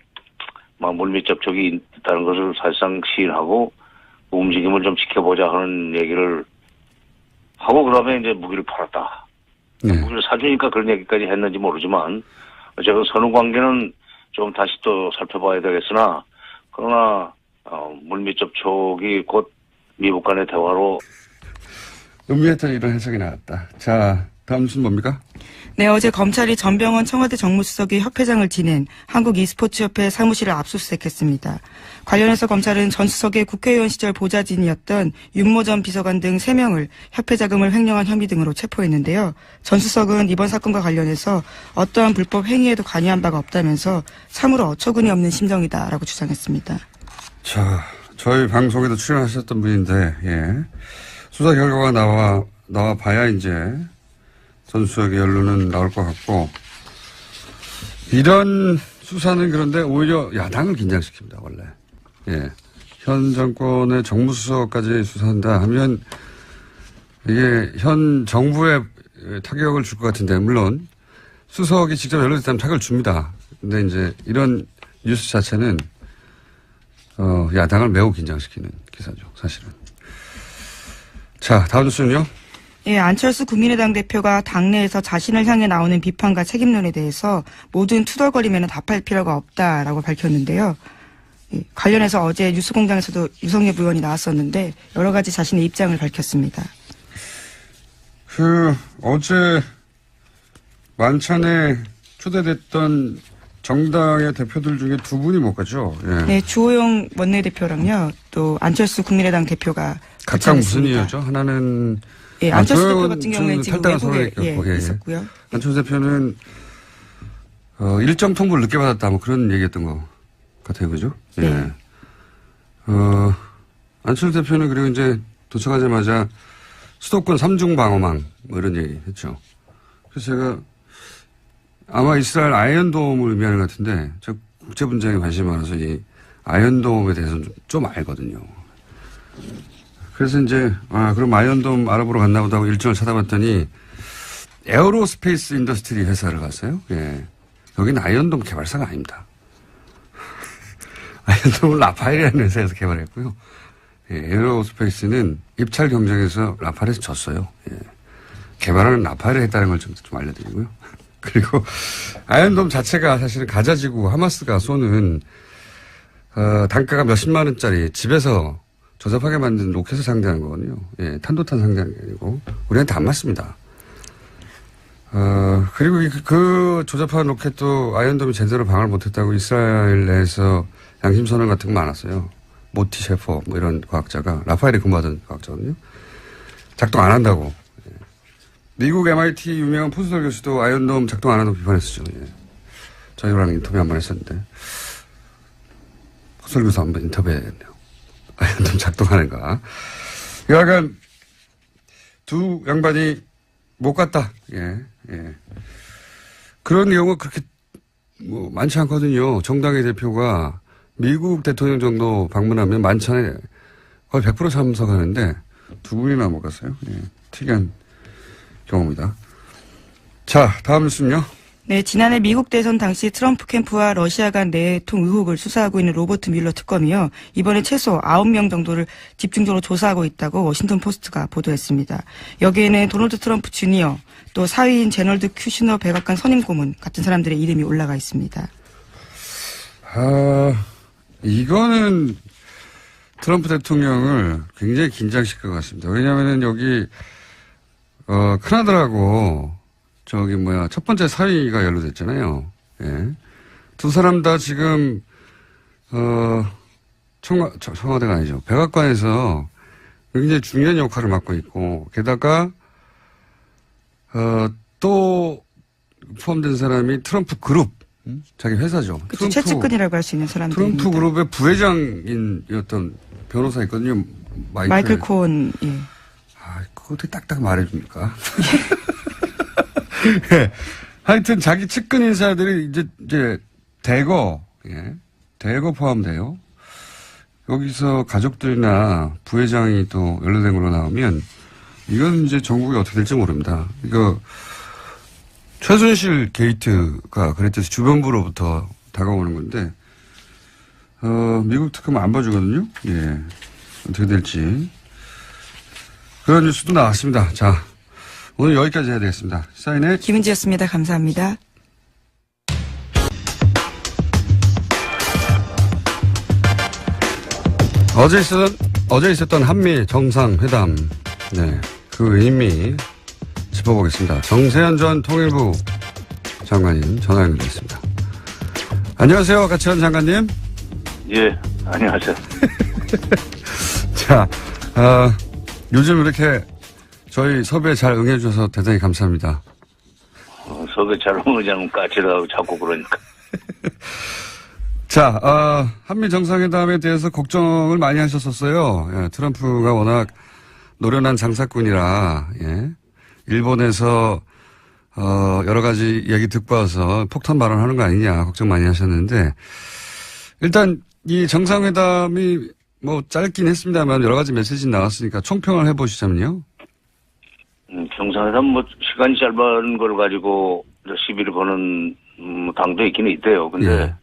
물밑 접촉이 있다는 것을 사실상 시인하고 움직임을 좀 지켜보자 하는 얘기를 하고, 그다음에 이제 무기를 팔았다. 네. 무기를 사주니까 그런 얘기까지 했는지 모르지만 어쨌든 선후 관계는 좀 다시 또 살펴봐야 되겠으나, 그러나 물밑 접촉이 곧 미국 간의 대화로 은밀했던 이런 해석이 나왔다. 자, 다음 뉴스는 뭡니까? 네, 어제 검찰이 전병헌 청와대 정무수석이 협회장을 지낸 한국e스포츠협회 사무실을 압수수색했습니다. 관련해서 검찰은 전 수석의 국회의원 시절 보좌진이었던 윤모 전 비서관 등 3명을 협회 자금을 횡령한 혐의 등으로 체포했는데요. 전 수석은 이번 사건과 관련해서 어떠한 불법 행위에도 관여한 바가 없다면서 참으로 어처구니 없는 심정이다라고 주장했습니다. 자, 저희 방송에도 출연하셨던 분인데, 예. 수사 결과가 나와 봐야 이제 전 수석의 연루는 나올 것 같고, 이런 수사는 그런데 오히려 야당을 긴장시킵니다, 원래. 예. 현 정권의 정무수석까지 수사한다 하면 이게 현 정부에 타격을 줄 것 같은데, 물론 수석이 직접 연루됐다면 타격을 줍니다. 근데 이제 이런 뉴스 자체는 야당을 매우 긴장시키는 기사죠, 사실은. 자, 다음 뉴스는요? 예, 안철수 국민의당 대표가 당내에서 자신을 향해 나오는 비판과 책임론에 대해서 모든 투덜거리면 답할 필요가 없다라고 밝혔는데요. 예, 관련해서 어제 뉴스공장에서도 유성엽 의원이 나왔었는데 여러 가지 자신의 입장을 밝혔습니다. 어제 만찬에 초대됐던 정당의 대표들 중에 2분이 못 갔죠? 예. 네, 주호영 원내대표랑요, 또 안철수 국민의당 대표가 각각 무슨 이유였죠? 하나는 예, 안철수 대표 같은 경우에는 지금 외국에 있었고요. 안철수 대표는 일정 통보를 늦게 받았다, 뭐 그런 얘기했던 것 같아요, 그죠? 네. 예. 안철수 대표는 그리고 이제 도착하자마자 수도권 3중 방어망 뭐 이런 얘기 했죠. 그래서 제가 아마 이스라엘 아이언돔을 의미하는 것 같은데, 저 국제 분쟁에 관심이 많아서 이 아이언돔에 대해서는 좀 알거든요. 그래서 이제 그럼 아이언돔 알아보러 갔나 보다 하고 일정을 찾아봤더니 에어로스페이스 인더스트리 회사를 갔어요. 예. 여기는 아이언돔 개발사가 아닙니다. 아이언돔을 라파엘이라는 회사에서 개발했고요. 예, 에어로스페이스는 입찰 경쟁에서 라파엘에서 졌어요. 예. 개발하는 라파엘이 했다는 걸 좀 알려드리고요. 그리고 아이언돔 자체가 사실은 가자지구 하마스가 쏘는 단가가 몇십만 원짜리 집에서 조잡하게 만든 로켓을 상대하는 거거든요. 예, 탄도탄 상대하는 게 아니고 우리한테 안 맞습니다. 그리고 그 조잡한 로켓도 아이언돔이 제대로 방어를 못했다고 이스라엘 내에서 양심선언 같은 거 많았어요. 모티 셰퍼 뭐 이런 과학자가 라파엘에 근무하던 과학자거든요. 작동 안 한다고. 예. 미국 MIT 유명한 포스터 교수도 아이언돔 작동 안 한다고 비판했었죠. 예. 저희랑 인터뷰 한번 했었는데 포스터 교수 한번 인터뷰해야겠네요. 아이언돔 작동하는가. 여하간 두 양반이 못 갔다. 예, 예. 그런 경우가 그렇게 뭐 많지 않거든요. 정당의 대표가 미국 대통령 정도 방문하면 만찬에 거의 100% 참석하는데 2분이나 못 갔어요. 예, 특이한 경우입니다. 자, 다음 뉴스는요. 네, 지난해 미국 대선 당시 트럼프 캠프와 러시아 간 내통 의혹을 수사하고 있는 로버트 뮬러 특검이요. 이번에 최소 9명 정도를 집중적으로 조사하고 있다고 워싱턴 포스트가 보도했습니다. 여기에는 도널드 트럼프 주니어, 또 사위인 제널드 큐시너 백악관 선임 고문 같은 사람들의 이름이 올라가 있습니다. 이거는 트럼프 대통령을 굉장히 긴장시킬 것 같습니다. 왜냐하면 여기 큰아들하고 첫 번째 사위가 연루됐잖아요. 예. 두 사람 다 지금, 청와대가 아니죠. 백악관에서 굉장히 중요한 역할을 맡고 있고, 게다가, 또 포함된 사람이 트럼프 그룹, 자기 회사죠. 그렇죠. 최측근이라고 할 수 있는 사람들입니다. 트럼프 그룹의 부회장이었던 변호사 있거든요. 마이클 코온, 예. 그거 어떻게 딱딱 말해줍니까? 예. 하여튼 자기 측근 인사들이 이제 대거 포함돼요. 여기서 가족들이나 부회장이 또 연루된 걸로 나오면 이건 이제 전국이 어떻게 될지 모릅니다. 이거 최순실 게이트가 그랬듯이 주변부로부터 다가오는 건데 미국 특검 안 봐주거든요. 예. 어떻게 될지 그런 뉴스도 나왔습니다. 자. 오늘 여기까지 해야 되겠습니다. 시사인의 김은지였습니다. 감사합니다. 어제 있었던 한미 정상회담, 네, 그 의미 짚어보겠습니다. 정세현 전 통일부 장관님 전화 연결됐습니다. 안녕하세요. 가치환 장관님. 예, 안녕하세요. 자, 요즘 이렇게 저희 섭외에 잘 응해주셔서 대단히 감사합니다. 섭외 잘 응하자면 까칠하고 자꾸 그러니까. 자, 한미 정상회담에 대해서 걱정을 많이 하셨었어요. 예, 트럼프가 워낙 노련한 장사꾼이라, 예. 일본에서, 여러 가지 얘기 듣고 와서 폭탄 발언하는 거 아니냐, 걱정 많이 하셨는데, 일단 이 정상회담이 뭐 짧긴 했습니다만 여러 가지 메시지 나왔으니까 총평을 해보시자면요. 정상회담 뭐 시간이 짧은 걸 가지고 시비를 거는 당도 있기는 있대요. 근데 예.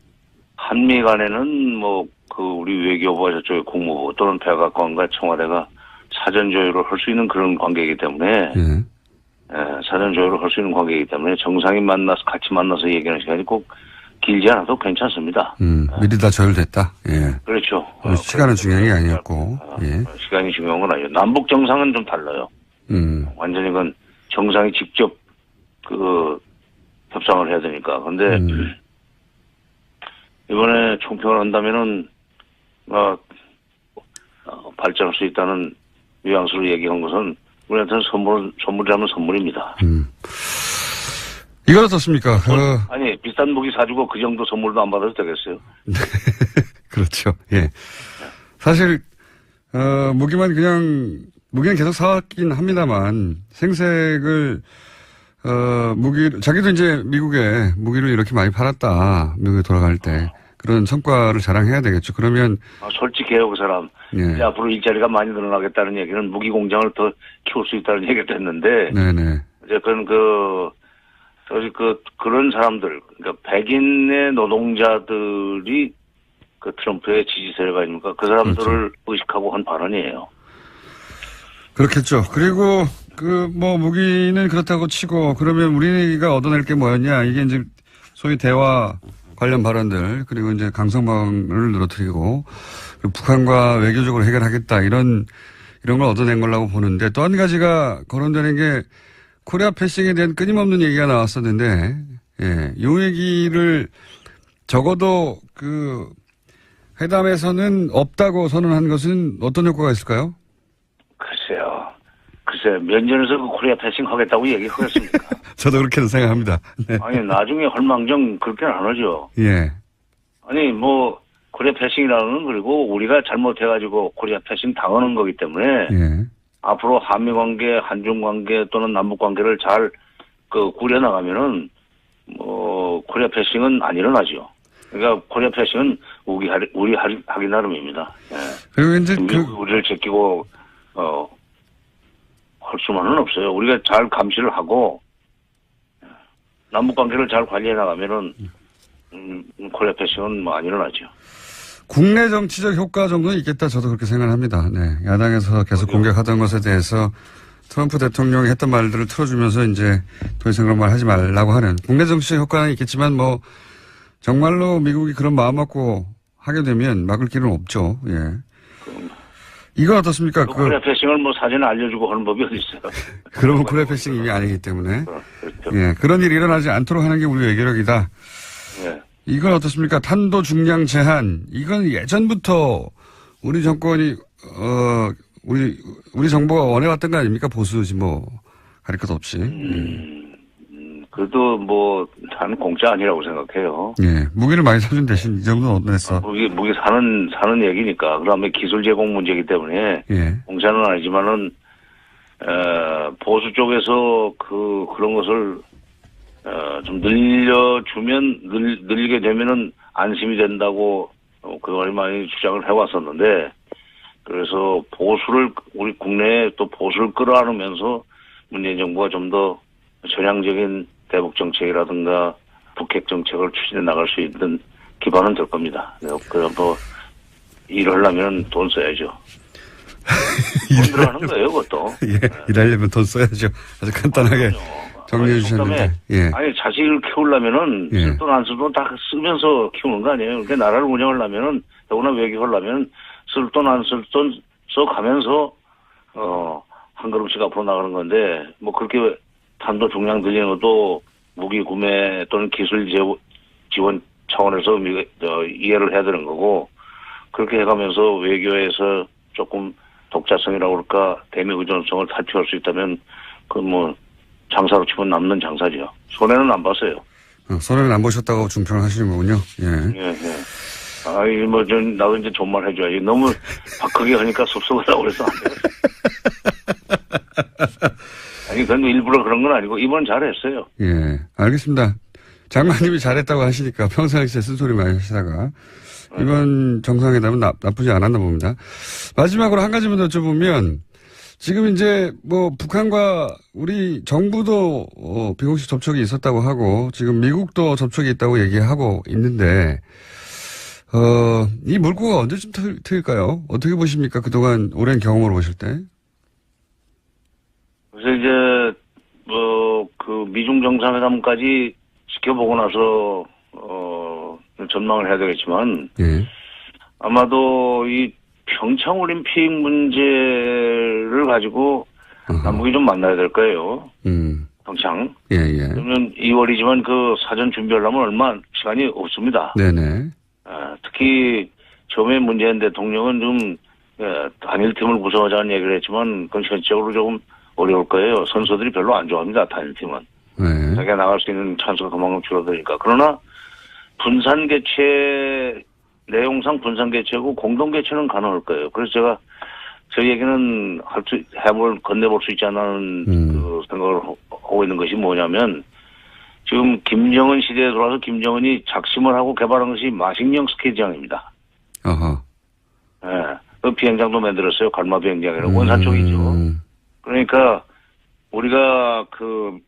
한미 간에는 뭐 그 우리 외교부와 저쪽의 국무부 또는 백악관과 청와대가 사전 조율을 할 수 있는 그런 관계이기 때문에 예. 사전 조율을 할 수 있는 관계이기 때문에 정상이 만나서 같이 만나서 얘기하는 시간이 꼭 길지 않아도 괜찮습니다. 미리 다 조율됐다. 예. 그렇죠. 시간은 중요한 게 아니었고. 예. 시간이 중요한 건 아니에요. 남북 정상은 좀 달라요. 완전히 그건 정상이 직접 그 협상을 해야 되니까. 근데 이번에 총평을 한다면은 발전할 수 있다는 뉘앙스로 얘기한 것은 우리한테는 선물이라면 선물입니다. 이건 어떻습니까? 아니 비싼 무기 사주고 그 정도 선물도 안 받아도 되겠어요? 그렇죠. 예. 사실 무기는 계속 사왔긴 합니다만 생색을 자기도 이제 미국에 무기를 이렇게 많이 팔았다. 미국에 돌아갈 때 그런 성과를 자랑해야 되겠죠. 그러면 솔직해요, 그 사람. 예. 이제 앞으로 일자리가 많이 늘어나겠다는 얘기는 무기 공장을 더 키울 수 있다는 얘기가 됐는데 네네. 어쨌든 그런 사람들, 그러니까 백인의 노동자들이 그 트럼프의 지지 세력 아닙니까? 그 사람들을 그렇죠. 의식하고 한 발언이에요. 그렇겠죠. 그리고 무기는 그렇다고 치고 그러면 우리가 얻어낼 게 뭐였냐? 이게 이제 소위 대화 관련 발언들 그리고 이제 강성방을 늘어뜨리고 북한과 외교적으로 해결하겠다 이런 걸 얻어낸 거라고 보는데 또 한 가지가 거론되는 게 코리아 패싱에 대한 끊임없는 얘기가 나왔었는데, 예, 요 얘기를 적어도 그 회담에서는 없다고 선언한 것은 어떤 효과가 있을까요? 글쎄, 면전에서 그 코리아 패싱 하겠다고 얘기하겠습니까? 저도 그렇게는 생각합니다. 네. 아니, 나중에 헐망정 그렇게는 안 하죠. 예. 아니, 코리아 패싱이라는 건 그리고 우리가 잘못해가지고 코리아 패싱 당하는 거기 때문에, 예. 앞으로 한미 관계, 한중 관계 또는 남북 관계를 잘 꾸려나가면은, 코리아 패싱은 안 일어나죠. 그러니까 코리아 패싱은 우리 하기 나름입니다. 예. 그리고 이제 우리를 제끼고, 할 수만은 없어요. 우리가 잘 감시를 하고, 남북 관계를 잘 관리해 나가면은, 코리아 패싱은 안 일어나죠. 국내 정치적 효과 정도는 있겠다. 저도 그렇게 생각합니다. 네. 야당에서 계속 공격하던 것에 대해서 트럼프 대통령이 했던 말들을 틀어주면서 이제 더 이상 그런 말 하지 말라고 하는 국내 정치적 효과는 있겠지만 정말로 미국이 그런 마음 먹고 하게 되면 막을 길은 없죠. 예. 이건 어떻습니까? 코리아 패싱을 사전에 알려주고 하는 법이 어디 있어요? 그러면 코리아 패싱이 이미 아니기 때문에. 그렇죠. 예. 그런 일이 일어나지 않도록 하는 게 우리 외교력이다. 예. 이건 어떻습니까? 탄도 중량 제한. 이건 예전부터 우리 정권이, 우리 정부가 원해왔던 거 아닙니까? 보수지 가릴 것 없이. 그래도 단 공짜 아니라고 생각해요. 예. 무기를 많이 사준 대신 이 정도는 얻어냈어. 무기 사는 얘기니까. 그 다음에 기술 제공 문제이기 때문에. 예. 공짜는 아니지만은, 보수 쪽에서 그런 것을 좀 늘게 되면은 안심이 된다고, 그걸 많이 주장을 해왔었는데, 그래서 우리 국내에 또 보수를 끌어안으면서 문재인 정부가 좀 더 전향적인 대북 정책이라든가 북핵 정책을 추진해 나갈 수 있는 기반은 될 겁니다. 그래서 일하려면 돈 써야죠. 돈 들어가는 거예요, 그것도. 예. 일하려면 돈 써야죠. 아주 간단하게. 정리해 주셨는데. 예. 아니, 자식을 키우려면은, 예. 쓸 돈 안 쓸 돈 다 쓰면서 키우는 거 아니에요. 그러니까 나라를 운영하려면은, 더구나 외교하려면, 쓸 돈 안 쓸 돈 써가면서, 한 걸음씩 앞으로 나가는 건데, 그렇게 탄도 중량 늘리는 것도 무기 구매 또는 기술 지원 차원에서 이해를 해야 되는 거고, 그렇게 해가면서 외교에서 조금 독자성이라고 그럴까, 대미 의존성을 탈피할 수 있다면, 장사로 치면 남는 장사죠. 손해는 안 봤어요. 손해는 안 보셨다고 중평을 하시는 거군요. 예. 예. 나도 이제 존말 해줘야지. 너무 박하게 하니까 섭섭하다고 그래서 안 돼요. 아니, 그건 일부러 그런 건 아니고, 이번은 잘했어요. 예. 알겠습니다. 장관님이 잘했다고 하시니까 평소에 쓴소리 많이 하시다가, 이번 정상회담은 나쁘지 않았나 봅니다. 마지막으로 한 가지만 더 여쭤보면, 지금 이제 북한과 우리 정부도 비공식 접촉이 있었다고 하고, 지금 미국도 접촉이 있다고 얘기하고 있는데, 이 물꼬가 언제쯤 트일까요? 어떻게 보십니까? 그동안 오랜 경험으로 보실 때. 그래서 이제 미중 정상회담까지 지켜보고 나서 전망을 해야 되겠지만, 예. 아마도 이 평창 올림픽 문제를 가지고 남북이 좀 만나야 될 거예요. 평창. 예. 그러면 2월이지만 그 사전 준비하려면 얼마 시간이 없습니다. 네네. 특히 처음에 문재인 대통령은 좀 단일팀을 구성하자는 얘기를 했지만 그건 현실적으로 조금 어려울 거예요. 선수들이 별로 안 좋아합니다. 단일팀은. 네. 자기가 나갈 수 있는 찬스가 그만큼 줄어드니까. 그러나 분산 개최, 내용상 분산 개최고 공동 개최는 가능할 거예요. 그래서 저희 얘기는 건네볼 수 있지 않는 그 생각을 하고 있는 것이 뭐냐면, 지금 김정은 시대에 들어와서 김정은이 작심을 하고 개발한 것이 마식령 스키장입니다. 어허. 예. 그 비행장도 만들었어요. 갈마 비행장이라고. 원산 쪽이죠. 그러니까 우리가 그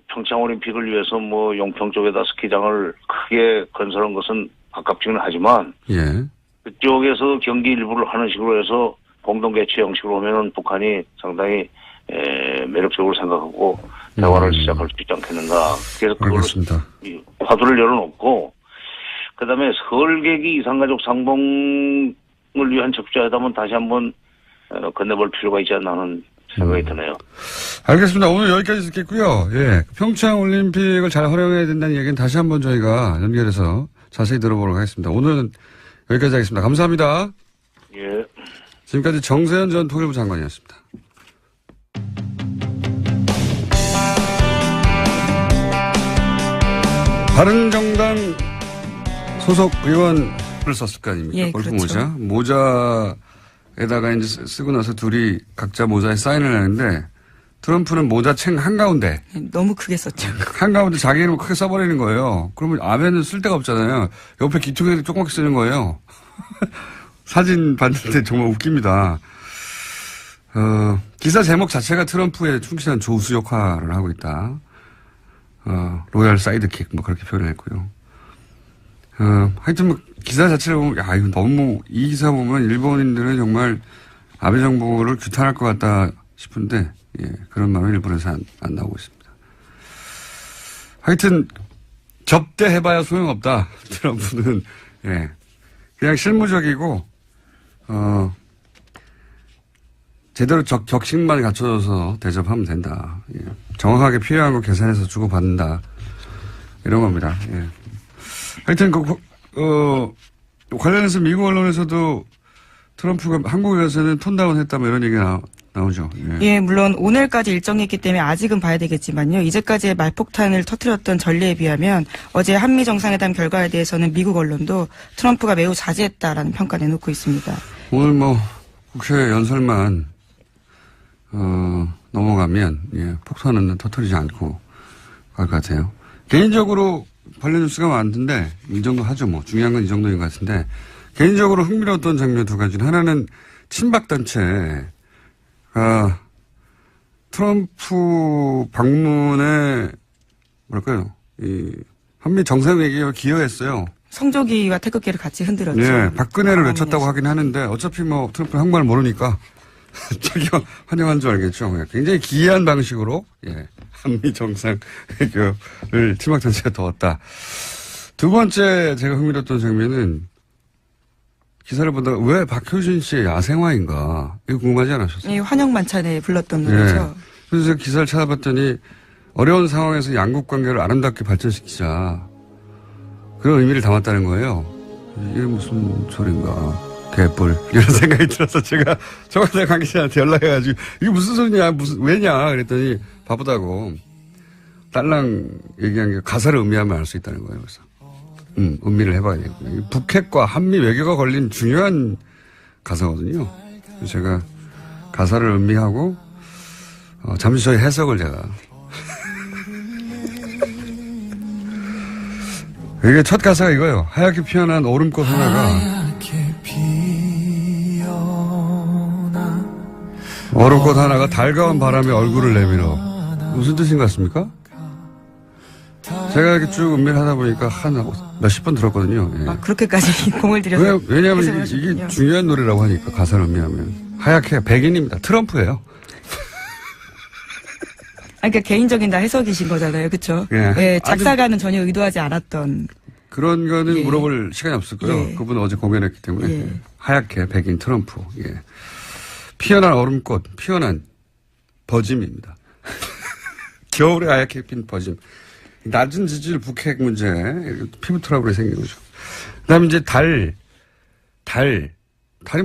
평창 올림픽을 위해서 용평 쪽에다 스키장을 크게 건설한 것은 아깝지는 하지만, 예. 그쪽에서 경기 일부를 하는 식으로 해서 공동 개최 형식으로 하면은 북한이 상당히 매력적으로 생각하고 대화를 시작할 수 있지 않겠는가. 그래서 그걸 화두를 열어놓고, 그다음에 설계기 이산가족 상봉을 위한 적자회담은 다시 한번 건네볼 필요가 있지 않나 하는 생각이 드네요. 알겠습니다. 오늘 여기까지 듣겠고요. 예. 평창 올림픽을 잘 활용해야 된다는 얘기는 다시 한번 저희가 연결해서 자세히 들어보도록 하겠습니다. 오늘은 여기까지 하겠습니다. 감사합니다. 예. 지금까지 정세현 전 통일부 장관이었습니다. 바른정당 소속 의원을 썼을 거 아닙니까? 예, 골프 그렇죠. 모자에다가 이제 쓰고 나서 둘이 각자 모자에 사인을 하는데, 트럼프는 모자 챙 한가운데. 너무 크게 썼죠. 한가운데 자기 이름을 크게 써버리는 거예요. 그러면 앞에는 쓸 데가 없잖아요. 옆에 기퉁에 조그맣게 쓰는 거예요. 사진 봤는데 정말 웃깁니다. 기사 제목 자체가 트럼프의 충실한 조수 역할을 하고 있다. 로얄 사이드킥, 그렇게 표현을 했고요. 하여튼 기사 자체를 보면, 이거 너무, 이 기사 보면 일본인들은 정말 아베 정부를 규탄할 것 같다 싶은데, 예, 그런 마음이 일본에서 안 나오고 있습니다. 하여튼, 접대해봐야 소용없다. 트럼프는, 예. 그냥 실무적이고, 제대로 격식만 갖춰져서 대접하면 된다. 예. 정확하게 필요한 거 계산해서 주고받는다. 이런 겁니다. 예. 하여튼, 관련해서 미국 언론에서도 트럼프가 한국에 가서는 톤다운 했다며 이런 얘기가 나오죠. 예, 물론 오늘까지 일정이 있기 때문에 아직은 봐야 되겠지만요. 이제까지의 말폭탄을 터뜨렸던 전례에 비하면 어제 한미 정상회담 결과에 대해서는 미국 언론도 트럼프가 매우 자제했다라는 평가 내놓고 있습니다. 오늘 국회 연설만 넘어가면 폭탄은 터뜨리지 않고 갈 것 같아요. 개인적으로 관련 뉴스가 많은데 이 정도 하죠. 중요한 건 이 정도인 것 같은데, 개인적으로 흥미로웠던 장면 두 가지는, 하나는 친박단체 트럼프 방문에 이 한미 정상회담에 기여했어요. 성조기와 태극기를 같이 흔들었죠. 네, 박근혜를 외쳤다고 하긴 하는데 어차피 트럼프 한국말 모르니까 자기 환영한 줄 알겠죠. 굉장히 기이한 방식으로 한미 정상회담을 친박단체가 도왔다. 두 번째 제가 흥미로웠던 장면은, 기사를 보다가 왜 박효진 씨의 야생화인가, 이거 궁금하지 않으셨어요? 이 환영 만찬에 불렀던 노래죠. 그래서 제가 기사를 찾아봤더니 어려운 상황에서 양국 관계를 아름답게 발전시키자. 그런 의미를 담았다는 거예요. 이게 무슨 소린가. 개뿔. 이런 생각이 들어서 제가 청와대 관계자한테 연락해가지고 이게 무슨 소리냐, 왜냐. 그랬더니 바쁘다고. 딸랑 얘기한 게 가사를 음미하면 알 수 있다는 거예요. 그래서. 음미를 해봐야 되고. 북핵과 한미 외교가 걸린 중요한 가사거든요. 그래서 제가 가사를 음미하고, 잠시 저희 해석을 제가. 이게 첫 가사가 이거예요. 하얗게 피어난 오름꽃 하나가. 오름꽃 하나가 달가운 바람에 얼굴을 내밀어. 무슨 뜻인 것 같습니까? 제가 이렇게 쭉 음미를 하다 보니까 한 몇십 번 들었거든요. 예. 아, 그렇게까지 공을 들여서. 왜냐하면 이게 중요한 노래라고 하니까 가사를 음미하면. 하얗게 백인입니다. 트럼프예요. 그러니까 개인적인 다 해석이신 거잖아요. 그렇죠? 예. 예, 작사가는 전혀 의도하지 않았던. 그런 거는 예. 물어볼 시간이 없었고요. 예. 그분은 어제 공연했기 때문에. 예. 하얗게 백인 트럼프. 예. 피어난 얼음꽃, 피어난 버짐입니다. 겨울에 하얗게 핀 버짐. 낮은 지질 북핵 문제, 피부 트러블이 생긴 거죠. 그 다음에 이제 달이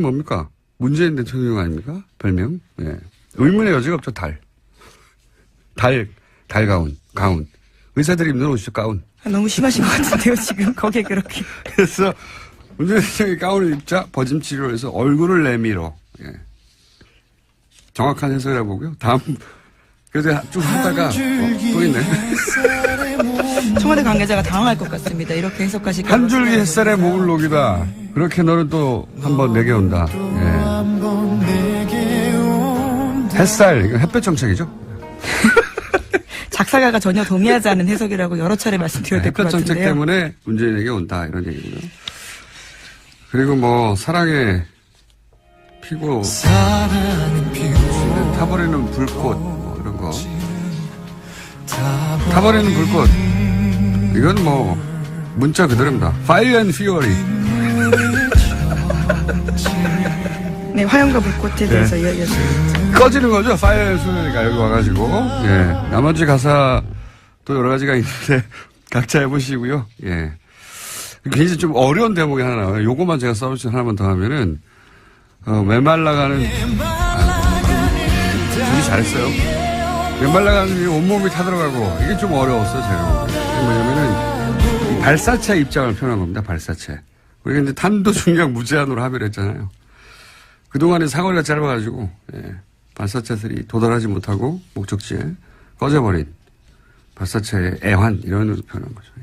뭡니까? 문재인 대통령 아닙니까? 별명? 예. 의문의 여지가 없죠, 가운. 의사들이 입는 옷이죠, 가운. 너무 심하신 것 같은데요, 지금. 거기에 그렇게. 그래서 문재인 대통령이 가운을 입자 버짐 치료를 해서 얼굴을 내밀어. 예. 정확한 해석이라고 보고요. 다음, 그래서 쭉 하다가, 또 있네. 청와대 관계자가 당황할 것 같습니다. 이렇게 해석하시고. 한 줄기 햇살에 몸을 녹이다. 그렇게 너는 또 한번 내게 온다. 예. 햇살, 이거 햇볕 정책이죠? 작사가가 전혀 동의하지 않은 해석이라고 여러 차례 말씀드려야 될 것 햇볕 정책 같은데요. 때문에 문재인에게 온다. 이런 얘기고요. 그리고 뭐, 사랑에 피고, 타버리는 불꽃, 뭐, 이런 거. 타버리는 불꽃. 이건 뭐, 문자 그대로입니다. Fire and Fury. 네, 화염과 불꽃에 대해서 이야기했습니다. 꺼지는 거죠. Fire and Fury가 여기 와가지고. 예. 나머지 가사 또 여러 가지가 있는데, 각자 해보시고요. 예. 굉장히 좀 어려운 대목이 하나 나와요. 요거만 제가 서비스 하나만 더 하면은, 메말라가는, 둘이 잘했어요. 메말라가는 온몸이 타들어가고, 이게 좀 어려웠어요, 제가. 뭐냐면은, 발사체 입장을 표현한 겁니다, 발사체. 우리가 이제 탄도 중량 무제한으로 합의를 했잖아요. 그동안에 사거리가 짧아가지고, 예, 발사체들이 도달하지 못하고, 목적지에 꺼져버린 발사체의 애환, 이런 으로 표현한 거죠. 예.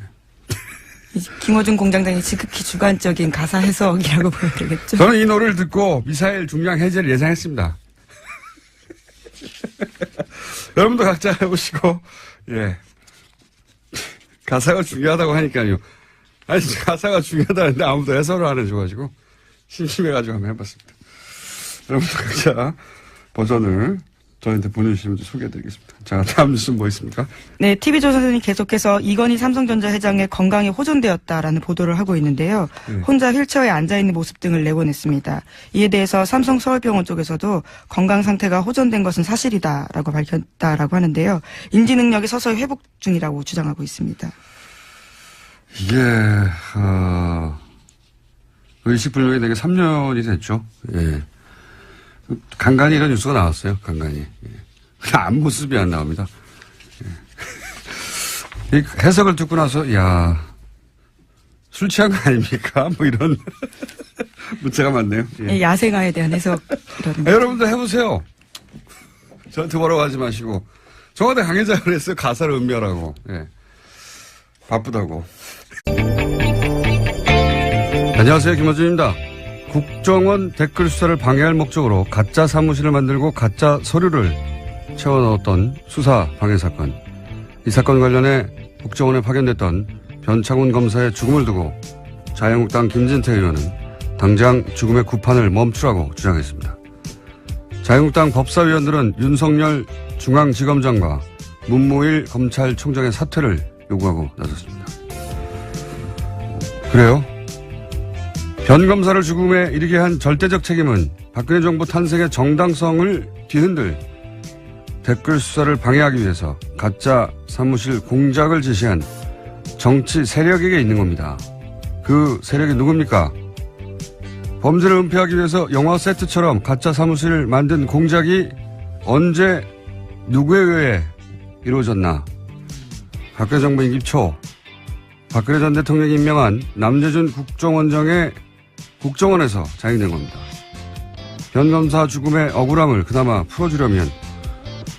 김어준 공장장이 지극히 주관적인 가사 해석이라고 보여야 되겠죠. 저는 이 노래를 듣고 미사일 중량 해제를 예상했습니다. 여러분도 각자 해보시고, 예. 가사가 중요하다고 하니까요. 아니, 가사가 중요하다는데 아무도 해설을 안 해줘가지고, 심심해가지고 한번 해봤습니다. 여러분도 각자 버전을 저희한테 보내주시면 소개해드리겠습니다. 자, 다음 뉴스는 뭐 있습니까? 네, TV조선이 계속해서 이건희 삼성전자 회장의 건강이 호전되었다라는 보도를 하고 있는데요. 네. 혼자 휠체어에 앉아있는 모습 등을 내보냈습니다. 이에 대해서 삼성 서울병원 쪽에서도 건강 상태가 호전된 것은 사실이다라고 밝혔다라고 하는데요. 인지 능력이 서서히 회복 중이라고 주장하고 있습니다. 이게, 의식불명이 되게 3년이 됐죠. 예. 간간히 이런 뉴스가 나왔어요, 간간히. 예. 그냥 앞모습이 안 나옵니다. 예. 이 해석을 듣고 나서, 야, 술 취한 거 아닙니까? 뭐 이런 문자가 많네요. 예. 야생화에 대한 해석이라는. 여러분도 해보세요. 저한테 뭐라고 하지 마시고. 청와대 관계자가 그랬어요. 가사를 음미하라고. 예. 바쁘다고. 안녕하세요. 김어준입니다. 국정원 댓글 수사를 방해할 목적으로 가짜 사무실을 만들고 가짜 서류를 채워넣었던 수사 방해 사건. 이 사건 관련해 국정원에 파견됐던 변창훈 검사의 죽음을 두고 자유한국당 김진태 의원은 당장 죽음의 구판을 멈추라고 주장했습니다. 자유한국당 법사위원들은 윤석열 중앙지검장과 문무일 검찰총장의 사퇴를 요구하고 나섰습니다. 그래요? 변 검사를 죽음에 이르게 한 절대적 책임은 박근혜 정부 탄생의 정당성을 뒤흔들 댓글 수사를 방해하기 위해서 가짜 사무실 공작을 지시한 정치 세력에게 있는 겁니다. 그 세력이 누굽니까? 범죄를 은폐하기 위해서 영화 세트처럼 가짜 사무실을 만든 공작이 언제 누구에 의해 이루어졌나? 박근혜 정부 임기 초 박근혜 전 대통령이 임명한 남재준 국정원장의 국정원에서 자행된 겁니다. 변검사 죽음의 억울함을 그나마 풀어주려면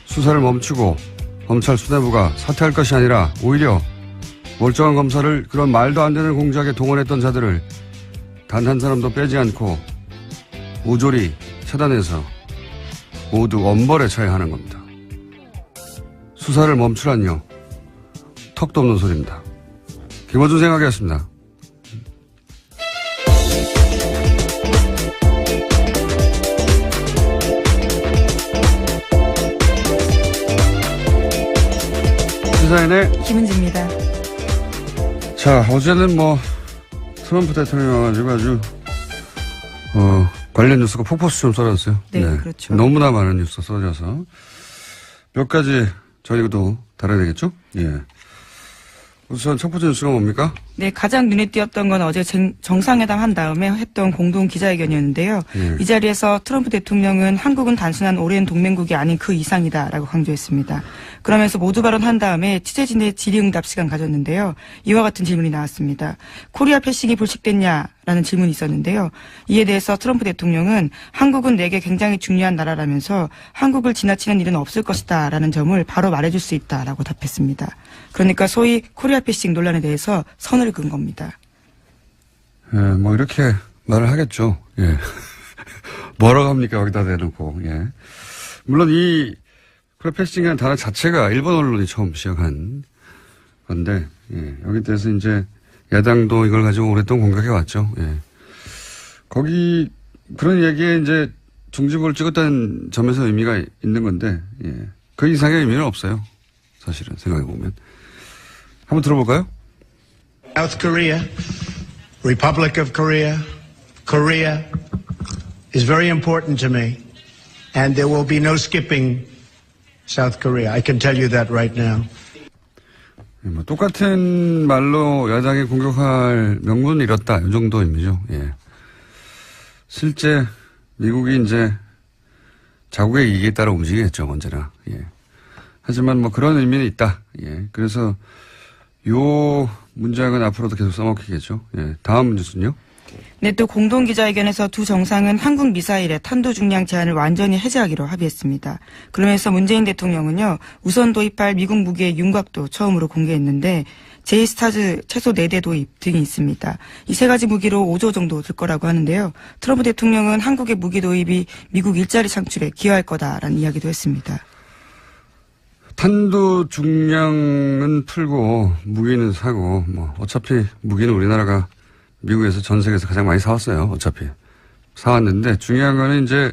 수사를 멈추고 검찰 수뇌부가 사퇴할 것이 아니라 오히려 멀쩡한 검사를 그런 말도 안 되는 공작에 동원했던 자들을 단 한 사람도 빼지 않고 모조리 차단해서 모두 엄벌에 처해야 하는 겁니다. 수사를 멈추란요. 턱도 없는 소리입니다. 김어준 생각이었습니다. 시사인의 김은지입니다. 자, 어제는 트럼프 대통령이 와가지고 아주, 관련 뉴스가 폭포수처럼 쏟아졌어요. 네, 그렇죠. 너무나 많은 뉴스가 쏟아져서 몇 가지 저희도 다뤄야 되겠죠? 예. 우선 첫 번째 뉴스가 뭡니까? 네, 가장 눈에 띄었던 건 어제 정상회담 한 다음에 했던 공동 기자회견이었는데요. 이 자리에서 트럼프 대통령은 한국은 단순한 오랜 동맹국이 아닌 그 이상이다라고 강조했습니다. 그러면서 모두 발언한 다음에 취재진의 질의응답 시간 가졌는데요. 이와 같은 질문이 나왔습니다. 코리아 패싱이 불식됐냐라는 질문이 있었는데요. 이에 대해서 트럼프 대통령은 한국은 내게 굉장히 중요한 나라라면서 한국을 지나치는 일은 없을 것이다라는 점을 바로 말해줄 수 있다라고 답했습니다. 그러니까 소위 코리아 패싱 논란에 대해서 선을 그은 겁니다. 예, 이렇게 말을 하겠죠. 예. 뭐라고 합니까? 여기다 대놓고. 예. 물론 이 코리아 패싱이라는 단어 자체가 일본 언론이 처음 시작한 건데, 예. 여기 대해서 이제 야당도 이걸 가지고 오랫동안 공격해 왔죠. 예. 거기 그런 얘기에 이제 중지부를 찍었다는 점에서 의미가 있는 건데, 예. 그 이상의 의미는 없어요. 사실은 생각해보면. 한번 들어볼까요? South Korea, Republic of Korea, Korea is very important to me, and there will be no skipping South Korea. I can tell you that right now. 똑같은 말로 야당이 공격할 명분을 잃었다. 이 정도 의미죠. 예. 실제 미국이 이제 자국의 이익에 따라 움직이겠죠, 언제나. 예. 하지만 그런 의미는 있다. 예. 그래서 요 문장은 앞으로도 계속 써먹히겠죠. 예. 다음 뉴스는요? 네, 또 공동기자회견에서 두 정상은 한국 미사일의 탄도 중량 제한을 완전히 해제하기로 합의했습니다. 그러면서 문재인 대통령은요, 우선 도입할 미국 무기의 윤곽도 처음으로 공개했는데, 제이스타즈 최소 4대 도입 등이 있습니다. 이 세 가지 무기로 5조 정도 들 거라고 하는데요. 트럼프 대통령은 한국의 무기 도입이 미국 일자리 창출에 기여할 거다라는 이야기도 했습니다. 탄도 중량은 풀고 무기는 사고 어차피 무기는 우리나라가 미국에서 전 세계에서 가장 많이 사왔어요. 어차피 사왔는데 중요한 거는 이제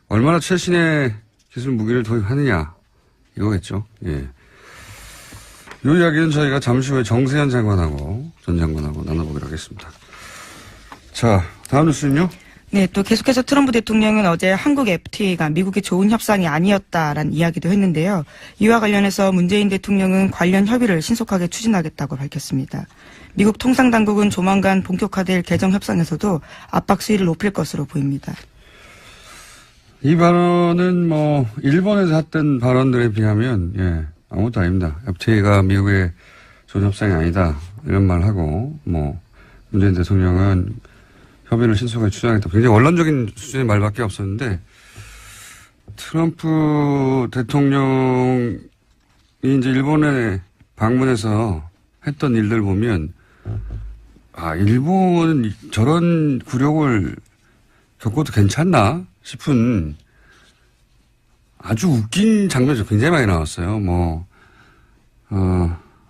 얼마나 최신의 기술 무기를 도입하느냐 이거겠죠. 예. 이 이야기는 저희가 잠시 후에 정세현 장관하고 전 장관하고 나눠보기로 하겠습니다. 자, 다음 뉴스는요? 네, 또 계속해서 트럼프 대통령은 어제 한국 FTA가 미국의 좋은 협상이 아니었다라는 이야기도 했는데요. 이와 관련해서 문재인 대통령은 관련 협의를 신속하게 추진하겠다고 밝혔습니다. 미국 통상당국은 조만간 본격화될 개정 협상에서도 압박 수위를 높일 것으로 보입니다. 이 발언은 일본에서 했던 발언들에 비하면 아무것도 아닙니다. FTA가 미국의 좋은 협상이 아니다 이런 말 하고 문재인 대통령은 협의를 신속하게 추진하겠다. 굉장히 원론적인 수준의 말밖에 없었는데 트럼프 대통령이 이제 일본에 방문해서 했던 일들 보면 일본은 저런 굴욕을 겪어도 괜찮나 싶은 아주 웃긴 장면이 굉장히 많이 나왔어요.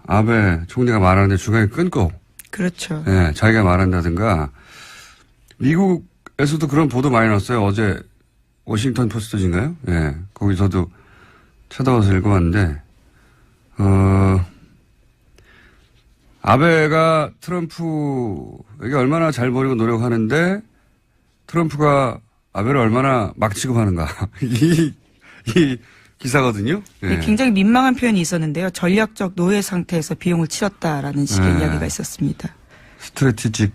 아베 총리가 말하는데 중간에 끊고. 그렇죠. 예, 자기가 말한다든가. 미국에서도 그런 보도 많이 났어요. 어제 워싱턴 포스트인가요? 예, 거기서도 찾아와서 읽어봤는데, 아베가 트럼프에게 얼마나 잘 보이고 노력하는데 트럼프가 아베를 얼마나 막 취급하는가. 이 기사거든요. 예. 네, 굉장히 민망한 표현이 있었는데요. 전략적 노예 상태에서 비용을 치렀다라는 식의 네. 이야기가 있었습니다. 스트래티직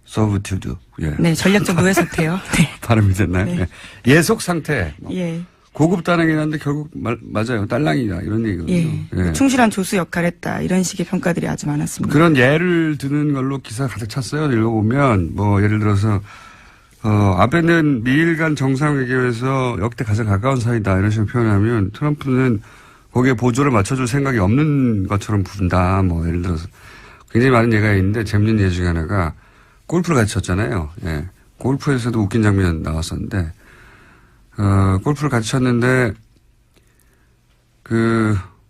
서브튜드. 예. 네, 전략적 노예 상태요. 네. 발음이 됐나요? 네. 예. 예속 상태. 예. 고급 단행이긴 한데 결국 맞아요. 딸랑이다. 이런 얘기거든요. 예. 예. 충실한 조수 역할을 했다. 이런 식의 평가들이 아주 많았습니다. 그런 예를 드는 걸로 기사 가득 찼어요. 읽어보면 뭐 예를 들어서 아베는 미일 간 정상회담에서 역대 가장 가까운 사이다 이런 식으로 표현하면 트럼프는 거기에 보조를 맞춰줄 생각이 없는 것처럼 부른다. 뭐 예를 들어서 굉장히 많은 예가 있는데 재밌는 예 중에 하나가 골프를 같이 쳤잖아요. 예. 골프에서도 웃긴 장면 나왔었는데 골프를 같이 쳤는데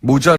모자